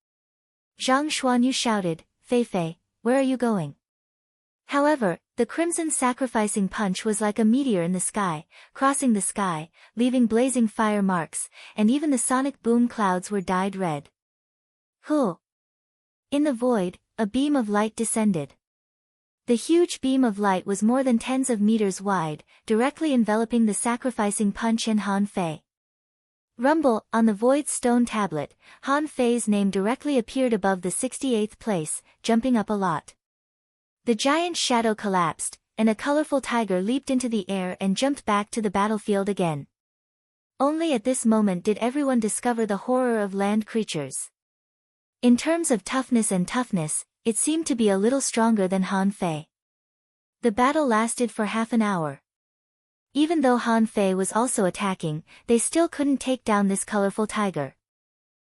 Zhang Xuanyu shouted, Fei Fei, where are you going? However, the crimson sacrificing punch was like a meteor in the sky, crossing the sky, leaving blazing fire marks, and even the sonic boom clouds were dyed red. Huh! In the void, a beam of light descended. The huge beam of light was more than tens of meters wide, directly enveloping the sacrificing punch and Han Fei. Rumble, on the void stone tablet, Han Fei's name directly appeared above the 68th place, jumping up a lot. The giant shadow collapsed, and a colorful tiger leaped into the air and jumped back to the battlefield again. Only at this moment did everyone discover the horror of land creatures. In terms of toughness, it seemed to be a little stronger than Han Fei. The battle lasted for half an hour. Even though Han Fei was also attacking, they still couldn't take down this colorful tiger.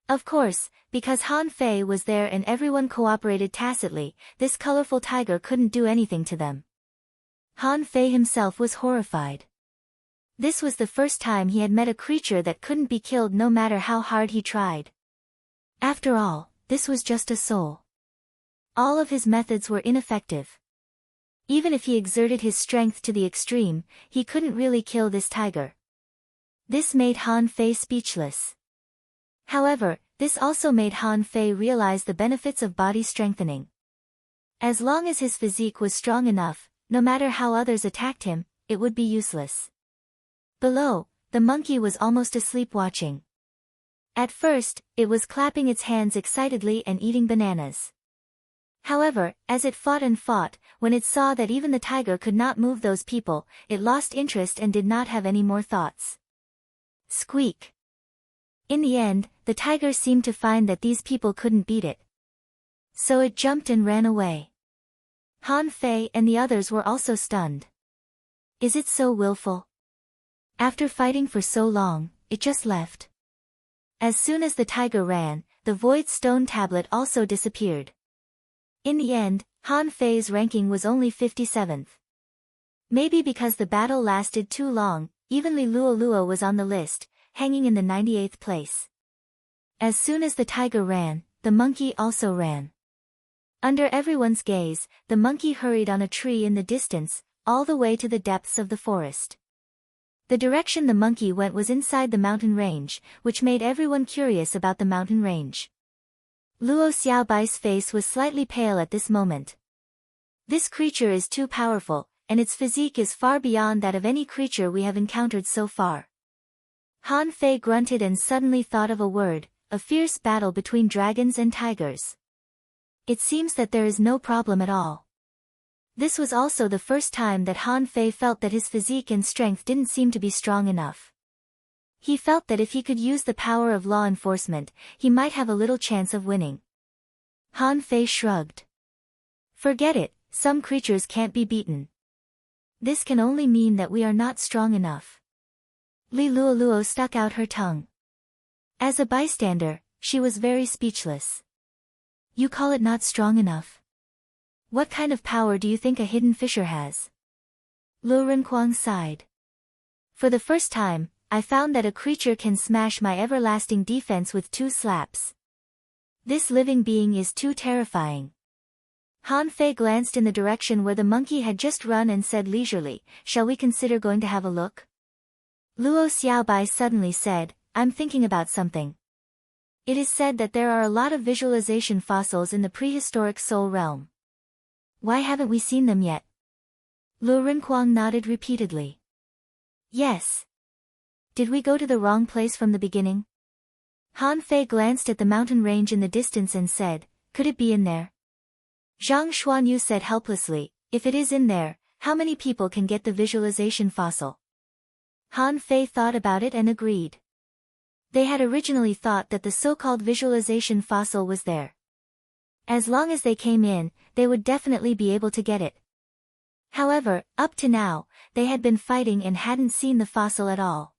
Of course, because Han Fei was there and everyone cooperated tacitly, this colorful tiger couldn't do anything to them. Han Fei himself was horrified. This was the first time he had met a creature that couldn't be killed no matter how hard he tried. After all, this was just a soul. All of his methods were ineffective. Even if he exerted his strength to the extreme, he couldn't really kill this tiger. This made Han Fei speechless. However, this also made Han Fei realize the benefits of body strengthening. As long as his physique was strong enough, no matter how others attacked him, it would be useless. Below, the monkey was almost asleep watching. At first, it was clapping its hands excitedly and eating bananas. However, as it fought and fought, when it saw that even the tiger could not move those people, it lost interest and did not have any more thoughts. Squeak. In the end, the tiger seemed to find that these people couldn't beat it. So it jumped and ran away. Han Fei and the others were also stunned. Is it so willful? After fighting for so long, it just left. As soon as the tiger ran, the void stone tablet also disappeared. In the end, Han Fei's ranking was only 57th. Maybe because the battle lasted too long, even Li Luo was on the list, hanging in the 98th place. As soon as the tiger ran, the monkey also ran. Under everyone's gaze, the monkey hurried on a tree in the distance, all the way to the depths of the forest. The direction the monkey went was inside the mountain range, which made everyone curious about the mountain range. Luo Xiaobai's face was slightly pale at this moment. This creature is too powerful, and its physique is far beyond that of any creature we have encountered so far. Han Fei grunted and suddenly thought of a word, a fierce battle between dragons and tigers. It seems that there is no problem at all. This was also the first time that Han Fei felt that his physique and strength didn't seem to be strong enough. He felt that if he could use the power of law enforcement, he might have a little chance of winning. Han Fei shrugged. Forget it, some creatures can't be beaten. This can only mean that we are not strong enough. Li Luo stuck out her tongue. As a bystander, she was very speechless. You call it not strong enough? What kind of power do you think a hidden fisher has? Lu Renkuang sighed. For the first time, I found that a creature can smash my everlasting defense with 2 slaps. This living being is too terrifying. Han Fei glanced in the direction where the monkey had just run and said leisurely, shall we consider going to have a look? Luo Xiaobai suddenly said, I'm thinking about something. It is said that there are a lot of visualization fossils in the prehistoric Soul realm. Why haven't we seen them yet? Lu Renkuang nodded repeatedly. Yes. Did we go to the wrong place from the beginning? Han Fei glanced at the mountain range in the distance and said, could it be in there? Zhang Xuanyu said helplessly, if it is in there, how many people can get the visualization fossil? Han Fei thought about it and agreed. They had originally thought that the so-called visualization fossil was there. As long as they came in, they would definitely be able to get it. However, up to now, they had been fighting and hadn't seen the fossil at all.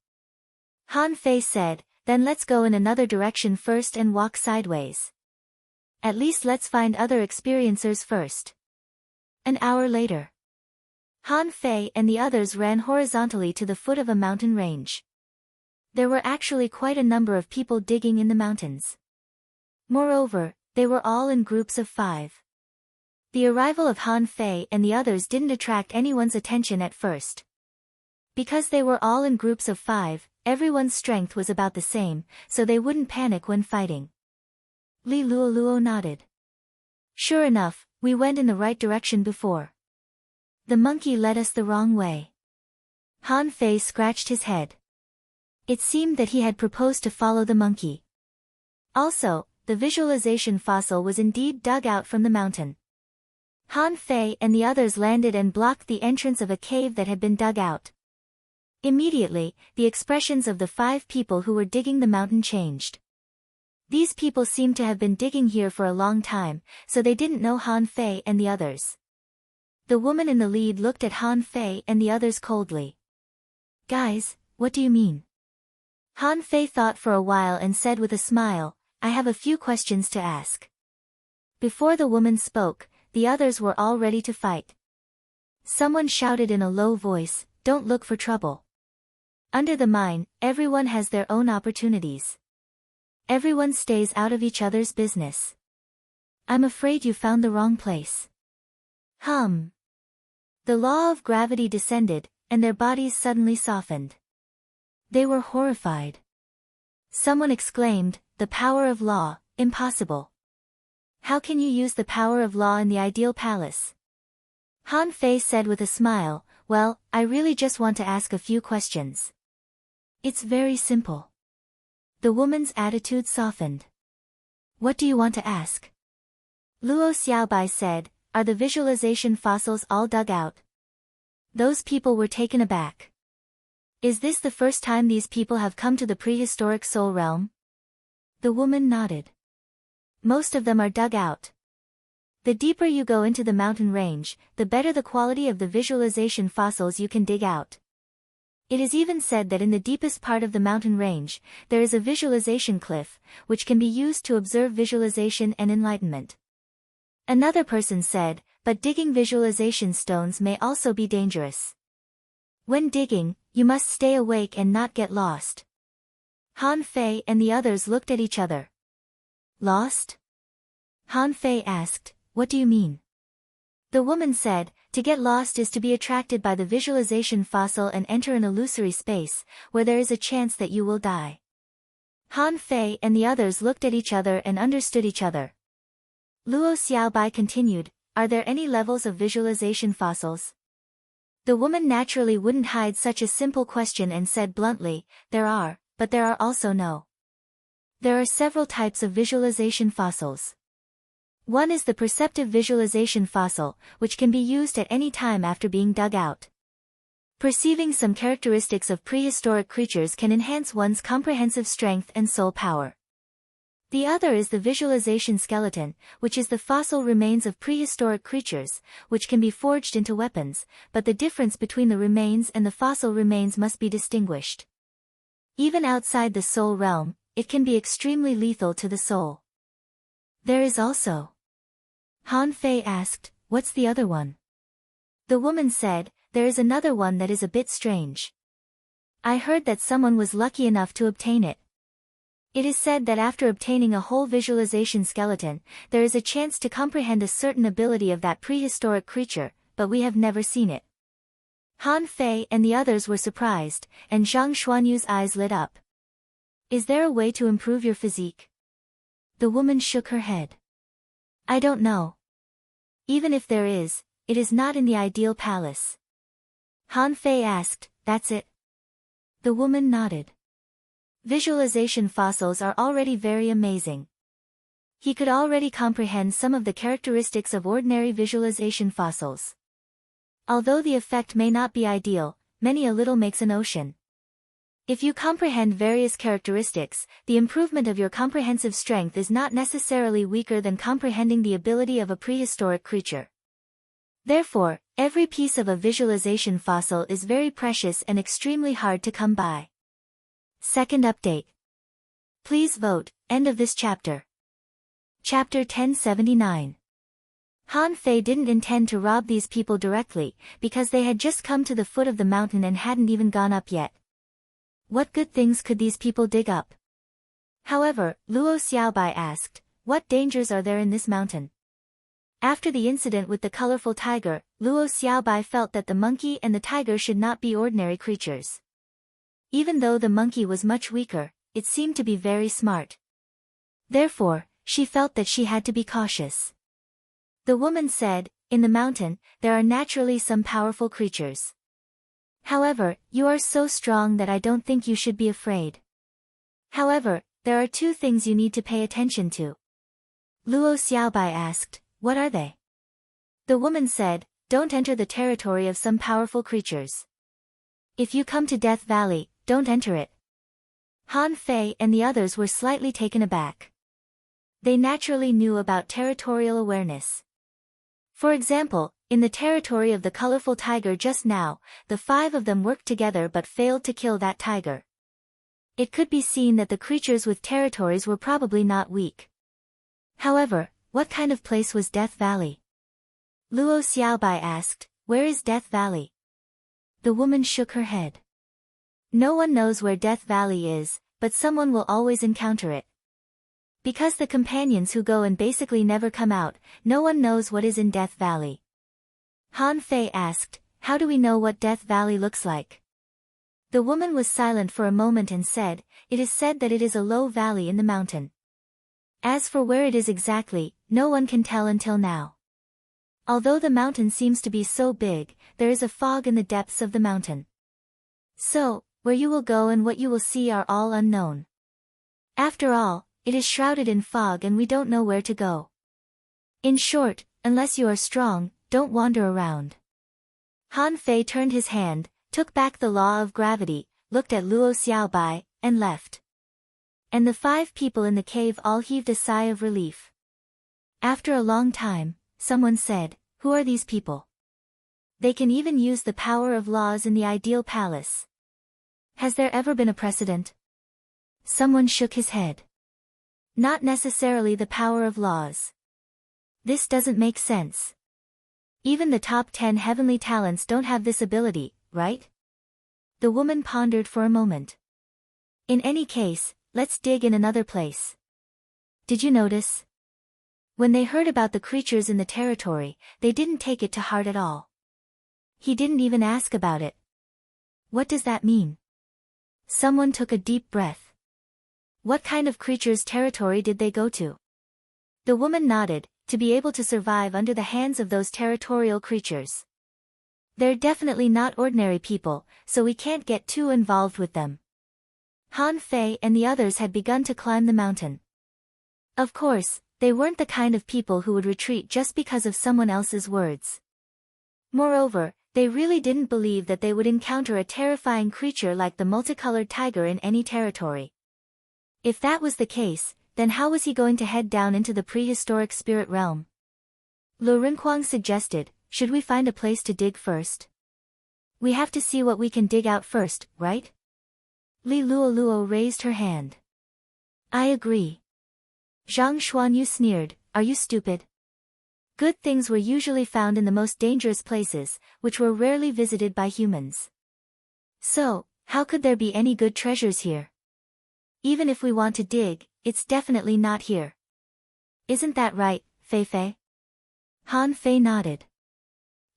Han Fei said, "Then let's go in another direction first and walk sideways. At least let's find other experiencers first." An hour later, Han Fei and the others ran horizontally to the foot of a mountain range. There were actually quite a number of people digging in the mountains. Moreover, they were all in groups of 5. The arrival of Han Fei and the others didn't attract anyone's attention at first. Because they were all in groups of 5, everyone's strength was about the same, so they wouldn't panic when fighting. Li Luoluo nodded. "Sure enough, we went in the right direction before. The monkey led us the wrong way." Han Fei scratched his head. It seemed that he had proposed to follow the monkey. Also, the visualization fossil was indeed dug out from the mountain. Han Fei and the others landed and blocked the entrance of a cave that had been dug out. Immediately, the expressions of the 5 people who were digging the mountain changed. These people seemed to have been digging here for a long time, so they didn't know Han Fei and the others. The woman in the lead looked at Han Fei and the others coldly. "Guys, what do you mean?" Han Fei thought for a while and said with a smile, "I have a few questions to ask." Before the woman spoke, the others were all ready to fight. Someone shouted in a low voice, "Don't look for trouble. Under the mine, everyone has their own opportunities. Everyone stays out of each other's business. I'm afraid you found the wrong place." The law of gravity descended, and their bodies suddenly softened. They were horrified. Someone exclaimed, "The power of law, impossible. How can you use the power of law in the ideal palace?" Han Fei said with a smile, "Well, I really just want to ask a few questions. It's very simple." The woman's attitude softened. "What do you want to ask?" Luo Xiaobai said, "Are the visualization fossils all dug out?" Those people were taken aback. "Is this the first time these people have come to the prehistoric soul realm?" The woman nodded. "Most of them are dug out. The deeper you go into the mountain range, the better the quality of the visualization fossils you can dig out. It is even said that in the deepest part of the mountain range, there is a visualization cliff, which can be used to observe visualization and enlightenment." Another person said, "But digging visualization stones may also be dangerous. When digging, you must stay awake and not get lost." Han Fei and the others looked at each other. "Lost?" Han Fei asked, "What do you mean?" The woman said, "To get lost is to be attracted by the visualization fossil and enter an illusory space, where there is a chance that you will die." Han Fei and the others looked at each other and understood each other. Luo Xiaobai continued, "Are there any levels of visualization fossils?" The woman naturally wouldn't hide such a simple question and said bluntly, "There are, but there are also no. There are several types of visualization fossils. One is the perceptive visualization fossil, which can be used at any time after being dug out. Perceiving some characteristics of prehistoric creatures can enhance one's comprehensive strength and soul power. The other is the visualization skeleton, which is the fossil remains of prehistoric creatures, which can be forged into weapons, but the difference between the remains and the fossil remains must be distinguished. Even outside the soul realm, it can be extremely lethal to the soul." "There is also..." Han Fei asked, "What's the other one?" The woman said, "There is another one that is a bit strange. I heard that someone was lucky enough to obtain it. It is said that after obtaining a whole visualization skeleton, there is a chance to comprehend a certain ability of that prehistoric creature, but we have never seen it." Han Fei and the others were surprised, and Zhang Xuanyu's eyes lit up. "Is there a way to improve your physique?" The woman shook her head. "I don't know. Even if there is, it is not in the ideal palace." Han Fei asked, "That's it?" The woman nodded. Visualization fossils are already very amazing. He could already comprehend some of the characteristics of ordinary visualization fossils. Although the effect may not be ideal, many a little makes an ocean. If you comprehend various characteristics, the improvement of your comprehensive strength is not necessarily weaker than comprehending the ability of a prehistoric creature. Therefore, every piece of a visualization fossil is very precious and extremely hard to come by. Second update. Please vote. End of this chapter. Chapter 1079. Han Fei didn't intend to rob these people directly, because they had just come to the foot of the mountain and hadn't even gone up yet. What good things could these people dig up? However, Luo Xiaobai asked, what dangers are there in this mountain? After the incident with the colorful tiger, Luo Xiaobai felt that the monkey and the tiger should not be ordinary creatures. Even though the monkey was much weaker, it seemed to be very smart. Therefore, she felt that she had to be cautious. The woman said, in the mountain, there are naturally some powerful creatures. However, you are so strong that I don't think you should be afraid. However, there are two things you need to pay attention to. Luo Xiaobai asked, what are they? The woman said, don't enter the territory of some powerful creatures. If you come to Death Valley, don't enter it. Han Fei and the others were slightly taken aback. They naturally knew about territorial awareness. For example, in the territory of the colorful tiger just now, the 5 of them worked together but failed to kill that tiger. It could be seen that the creatures with territories were probably not weak. However, what kind of place was Death Valley? Luo Xiaobai asked, where is Death Valley? The woman shook her head. No one knows where Death Valley is, but someone will always encounter it. Because the companions who go and basically never come out, no one knows what is in Death Valley. Han Fei asked, how do we know what Death Valley looks like? The woman was silent for a moment and said, it is said that it is a low valley in the mountain. As for where it is exactly, no one can tell until now. Although the mountain seems to be so big, there is a fog in the depths of the mountain. So, where you will go and what you will see are all unknown. After all, it is shrouded in fog and we don't know where to go. In short, unless you are strong, don't wander around. Han Fei turned his hand, took back the law of gravity, looked at Luo Xiaobai, and left. And the 5 people in the cave all heaved a sigh of relief. After a long time, someone said, who are these people? They can even use the power of laws in the ideal palace. Has there ever been a precedent? Someone shook his head. Not necessarily the power of laws. This doesn't make sense. Even the top 10 heavenly talents don't have this ability, right? The woman pondered for a moment. In any case, let's dig in another place. Did you notice? When they heard about the creatures in the territory, they didn't take it to heart at all. He didn't even ask about it. What does that mean? Someone took a deep breath. What kind of creature's territory did they go to? The woman nodded, to be able to survive under the hands of those territorial creatures. They're definitely not ordinary people, so we can't get too involved with them. Han Fei and the others had begun to climb the mountain. Of course, they weren't the kind of people who would retreat just because of someone else's words. Moreover, they really didn't believe that they would encounter a terrifying creature like the multicolored tiger in any territory. If that was the case, then how was he going to head down into the prehistoric spirit realm? Lu Renquang suggested, should we find a place to dig first? We have to see what we can dig out first, right? Li Luoluo raised her hand. I agree. Zhang Xuanyu sneered, are you stupid? Good things were usually found in the most dangerous places, which were rarely visited by humans. So, how could there be any good treasures here? Even if we want to dig, it's definitely not here. Isn't that right, Fei Fei? Han Fei nodded.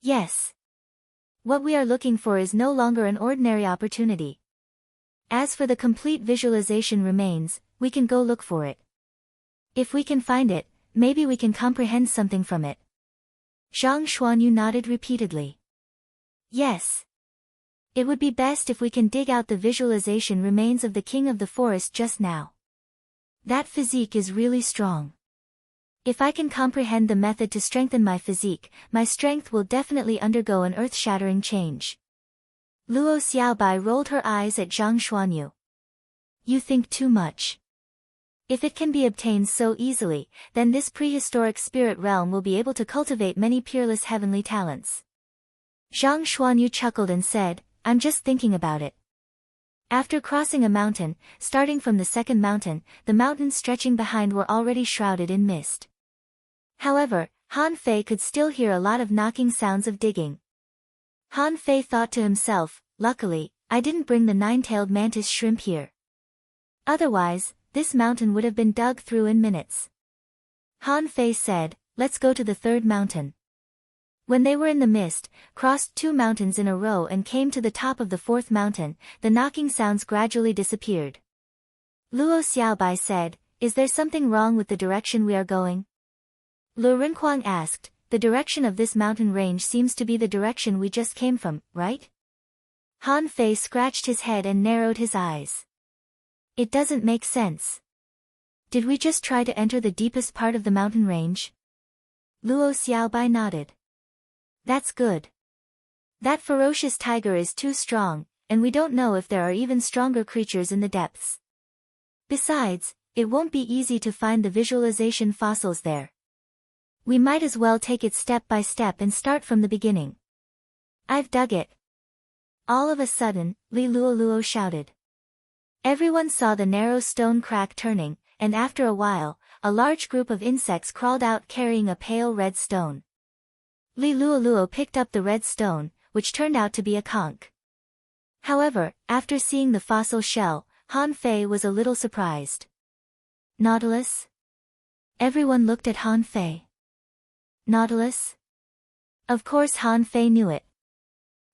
Yes. What we are looking for is no longer an ordinary opportunity. As for the complete visualization remains, we can go look for it. If we can find it, maybe we can comprehend something from it. Zhang Xuanyu nodded repeatedly. Yes. It would be best if we can dig out the visualization remains of the king of the forest just now. That physique is really strong. If I can comprehend the method to strengthen my physique, my strength will definitely undergo an earth-shattering change. Luo Xiaobai rolled her eyes at Zhang Xuanyu. You think too much. If it can be obtained so easily, then this prehistoric spirit realm will be able to cultivate many peerless heavenly talents. Zhang Xuanyu chuckled and said, I'm just thinking about it. After crossing a mountain, starting from the second mountain, the mountains stretching behind were already shrouded in mist. However, Han Fei could still hear a lot of knocking sounds of digging. Han Fei thought to himself, luckily, I didn't bring the nine-tailed mantis shrimp here. Otherwise, this mountain would have been dug through in minutes. Han Fei said, let's go to the third mountain. When they were in the mist, crossed 2 mountains in a row and came to the top of the 4th mountain, the knocking sounds gradually disappeared. Luo Xiaobai said, is there something wrong with the direction we are going? Lu Renquang asked, the direction of this mountain range seems to be the direction we just came from, right? Han Fei scratched his head and narrowed his eyes. It doesn't make sense. Did we just try to enter the deepest part of the mountain range? Luo Xiaobai nodded. That's good. That ferocious tiger is too strong, and we don't know if there are even stronger creatures in the depths. Besides, it won't be easy to find the visualization fossils there. We might as well take it step by step and start from the beginning. I've dug it. All of a sudden, Li Luoluo shouted. Everyone saw the narrow stone crack turning, and after a while, a large group of insects crawled out carrying a pale red stone. Li Luoluo picked up the red stone, which turned out to be a conch. However, after seeing the fossil shell, Han Fei was a little surprised. Nautilus? Everyone looked at Han Fei. Nautilus? Of course Han Fei knew it.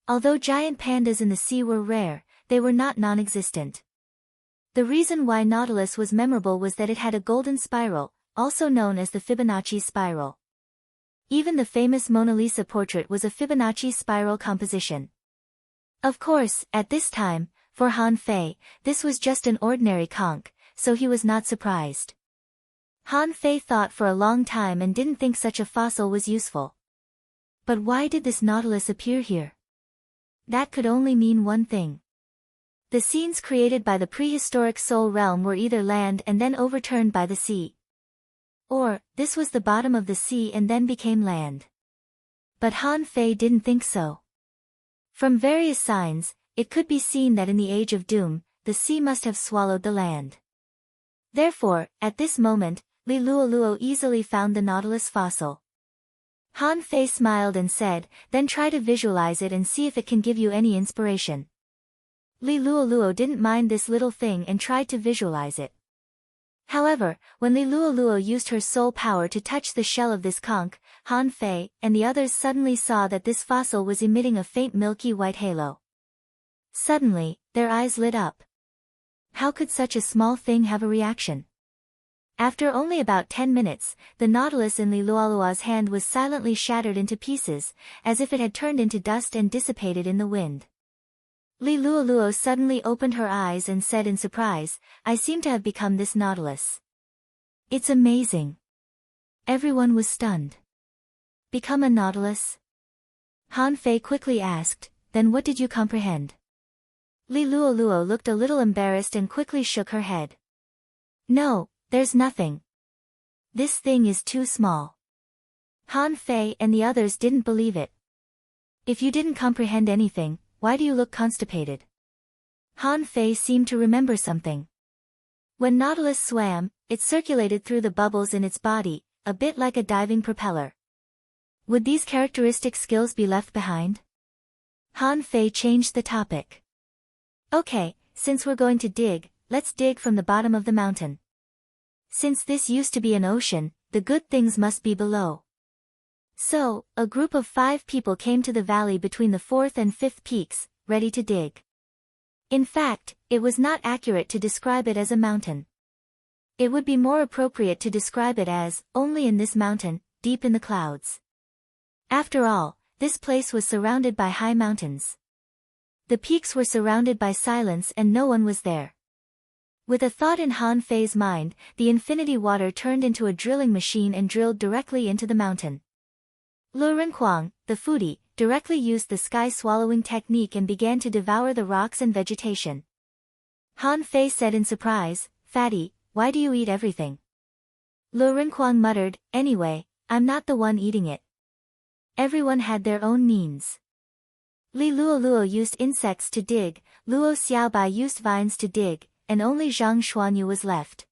Although giant pandas in the sea were rare, they were not non-existent. The reason why Nautilus was memorable was that it had a golden spiral, also known as the Fibonacci spiral. Even the famous Mona Lisa portrait was a Fibonacci spiral composition. Of course, at this time, for Han Fei, this was just an ordinary conch, so he was not surprised. Han Fei thought for a long time and didn't think such a fossil was useful. But why did this Nautilus appear here? That could only mean one thing. The scenes created by the prehistoric soul realm were either land and then overturned by the sea. Or, this was the bottom of the sea and then became land. But Han Fei didn't think so. From various signs, it could be seen that in the Age of Doom, the sea must have swallowed the land. Therefore, at this moment, Li Luoluo easily found the Nautilus fossil. Han Fei smiled and said, then try to visualize it and see if it can give you any inspiration. Li Luoluo didn't mind this little thing and tried to visualize it. However, when Li Luoluo used her soul power to touch the shell of this conch, Han Fei and the others suddenly saw that this fossil was emitting a faint milky white halo. Suddenly, their eyes lit up. How could such a small thing have a reaction? After only about 10 minutes, the Nautilus in Li Luoluo's hand was silently shattered into pieces, as if it had turned into dust and dissipated in the wind. Li Luoluo suddenly opened her eyes and said in surprise, I seem to have become this Nautilus. It's amazing. Everyone was stunned. Become a Nautilus? Han Fei quickly asked, then what did you comprehend? Li Luoluo looked a little embarrassed and quickly shook her head. No, there's nothing. This thing is too small. Han Fei and the others didn't believe it. If you didn't comprehend anything, why do you look constipated? Han Fei seemed to remember something. When Nautilus swam, it circulated through the bubbles in its body, a bit like a diving propeller. Would these characteristic skills be left behind? Han Fei changed the topic. Okay, since we're going to dig, let's dig from the bottom of the mountain. Since this used to be an ocean, the good things must be below. So, a group of 5 people came to the valley between the 4th and 5th peaks, ready to dig. In fact, it was not accurate to describe it as a mountain. It would be more appropriate to describe it as, only in this mountain, deep in the clouds. After all, this place was surrounded by high mountains. The peaks were surrounded by silence and no one was there. With a thought in Han Fei's mind, the infinity water turned into a drilling machine and drilled directly into the mountain. Lu Renquang, the foodie, directly used the sky-swallowing technique and began to devour the rocks and vegetation. Han Fei said in surprise, "Fatty, why do you eat everything?" Lu Rinquang muttered, "Anyway, I'm not the one eating it. Everyone had their own means." Li Luoluo used insects to dig, Luo Xiaobai used vines to dig, and only Zhang Xuanyu was left.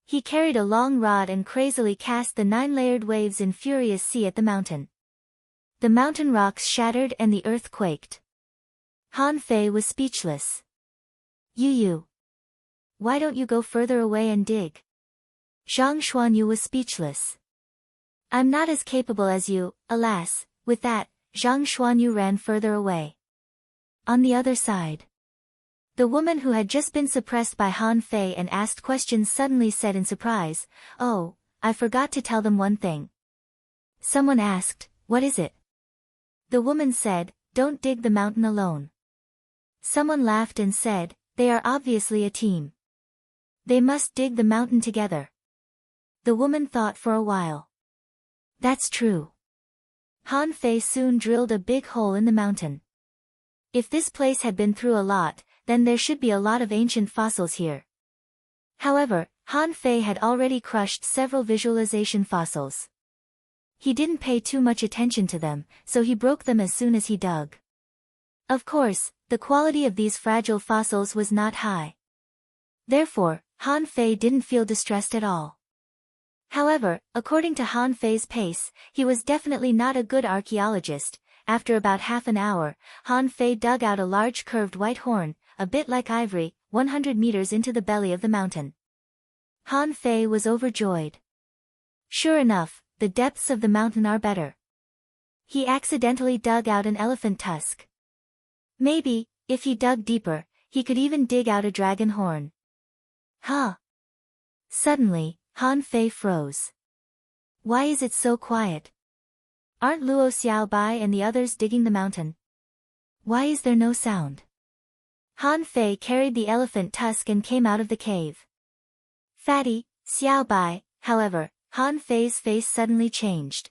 He carried a long rod and crazily cast the 9-layered waves in furious sea at the mountain. The mountain rocks shattered and the earth quaked. Han Fei was speechless. "You. Why don't you go further away and dig?" Zhang Xuanyu was speechless. "I'm not as capable as you, alas." With that, Zhang Xuanyu ran further away. On the other side, the woman who had just been suppressed by Han Fei and asked questions suddenly said in surprise, "Oh, I forgot to tell them one thing." Someone asked, "What is it?" The woman said, "Don't dig the mountain alone." Someone laughed and said, "They are obviously a team. They must dig the mountain together." The woman thought for a while. That's true. Han Fei soon drilled a big hole in the mountain. If this place had been through a lot, then there should be a lot of ancient fossils here. However, Han Fei had already crushed several visualization fossils. He didn't pay too much attention to them, so he broke them as soon as he dug. Of course, the quality of these fragile fossils was not high. Therefore, Han Fei didn't feel distressed at all. However, according to Han Fei's pace, he was definitely not a good archaeologist. After about half an hour, Han Fei dug out a large curved white horn, a bit like ivory, 100 meters into the belly of the mountain. Han Fei was overjoyed. Sure enough, the depths of the mountain are better. He accidentally dug out an elephant tusk. Maybe, if he dug deeper, he could even dig out a dragon horn. Huh! Suddenly, Han Fei froze. Why is it so quiet? Aren't Luo Xiaobai and the others digging the mountain? Why is there no sound? Han Fei carried the elephant tusk and came out of the cave. Fatty, Xiaobai, however, Han Fei's face suddenly changed.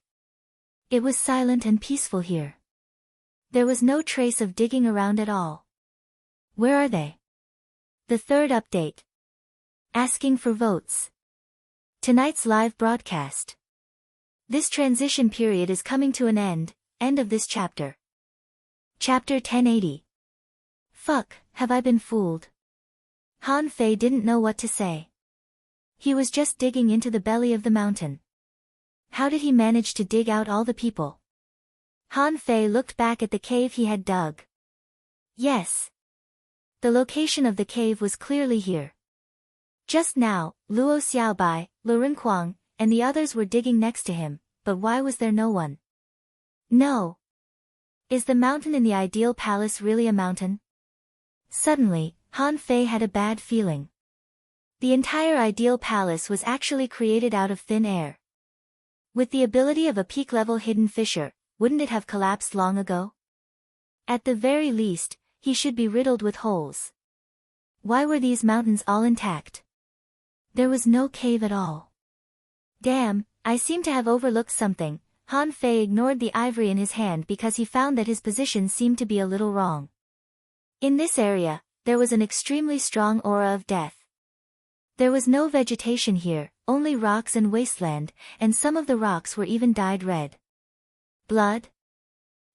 It was silent and peaceful here. There was no trace of digging around at all. Where are they? The third update. Asking for votes. Tonight's live broadcast. This transition period is coming to an end of this chapter. Chapter 1080. Fuck, have I been fooled? Han Fei didn't know what to say. He was just digging into the belly of the mountain. How did he manage to dig out all the people? Han Fei looked back at the cave he had dug. Yes. The location of the cave was clearly here. Just now, Luo Xiaobai, Lu Rinquang, and the others were digging next to him, but why was there no one? No. Is the mountain in the ideal palace really a mountain? Suddenly, Han Fei had a bad feeling. The entire ideal palace was actually created out of thin air. With the ability of a peak-level hidden fissure, wouldn't it have collapsed long ago? At the very least, he should be riddled with holes. Why were these mountains all intact? There was no cave at all. Damn, I seem to have overlooked something. Han Fei ignored the ivory in his hand because he found that his position seemed to be a little wrong. In this area, there was an extremely strong aura of death. There was no vegetation here, only rocks and wasteland, and some of the rocks were even dyed red. Blood?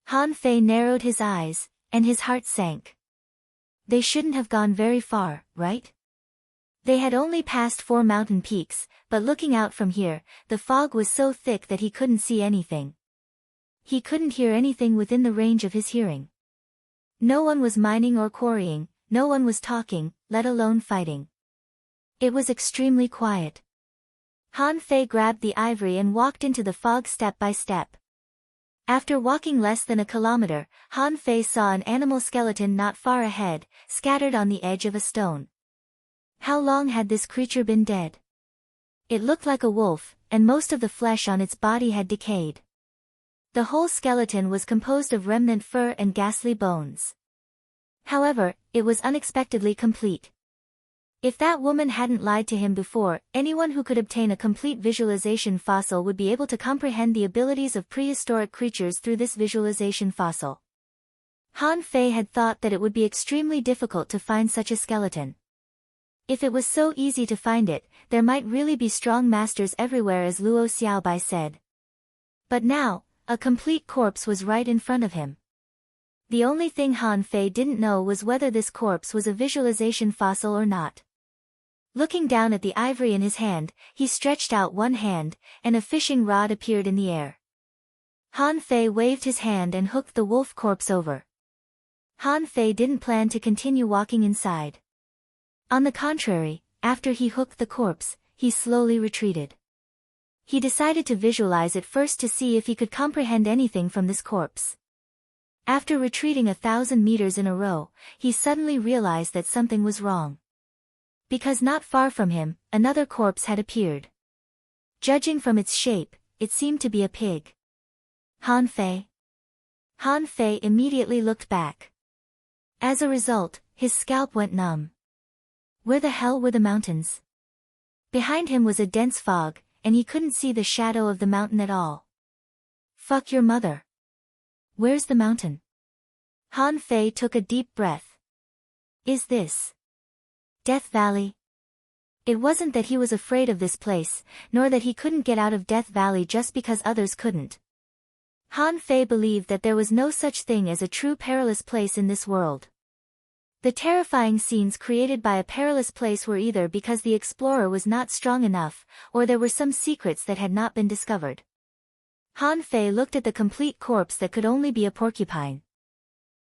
Han Fei narrowed his eyes, and his heart sank. They shouldn't have gone very far, right? They had only passed 4 mountain peaks, but looking out from here, the fog was so thick that he couldn't see anything. He couldn't hear anything within the range of his hearing. No one was mining or quarrying, no one was talking, let alone fighting. It was extremely quiet. Han Fei grabbed the ivory and walked into the fog step by step. After walking less than a kilometer, Han Fei saw an animal skeleton not far ahead, scattered on the edge of a stone. How long had this creature been dead? It looked like a wolf, and most of the flesh on its body had decayed. The whole skeleton was composed of remnant fur and ghastly bones. However, it was unexpectedly complete. If that woman hadn't lied to him before, anyone who could obtain a complete visualization fossil would be able to comprehend the abilities of prehistoric creatures through this visualization fossil. Han Fei had thought that it would be extremely difficult to find such a skeleton. If it was so easy to find it, there might really be strong masters everywhere, as Luo Xiaobai said. But now, a complete corpse was right in front of him. The only thing Han Fei didn't know was whether this corpse was a visualization fossil or not. Looking down at the ivory in his hand, he stretched out one hand, and a fishing rod appeared in the air. Han Fei waved his hand and hooked the wolf corpse over. Han Fei didn't plan to continue walking inside. On the contrary, after he hooked the corpse, he slowly retreated. He decided to visualize it first to see if he could comprehend anything from this corpse. After retreating 1,000 meters in a row, he suddenly realized that something was wrong. Because not far from him, another corpse had appeared. Judging from its shape, it seemed to be a pig. Han Fei. Han Fei immediately looked back. As a result, his scalp went numb. Where the hell were the mountains? Behind him was a dense fog, and he couldn't see the shadow of the mountain at all. Fuck your mother. Where's the mountain? Han Fei took a deep breath. Is this Death Valley? It wasn't that he was afraid of this place, nor that he couldn't get out of Death Valley just because others couldn't. Han Fei believed that there was no such thing as a true perilous place in this world. The terrifying scenes created by a perilous place were either because the explorer was not strong enough, or there were some secrets that had not been discovered. Han Fei looked at the complete corpse that could only be a porcupine.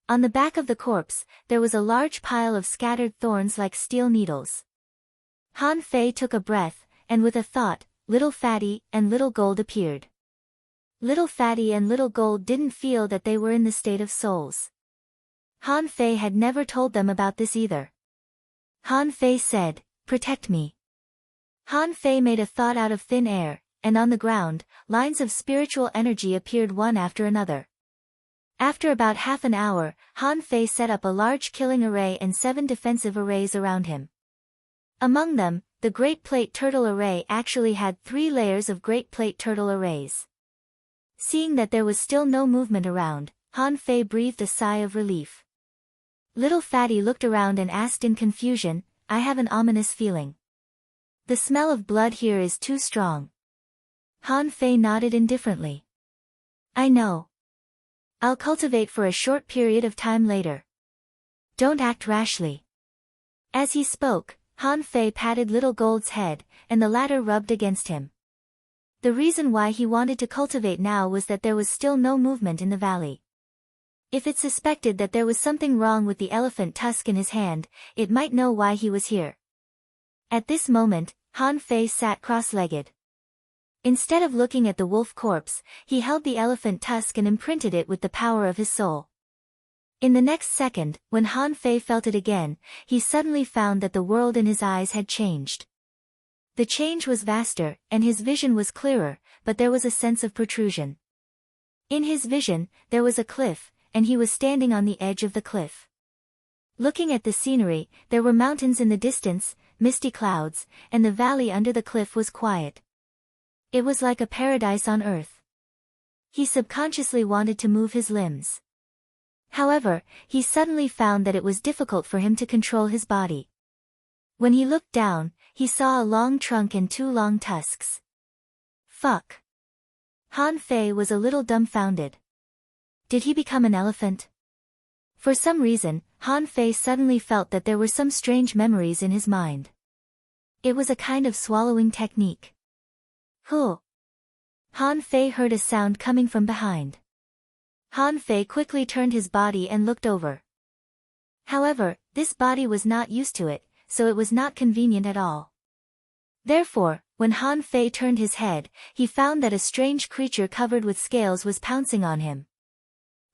On the back of the corpse, there was a large pile of scattered thorns like steel needles. Han Fei took a breath, and with a thought, Little Fatty and Little Gold appeared. Little Fatty and Little Gold didn't feel that they were in the state of souls. Han Fei had never told them about this either. Han Fei said, "Protect me." Han Fei made a thought out of thin air, and on the ground, lines of spiritual energy appeared one after another. After about half an hour, Han Fei set up a large killing array and 7 defensive arrays around him. Among them, the Great Plate Turtle Array actually had 3 layers of Great Plate Turtle Arrays. Seeing that there was still no movement around, Han Fei breathed a sigh of relief. Little Fatty looked around and asked in confusion, "I have an ominous feeling. The smell of blood here is too strong." Han Fei nodded indifferently. "I know. I'll cultivate for a short period of time later. Don't act rashly." As he spoke, Han Fei patted Little Gold's head, and the latter rubbed against him. The reason why he wanted to cultivate now was that there was still no movement in the valley. If it suspected that there was something wrong with the elephant tusk in his hand, it might know why he was here. At this moment, Han Fei sat cross-legged. Instead of looking at the wolf corpse, he held the elephant tusk and imprinted it with the power of his soul. In the next second, when Han Fei felt it again, he suddenly found that the world in his eyes had changed. The change was vaster, and his vision was clearer, but there was a sense of protrusion. In his vision, there was a cliff, and he was standing on the edge of the cliff. Looking at the scenery, there were mountains in the distance, misty clouds, and the valley under the cliff was quiet. It was like a paradise on earth. He subconsciously wanted to move his limbs. However, he suddenly found that it was difficult for him to control his body. When he looked down, he saw a long trunk and 2 long tusks. Fuck. Han Fei was a little dumbfounded. Did he become an elephant? For some reason, Han Fei suddenly felt that there were some strange memories in his mind. It was a kind of swallowing technique. Huh. Han Fei heard a sound coming from behind. Han Fei quickly turned his body and looked over. However, this body was not used to it, so it was not convenient at all. Therefore, when Han Fei turned his head, he found that a strange creature covered with scales was pouncing on him.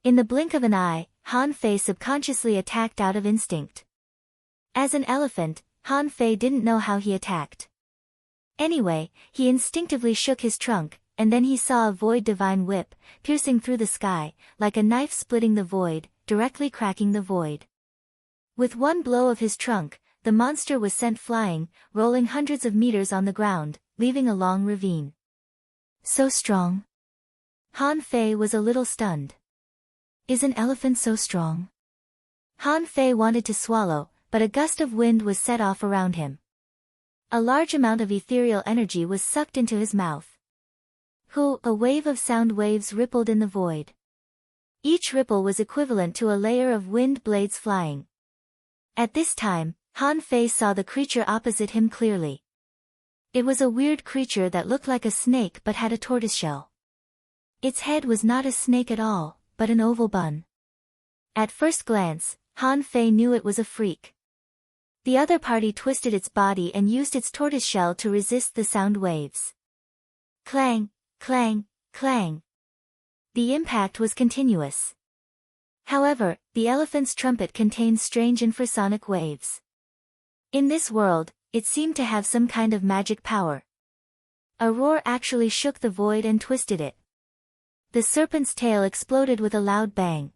In the blink of an eye, Han Fei subconsciously attacked out of instinct. As an elephant, Han Fei didn't know how he attacked. Anyway, he instinctively shook his trunk, and then he saw a void divine whip, piercing through the sky, like a knife splitting the void, directly cracking the void. With one blow of his trunk, the monster was sent flying, rolling hundreds of meters on the ground, leaving a long ravine. So strong? Han Fei was a little stunned. Is an elephant so strong? Han Fei wanted to swallow, but a gust of wind was set off around him. A large amount of ethereal energy was sucked into his mouth. A wave of sound waves rippled in the void. Each ripple was equivalent to a layer of wind blades flying. At this time, Han Fei saw the creature opposite him clearly. It was a weird creature that looked like a snake but had a tortoiseshell. Its head was not a snake at all, but an oval bun. At first glance, Han Fei knew it was a freak. The other party twisted its body and used its tortoiseshell to resist the sound waves. Clang, clang, clang. The impact was continuous. However, the elephant's trumpet contained strange infrasonic waves. In this world, it seemed to have some kind of magic power. A roar actually shook the void and twisted it. The serpent's tail exploded with a loud bang.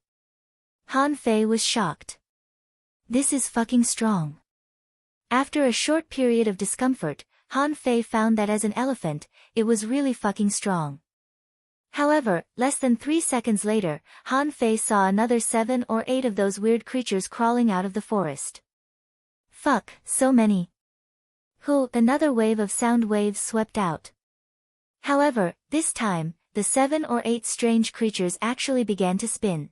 Han Fei was shocked. This is fucking strong. After a short period of discomfort, Han Fei found that as an elephant, it was really fucking strong. However, less than 3 seconds later, Han Fei saw another 7 or 8 of those weird creatures crawling out of the forest. Fuck, so many. Another wave of sound waves swept out. However, this time, the 7 or 8 strange creatures actually began to spin.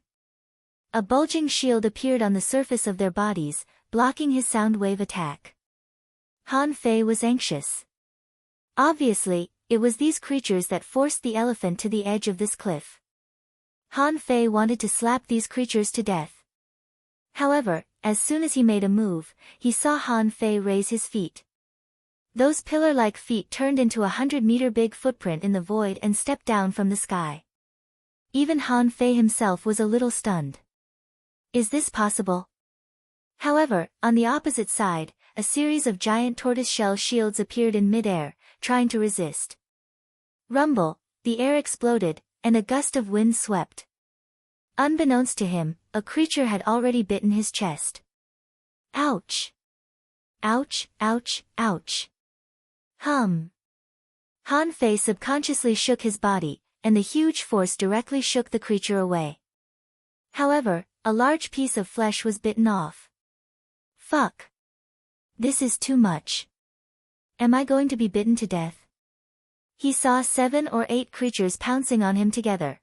A bulging shield appeared on the surface of their bodies, blocking his sound wave attack. Han Fei was anxious. Obviously, it was these creatures that forced the elephant to the edge of this cliff. Han Fei wanted to slap these creatures to death. However, as soon as he made a move, he saw Han Fei raise his feet. Those pillar-like feet turned into a 100-meter big footprint in the void and stepped down from the sky. Even Han Fei himself was a little stunned. Is this possible? However, on the opposite side, a series of giant tortoiseshell shields appeared in mid-air, trying to resist. Rumble, the air exploded, and a gust of wind swept. Unbeknownst to him, a creature had already bitten his chest. Ouch! Ouch, ouch, ouch. Han Fei subconsciously shook his body, and the huge force directly shook the creature away. However, a large piece of flesh was bitten off. Fuck. This is too much. Am I going to be bitten to death? He saw 7 or 8 creatures pouncing on him together.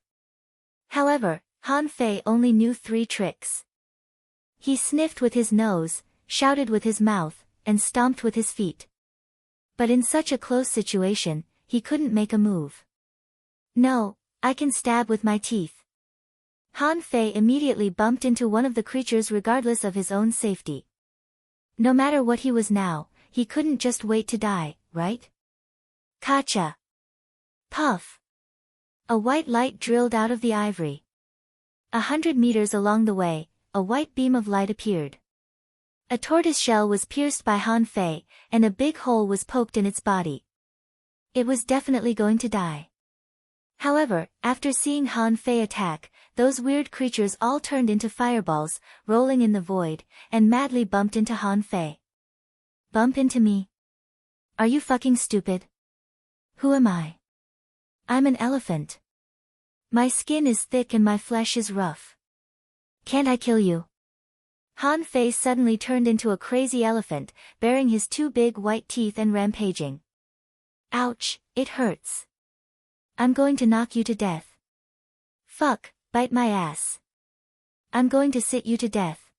However, Han Fei only knew 3 tricks. He sniffed with his nose, shouted with his mouth, and stomped with his feet. But in such a close situation, he couldn't make a move. No, I can stab with my teeth. Han Fei immediately bumped into one of the creatures regardless of his own safety. No matter what he was now, he couldn't just wait to die, right? Kacha. Puff. A white light drilled out of the ivory. 100 meters along the way, a white beam of light appeared. A tortoiseshell was pierced by Han Fei, and a big hole was poked in its body. It was definitely going to die. However, after seeing Han Fei attack, those weird creatures all turned into fireballs, rolling in the void, and madly bumped into Han Fei. Bump into me? Are you fucking stupid? Who am I? I'm an elephant. My skin is thick and my flesh is rough. Can't I kill you? Han Fei suddenly turned into a crazy elephant, baring his 2 big white teeth and rampaging. Ouch, it hurts. I'm going to knock you to death. Fuck, bite my ass. I'm going to sit you to death.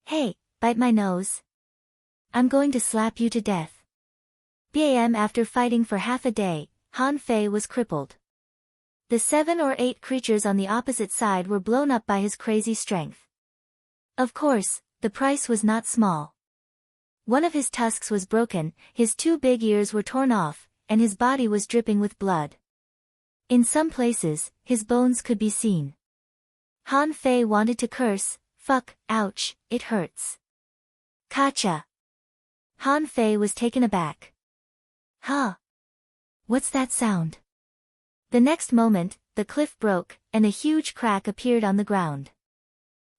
Hey, bite my nose. I'm going to slap you to death. Bam. After fighting for half a day, Han Fei was crippled. The 7 or 8 creatures on the opposite side were blown up by his crazy strength. Of course, the price was not small. One of his tusks was broken, his 2 big ears were torn off, and his body was dripping with blood. In some places, his bones could be seen. Han Fei wanted to curse, fuck, ouch, it hurts. Kacha. Han Fei was taken aback. Huh? What's that sound? The next moment, the cliff broke, and a huge crack appeared on the ground.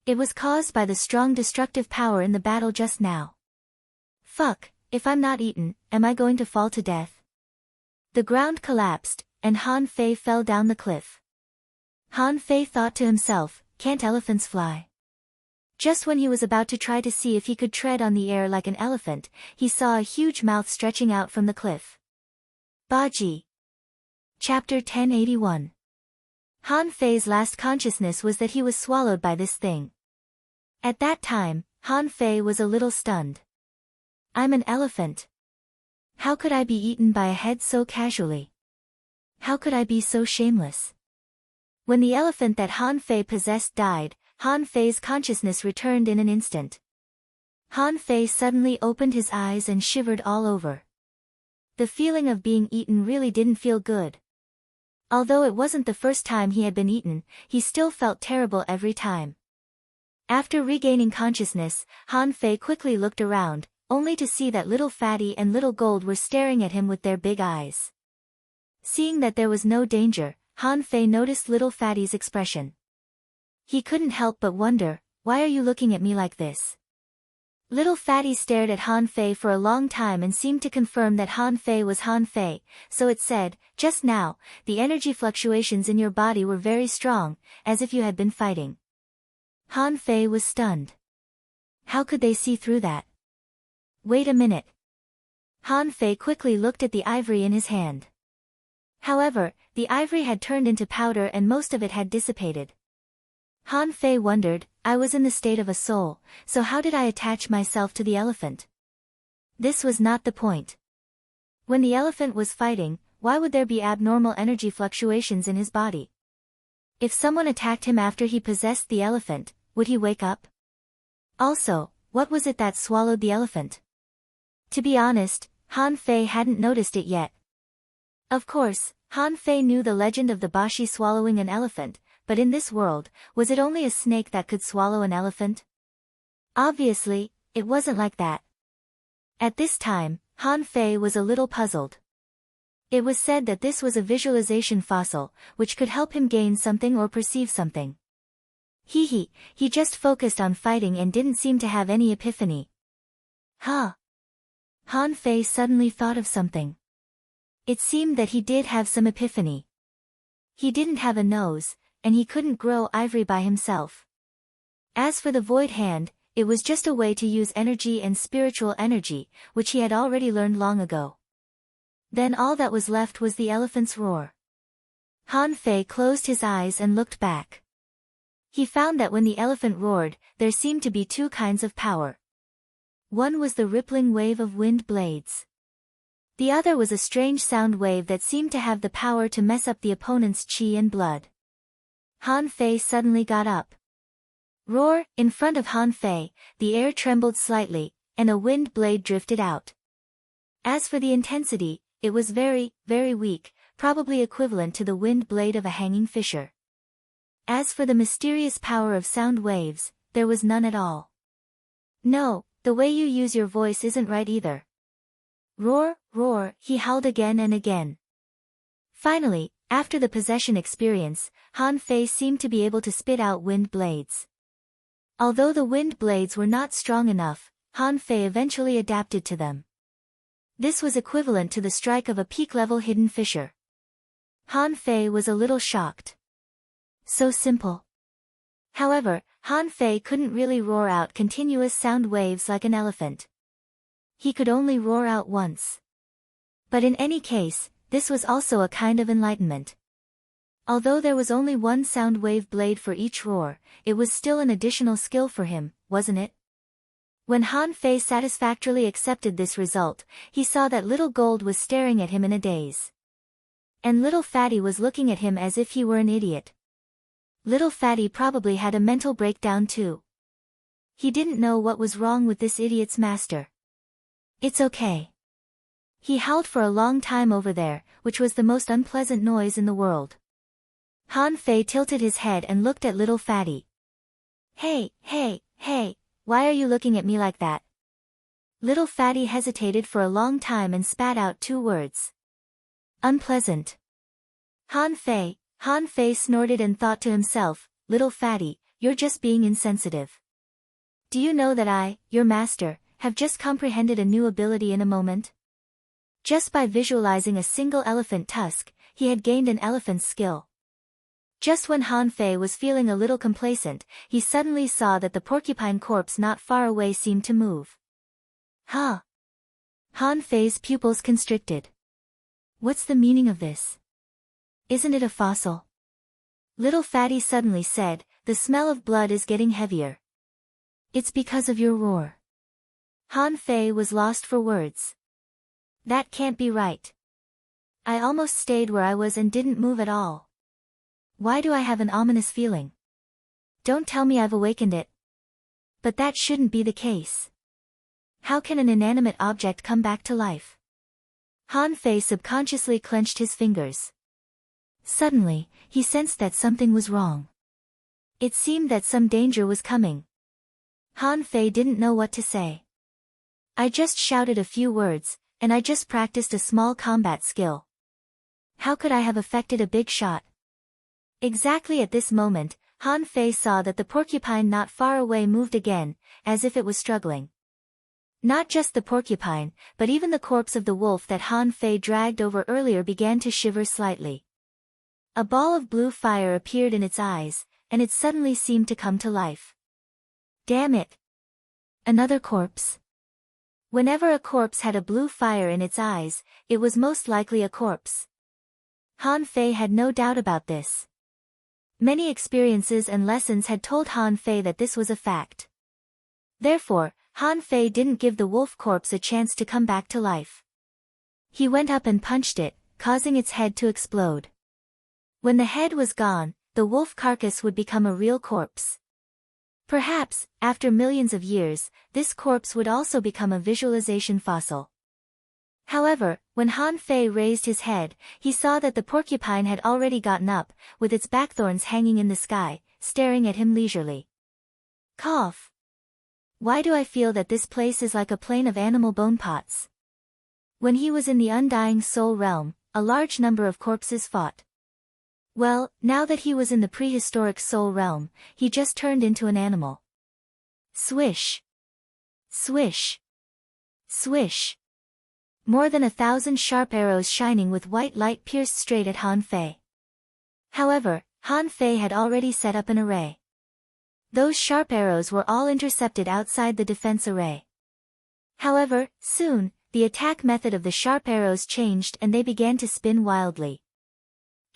It was caused by the strong destructive power in the battle just now. Fuck, if I'm not eaten, am I going to fall to death? The ground collapsed, and Han Fei fell down the cliff. Han Fei thought to himself, can't elephants fly? Just when he was about to try to see if he could tread on the air like an elephant, he saw a huge mouth stretching out from the cliff. Baji. Chapter 1081. Han Fei's last consciousness was that he was swallowed by this thing. At that time, Han Fei was a little stunned. I'm an elephant. How could I be eaten by a head so casually? How could I be so shameless? When the elephant that Han Fei possessed died, Han Fei's consciousness returned in an instant. Han Fei suddenly opened his eyes and shivered all over. The feeling of being eaten really didn't feel good. Although it wasn't the first time he had been eaten, he still felt terrible every time. After regaining consciousness, Han Fei quickly looked around, only to see that Little Fatty and Little Gold were staring at him with their big eyes. Seeing that there was no danger, Han Fei noticed Little Fatty's expression. He couldn't help but wonder, why are you looking at me like this? Little Fatty stared at Han Fei for a long time and seemed to confirm that Han Fei was Han Fei, so it said, just now, the energy fluctuations in your body were very strong, as if you had been fighting. Han Fei was stunned. How could they see through that? Wait a minute. Han Fei quickly looked at the ivory in his hand. However, the ivory had turned into powder and most of it had dissipated. Han Fei wondered, I was in the state of a soul, so how did I attach myself to the elephant? This was not the point. When the elephant was fighting, why would there be abnormal energy fluctuations in his body? If someone attacked him after he possessed the elephant, would he wake up? Also, what was it that swallowed the elephant? To be honest, Han Fei hadn't noticed it yet. Of course, Han Fei knew the legend of the Bashi swallowing an elephant, but in this world, was it only a snake that could swallow an elephant? Obviously, it wasn't like that. At this time, Han Fei was a little puzzled. It was said that this was a visualization fossil, which could help him gain something or perceive something. He just focused on fighting and didn't seem to have any epiphany. Huh? Han Fei suddenly thought of something. It seemed that he did have some epiphany. He didn't have a nose, and he couldn't grow ivory by himself. As for the void hand, it was just a way to use energy and spiritual energy, which he had already learned long ago. Then all that was left was the elephant's roar. Han Fei closed his eyes and looked back. He found that when the elephant roared, there seemed to be two kinds of power. One was the rippling wave of wind blades. The other was a strange sound wave that seemed to have the power to mess up the opponent's chi and blood. Han Fei suddenly got up. Roar! In front of Han Fei, the air trembled slightly, and a wind blade drifted out. As for the intensity, it was very, very weak, probably equivalent to the wind blade of a hanging fisher. As for the mysterious power of sound waves, there was none at all. No, the way you use your voice isn't right either. Roar, roar, he howled again and again. Finally, after the possession experience, Han Fei seemed to be able to spit out wind blades. Although the wind blades were not strong enough, Han Fei eventually adapted to them. This was equivalent to the strike of a peak-level hidden fisher. Han Fei was a little shocked. So simple. However, Han Fei couldn't really roar out continuous sound waves like an elephant. He could only roar out once. But in any case, this was also a kind of enlightenment. Although there was only one sound wave blade for each roar, it was still an additional skill for him, wasn't it? When Han Fei satisfactorily accepted this result, he saw that Little Gold was staring at him in a daze. And Little Fatty was looking at him as if he were an idiot. Little Fatty probably had a mental breakdown too. He didn't know what was wrong with this idiot's master. It's okay. He howled for a long time over there, which was the most unpleasant noise in the world. Han Fei tilted his head and looked at Little Fatty. Hey, why are you looking at me like that? Little Fatty hesitated for a long time and spat out two words. Unpleasant. Han Fei snorted and thought to himself, Little Fatty, you're just being insensitive. Do you know that I, your master, have just comprehended a new ability in a moment. Just by visualizing a single elephant tusk, he had gained an elephant's skill. Just when Han Fei was feeling a little complacent, he suddenly saw that the porcupine corpse not far away seemed to move. Huh? Han Fei's pupils constricted. What's the meaning of this? Isn't it a fossil? Little Fatty suddenly said, the smell of blood is getting heavier. It's because of your roar. Han Fei was lost for words. That can't be right. I almost stayed where I was and didn't move at all. Why do I have an ominous feeling? Don't tell me I've awakened it. But that shouldn't be the case. How can an inanimate object come back to life? Han Fei subconsciously clenched his fingers. Suddenly, he sensed that something was wrong. It seemed that some danger was coming. Han Fei didn't know what to say. I just shouted a few words, and I just practiced a small combat skill. How could I have affected a big shot? Exactly at this moment, Han Fei saw that the porcupine not far away moved again, as if it was struggling. Not just the porcupine, but even the corpse of the wolf that Han Fei dragged over earlier began to shiver slightly. A ball of blue fire appeared in its eyes, and it suddenly seemed to come to life. Damn it! Another corpse. Whenever a corpse had a blue fire in its eyes, it was most likely a corpse. Han Fei had no doubt about this. Many experiences and lessons had told Han Fei that this was a fact. Therefore, Han Fei didn't give the wolf corpse a chance to come back to life. He went up and punched it, causing its head to explode. When the head was gone, the wolf carcass would become a real corpse. Perhaps, after millions of years, this corpse would also become a visualization fossil. However, when Han Fei raised his head, he saw that the porcupine had already gotten up, with its backthorns hanging in the sky, staring at him leisurely. Cough. Why do I feel that this place is like a plain of animal bone pots? When he was in the undying soul realm, a large number of corpses fought. Well, now that he was in the prehistoric soul realm, he just turned into an animal. Swish. Swish. Swish. More than 1,000 sharp arrows shining with white light pierced straight at Han Fei. However, Han Fei had already set up an array. Those sharp arrows were all intercepted outside the defense array. However, soon, the attack method of the sharp arrows changed and they began to spin wildly.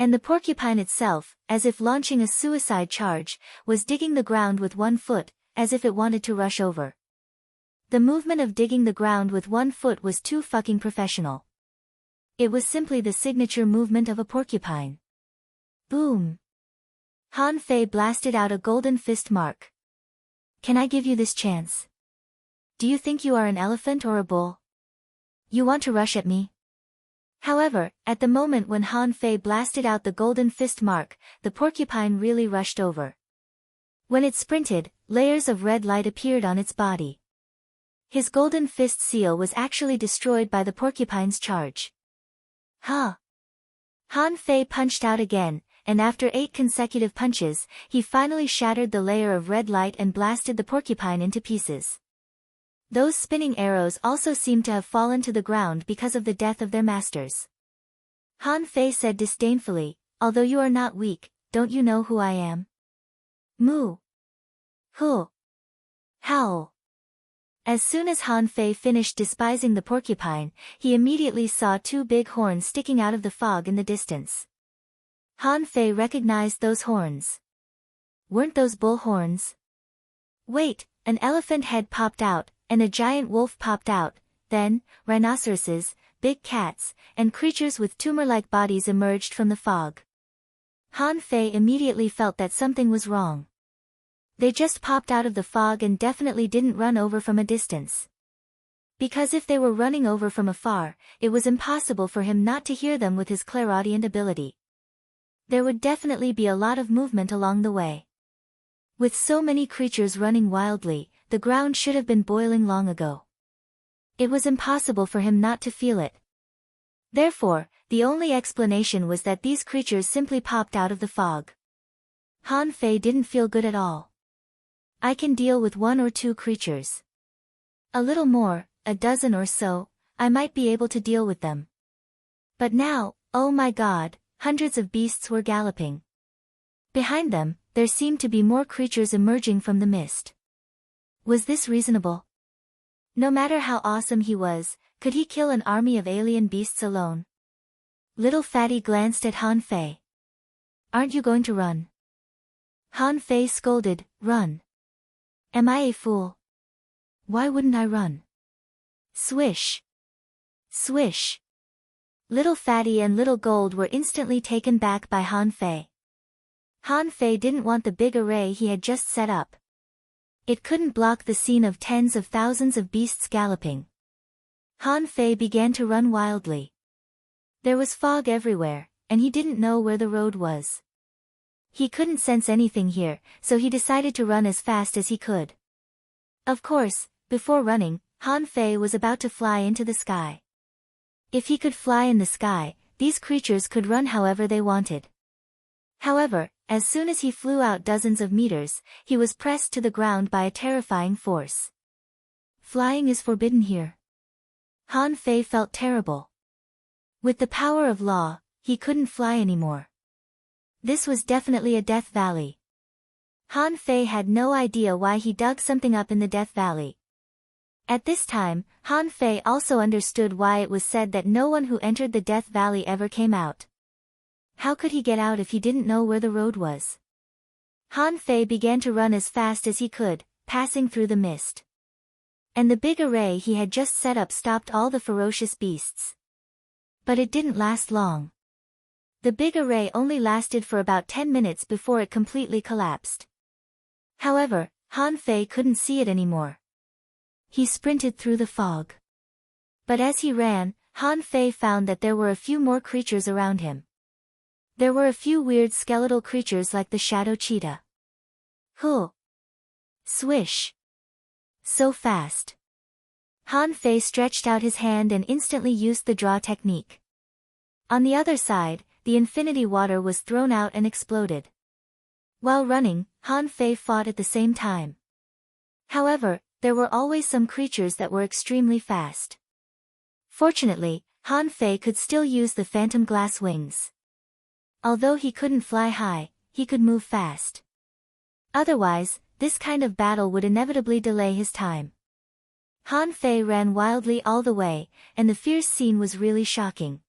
And the porcupine itself, as if launching a suicide charge, was digging the ground with one foot, as if it wanted to rush over. The movement of digging the ground with one foot was too fucking professional. It was simply the signature movement of a porcupine. Boom! Han Fei blasted out a golden fist mark. Can I give you this chance? Do you think you are an elephant or a bull? You want to rush at me? However, at the moment when Han Fei blasted out the golden fist mark, the porcupine really rushed over. When it sprinted, layers of red light appeared on its body. His golden fist seal was actually destroyed by the porcupine's charge. Huh! Han Fei punched out again, and after 8 consecutive punches, he finally shattered the layer of red light and blasted the porcupine into pieces. Those spinning arrows also seemed to have fallen to the ground because of the death of their masters. Han Fei said disdainfully, although you are not weak, don't you know who I am? Moo! Hu! Howl! As soon as Han Fei finished despising the porcupine, he immediately saw 2 big horns sticking out of the fog in the distance. Han Fei recognized those horns. Weren't those bull horns? Wait, an elephant head popped out, and a giant wolf popped out, then, rhinoceroses, big cats, and creatures with tumor-like bodies emerged from the fog. Han Fei immediately felt that something was wrong. They just popped out of the fog and definitely didn't run over from a distance. Because if they were running over from afar, it was impossible for him not to hear them with his clairaudient ability. There would definitely be a lot of movement along the way. With so many creatures running wildly, the ground should have been boiling long ago. It was impossible for him not to feel it. Therefore, the only explanation was that these creatures simply popped out of the fog. Han Fei didn't feel good at all. I can deal with 1 or 2 creatures. A little more, a dozen or so, I might be able to deal with them. But now, oh my God, hundreds of beasts were galloping. Behind them, there seemed to be more creatures emerging from the mist. Was this reasonable? No matter how awesome he was, could he kill an army of alien beasts alone? Little Fatty glanced at Han Fei. Aren't you going to run? Han Fei scolded, run. Am I a fool? Why wouldn't I run? Swish. Swish. Little Fatty and Little Gold were instantly taken back by Han Fei. Han Fei didn't want the big array he had just set up. It couldn't block the scene of tens of thousands of beasts galloping. Han Fei began to run wildly. There was fog everywhere, and he didn't know where the road was. He couldn't sense anything here, so he decided to run as fast as he could. Of course, before running, Han Fei was about to fly into the sky. If he could fly in the sky, these creatures could run however they wanted. However, as soon as he flew out dozens of meters, he was pressed to the ground by a terrifying force. Flying is forbidden here. Han Fei felt terrible. With the power of law, he couldn't fly anymore. This was definitely a death valley. Han Fei had no idea why he dug something up in the Death Valley. At this time, Han Fei also understood why it was said that no one who entered the Death Valley ever came out. How could he get out if he didn't know where the road was? Han Fei began to run as fast as he could, passing through the mist. And the big array he had just set up stopped all the ferocious beasts. But it didn't last long. The big array only lasted for about 10 minutes before it completely collapsed. However, Han Fei couldn't see it anymore. He sprinted through the fog. But as he ran, Han Fei found that there were a few more creatures around him. There were a few weird skeletal creatures like the shadow cheetah. Huh! Swish! So fast. Han Fei stretched out his hand and instantly used the draw technique. On the other side, the infinity water was thrown out and exploded. While running, Han Fei fought at the same time. However, there were always some creatures that were extremely fast. Fortunately, Han Fei could still use the phantom glass wings. Although he couldn't fly high, he could move fast. Otherwise, this kind of battle would inevitably delay his time. Han Fei ran wildly all the way, and the fierce scene was really shocking.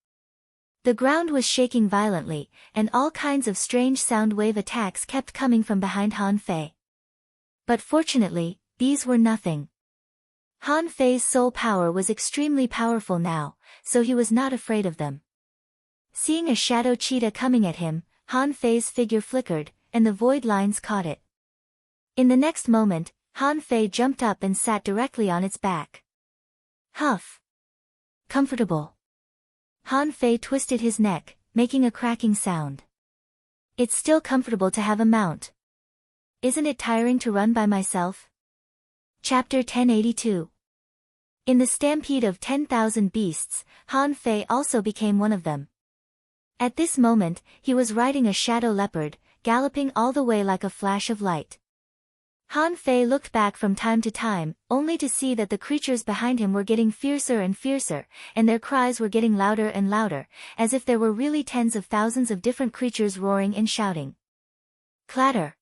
The ground was shaking violently, and all kinds of strange sound wave attacks kept coming from behind Han Fei. But fortunately, these were nothing. Han Fei's soul power was extremely powerful now, so he was not afraid of them. Seeing a shadow cheetah coming at him, Han Fei's figure flickered, and the void lines caught it. In the next moment, Han Fei jumped up and sat directly on its back. Huff! Comfortable. Han Fei twisted his neck, making a cracking sound. It's still comfortable to have a mount. Isn't it tiring to run by myself? Chapter 1082. In the stampede of 10,000 beasts, Han Fei also became one of them. At this moment, he was riding a shadow leopard, galloping all the way like a flash of light. Han Fei looked back from time to time, only to see that the creatures behind him were getting fiercer and fiercer, and their cries were getting louder and louder, as if there were really tens of thousands of different creatures roaring and shouting. Clatter!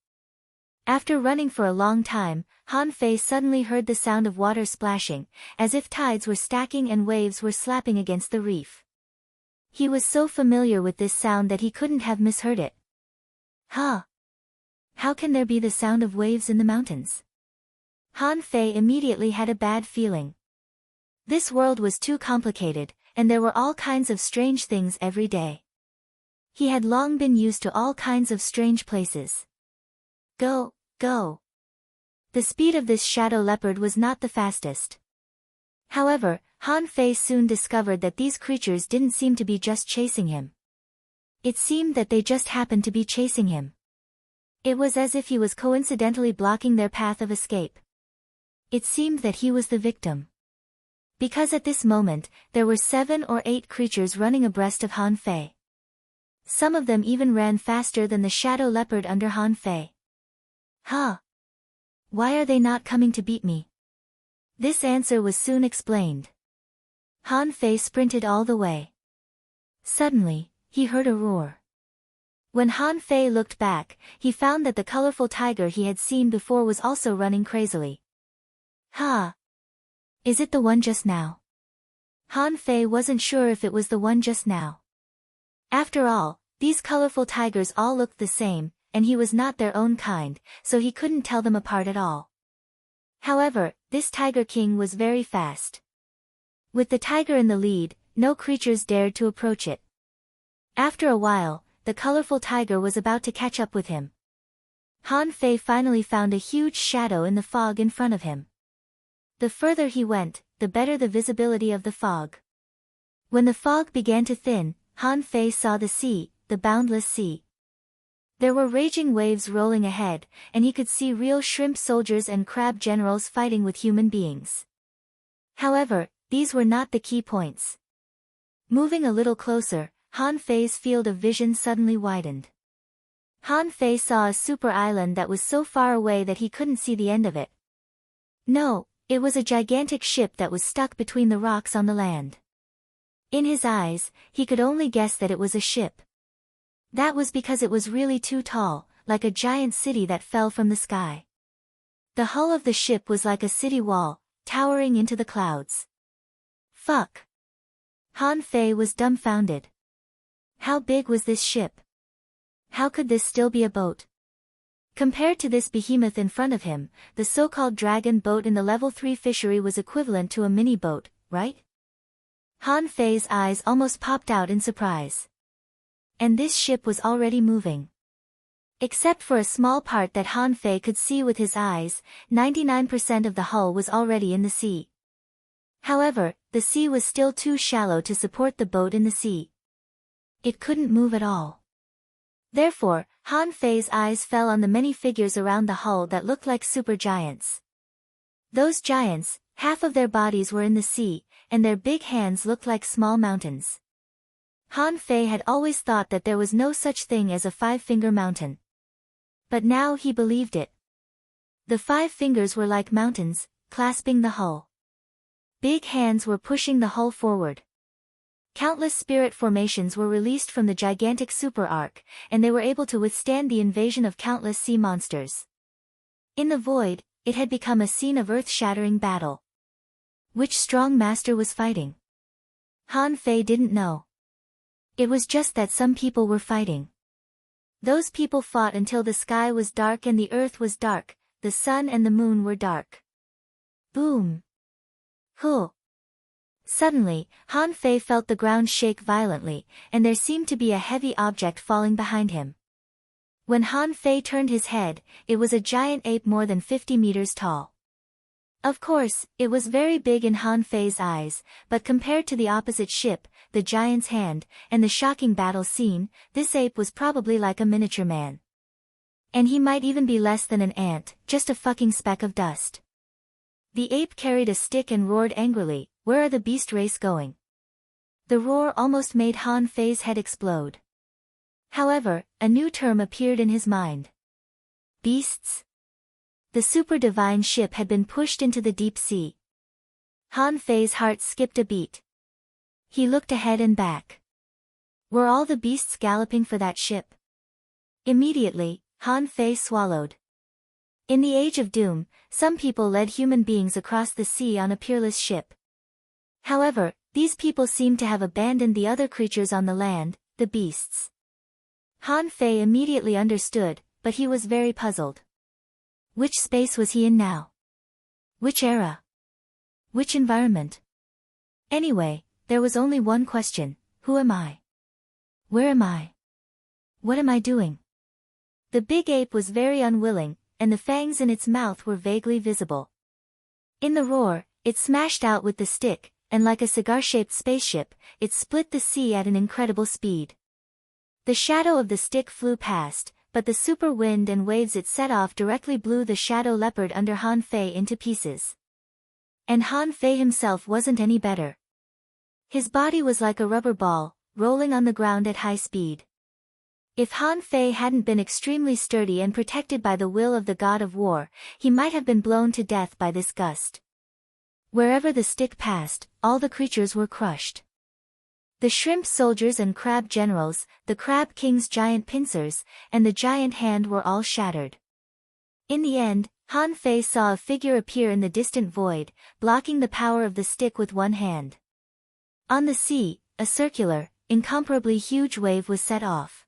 After running for a long time, Han Fei suddenly heard the sound of water splashing, as if tides were stacking and waves were slapping against the reef. He was so familiar with this sound that he couldn't have misheard it. Huh! How can there be the sound of waves in the mountains? Han Fei immediately had a bad feeling. This world was too complicated, and there were all kinds of strange things every day. He had long been used to all kinds of strange places. Go, go! The speed of this shadow leopard was not the fastest. However, Han Fei soon discovered that these creatures didn't seem to be just chasing him. It seemed that they just happened to be chasing him. It was as if he was coincidentally blocking their path of escape. It seemed that he was the victim. Because at this moment, there were 7 or 8 creatures running abreast of Han Fei. Some of them even ran faster than the shadow leopard under Han Fei. Huh! Why are they not coming to beat me? This answer was soon explained. Han Fei sprinted all the way. Suddenly, he heard a roar. When Han Fei looked back, he found that the colorful tiger he had seen before was also running crazily. Ha! Is it the one just now? Han Fei wasn't sure if it was the one just now. After all, these colorful tigers all looked the same, and he was not their own kind, so he couldn't tell them apart at all. However, this Tiger King was very fast. With the tiger in the lead, no creatures dared to approach it. After a while, the colorful tiger was about to catch up with him. Han Fei finally found a huge shadow in the fog in front of him. The further he went, the better the visibility of the fog. When the fog began to thin, Han Fei saw the sea, the boundless sea. There were raging waves rolling ahead, and he could see real shrimp soldiers and crab generals fighting with human beings. However, these were not the key points. Moving a little closer, Han Fei's field of vision suddenly widened. Han Fei saw a super island that was so far away that he couldn't see the end of it. No, it was a gigantic ship that was stuck between the rocks on the land. In his eyes, he could only guess that it was a ship. That was because it was really too tall, like a giant city that fell from the sky. The hull of the ship was like a city wall, towering into the clouds. Fuck! Han Fei was dumbfounded. How big was this ship? How could this still be a boat? Compared to this behemoth in front of him, the so-called dragon boat in the level 3 fishery was equivalent to a mini-boat, right? Han Fei's eyes almost popped out in surprise. And this ship was already moving. Except for a small part that Han Fei could see with his eyes, 99% of the hull was already in the sea. However, the sea was still too shallow to support the boat in the sea. It couldn't move at all. Therefore, Han Fei's eyes fell on the many figures around the hull that looked like supergiants. Those giants, half of their bodies were in the sea, and their big hands looked like small mountains. Han Fei had always thought that there was no such thing as a five-finger mountain. But now he believed it. The 5 fingers were like mountains, clasping the hull. Big hands were pushing the hull forward. Countless spirit formations were released from the gigantic super arc, and they were able to withstand the invasion of countless sea monsters. In the void, it had become a scene of earth-shattering battle. Which strong master was fighting? Han Fei didn't know. It was just that some people were fighting. Those people fought until the sky was dark and the earth was dark, the sun and the moon were dark. Boom! Huh! Suddenly, Han Fei felt the ground shake violently, and there seemed to be a heavy object falling behind him. When Han Fei turned his head, it was a giant ape more than 50 meters tall. Of course, it was very big in Han Fei's eyes, but compared to the opposite ship, the giant's hand, and the shocking battle scene, this ape was probably like a miniature man. And he might even be less than an ant, just a fucking speck of dust. The ape carried a stick and roared angrily, "Where are the beast race going?" The roar almost made Han Fei's head explode. However, a new term appeared in his mind. Beasts? The super divine ship had been pushed into the deep sea. Han Fei's heart skipped a beat. He looked ahead and back. Were all the beasts galloping for that ship? Immediately, Han Fei swallowed. In the Age of Doom, some people led human beings across the sea on a peerless ship. However, these people seemed to have abandoned the other creatures on the land, the beasts. Han Fei immediately understood, but he was very puzzled. Which space was he in now? Which era? Which environment? Anyway, there was only one question: who am I? Where am I? What am I doing? The big ape was very unwilling, and the fangs in its mouth were vaguely visible. In the roar, it smashed out with the stick, and like a cigar-shaped spaceship, it split the sea at an incredible speed. The shadow of the stick flew past, but the super wind and waves it set off directly blew the shadow leopard under Han Fei into pieces. And Han Fei himself wasn't any better. His body was like a rubber ball, rolling on the ground at high speed. If Han Fei hadn't been extremely sturdy and protected by the will of the god of war, he might have been blown to death by this gust. Wherever the stick passed, all the creatures were crushed. The shrimp soldiers and crab generals, the crab king's giant pincers, and the giant hand were all shattered. In the end, Han Fei saw a figure appear in the distant void, blocking the power of the stick with one hand. On the sea, a circular, incomparably huge wave was set off.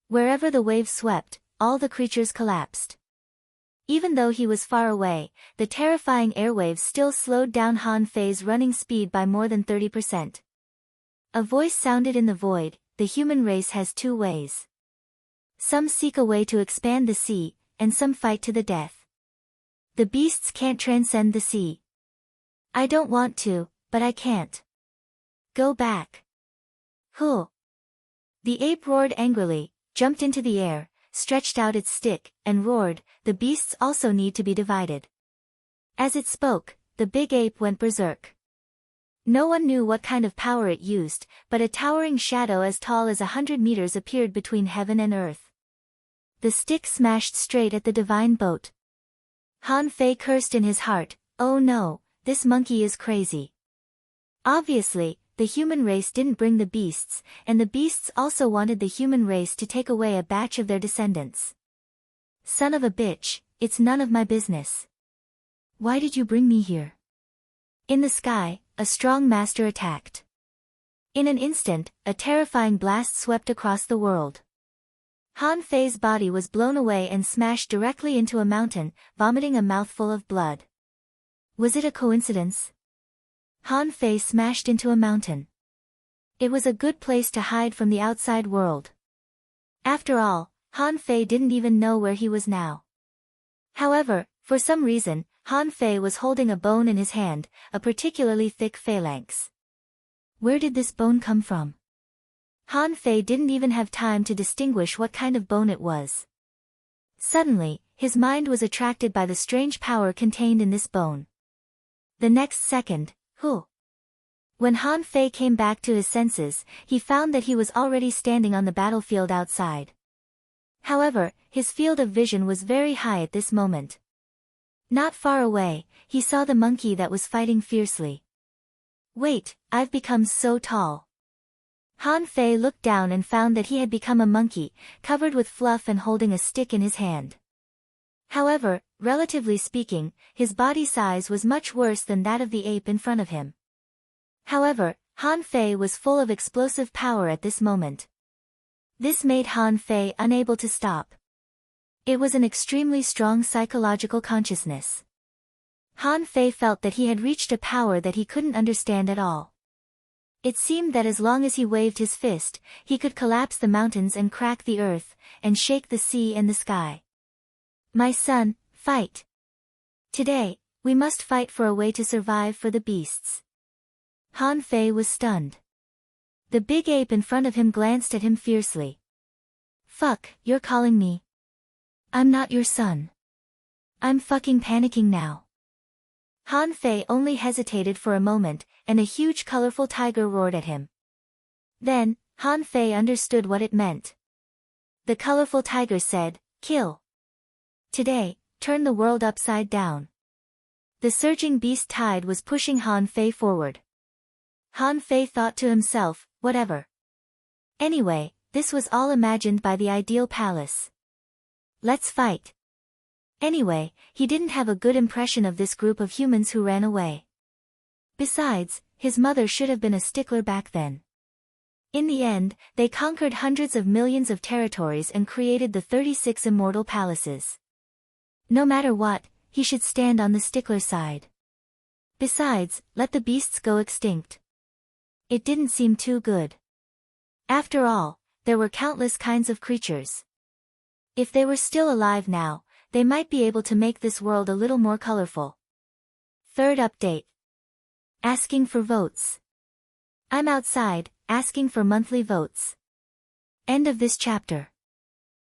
Wherever the wave swept, all the creatures collapsed. Even though he was far away, the terrifying airwaves still slowed down Han Fei's running speed by more than 30%. A voice sounded in the void, the human race has two ways. Some seek a way to expand the sea, and some fight to the death. The beasts can't transcend the sea. I don't want to, but I can't. Go back. Huh. The ape roared angrily, jumped into the air, stretched out its stick, and roared, the beasts also need to be divided. As it spoke, the big ape went berserk. No one knew what kind of power it used, but a towering shadow as tall as 100 meters appeared between heaven and earth. The stick smashed straight at the divine boat. Han Fei cursed in his heart, oh no, this monkey is crazy. Obviously, the human race didn't bring the beasts, and the beasts also wanted the human race to take away a batch of their descendants. Son of a bitch, it's none of my business. Why did you bring me here? In the sky, a strong master attacked. In an instant, a terrifying blast swept across the world. Han Fei's body was blown away and smashed directly into a mountain, vomiting a mouthful of blood. Was it a coincidence? Han Fei smashed into a mountain. It was a good place to hide from the outside world. After all, Han Fei didn't even know where he was now. However, for some reason, Han Fei was holding a bone in his hand, a particularly thick phalanx. Where did this bone come from? Han Fei didn't even have time to distinguish what kind of bone it was. Suddenly, his mind was attracted by the strange power contained in this bone. The next second, when Han Fei came back to his senses, he found that he was already standing on the battlefield outside. However, his field of vision was very high at this moment. Not far away, he saw the monkey that was fighting fiercely. Wait, I've become so tall. Han Fei looked down and found that he had become a monkey, covered with fluff and holding a stick in his hand. However, relatively speaking, his body size was much worse than that of the ape in front of him. However, Han Fei was full of explosive power at this moment. This made Han Fei unable to stop. It was an extremely strong psychological consciousness. Han Fei felt that he had reached a power that he couldn't understand at all. It seemed that as long as he waved his fist, he could collapse the mountains and crack the earth, and shake the sea and the sky. My son, fight. Today, we must fight for a way to survive for the beasts. Han Fei was stunned. The big ape in front of him glanced at him fiercely. Fuck, you're calling me? I'm not your son. I'm fucking panicking now. Han Fei only hesitated for a moment, and a huge colorful tiger roared at him. Then, Han Fei understood what it meant. The colorful tiger said, kill. Today, turn the world upside down. The surging beast tide was pushing Han Fei forward. Han Fei thought to himself, whatever. Anyway, this was all imagined by the ideal palace. Let's fight. Anyway, he didn't have a good impression of this group of humans who ran away. Besides, his mother should have been a stickler back then. In the end, they conquered hundreds of millions of territories and created the 36 immortal palaces. No matter what, he should stand on the stickler side. Besides, let the beasts go extinct. It didn't seem too good. After all, there were countless kinds of creatures. If they were still alive now, they might be able to make this world a little more colorful. Third update. Asking for votes. I'm outside, asking for monthly votes. End of this chapter.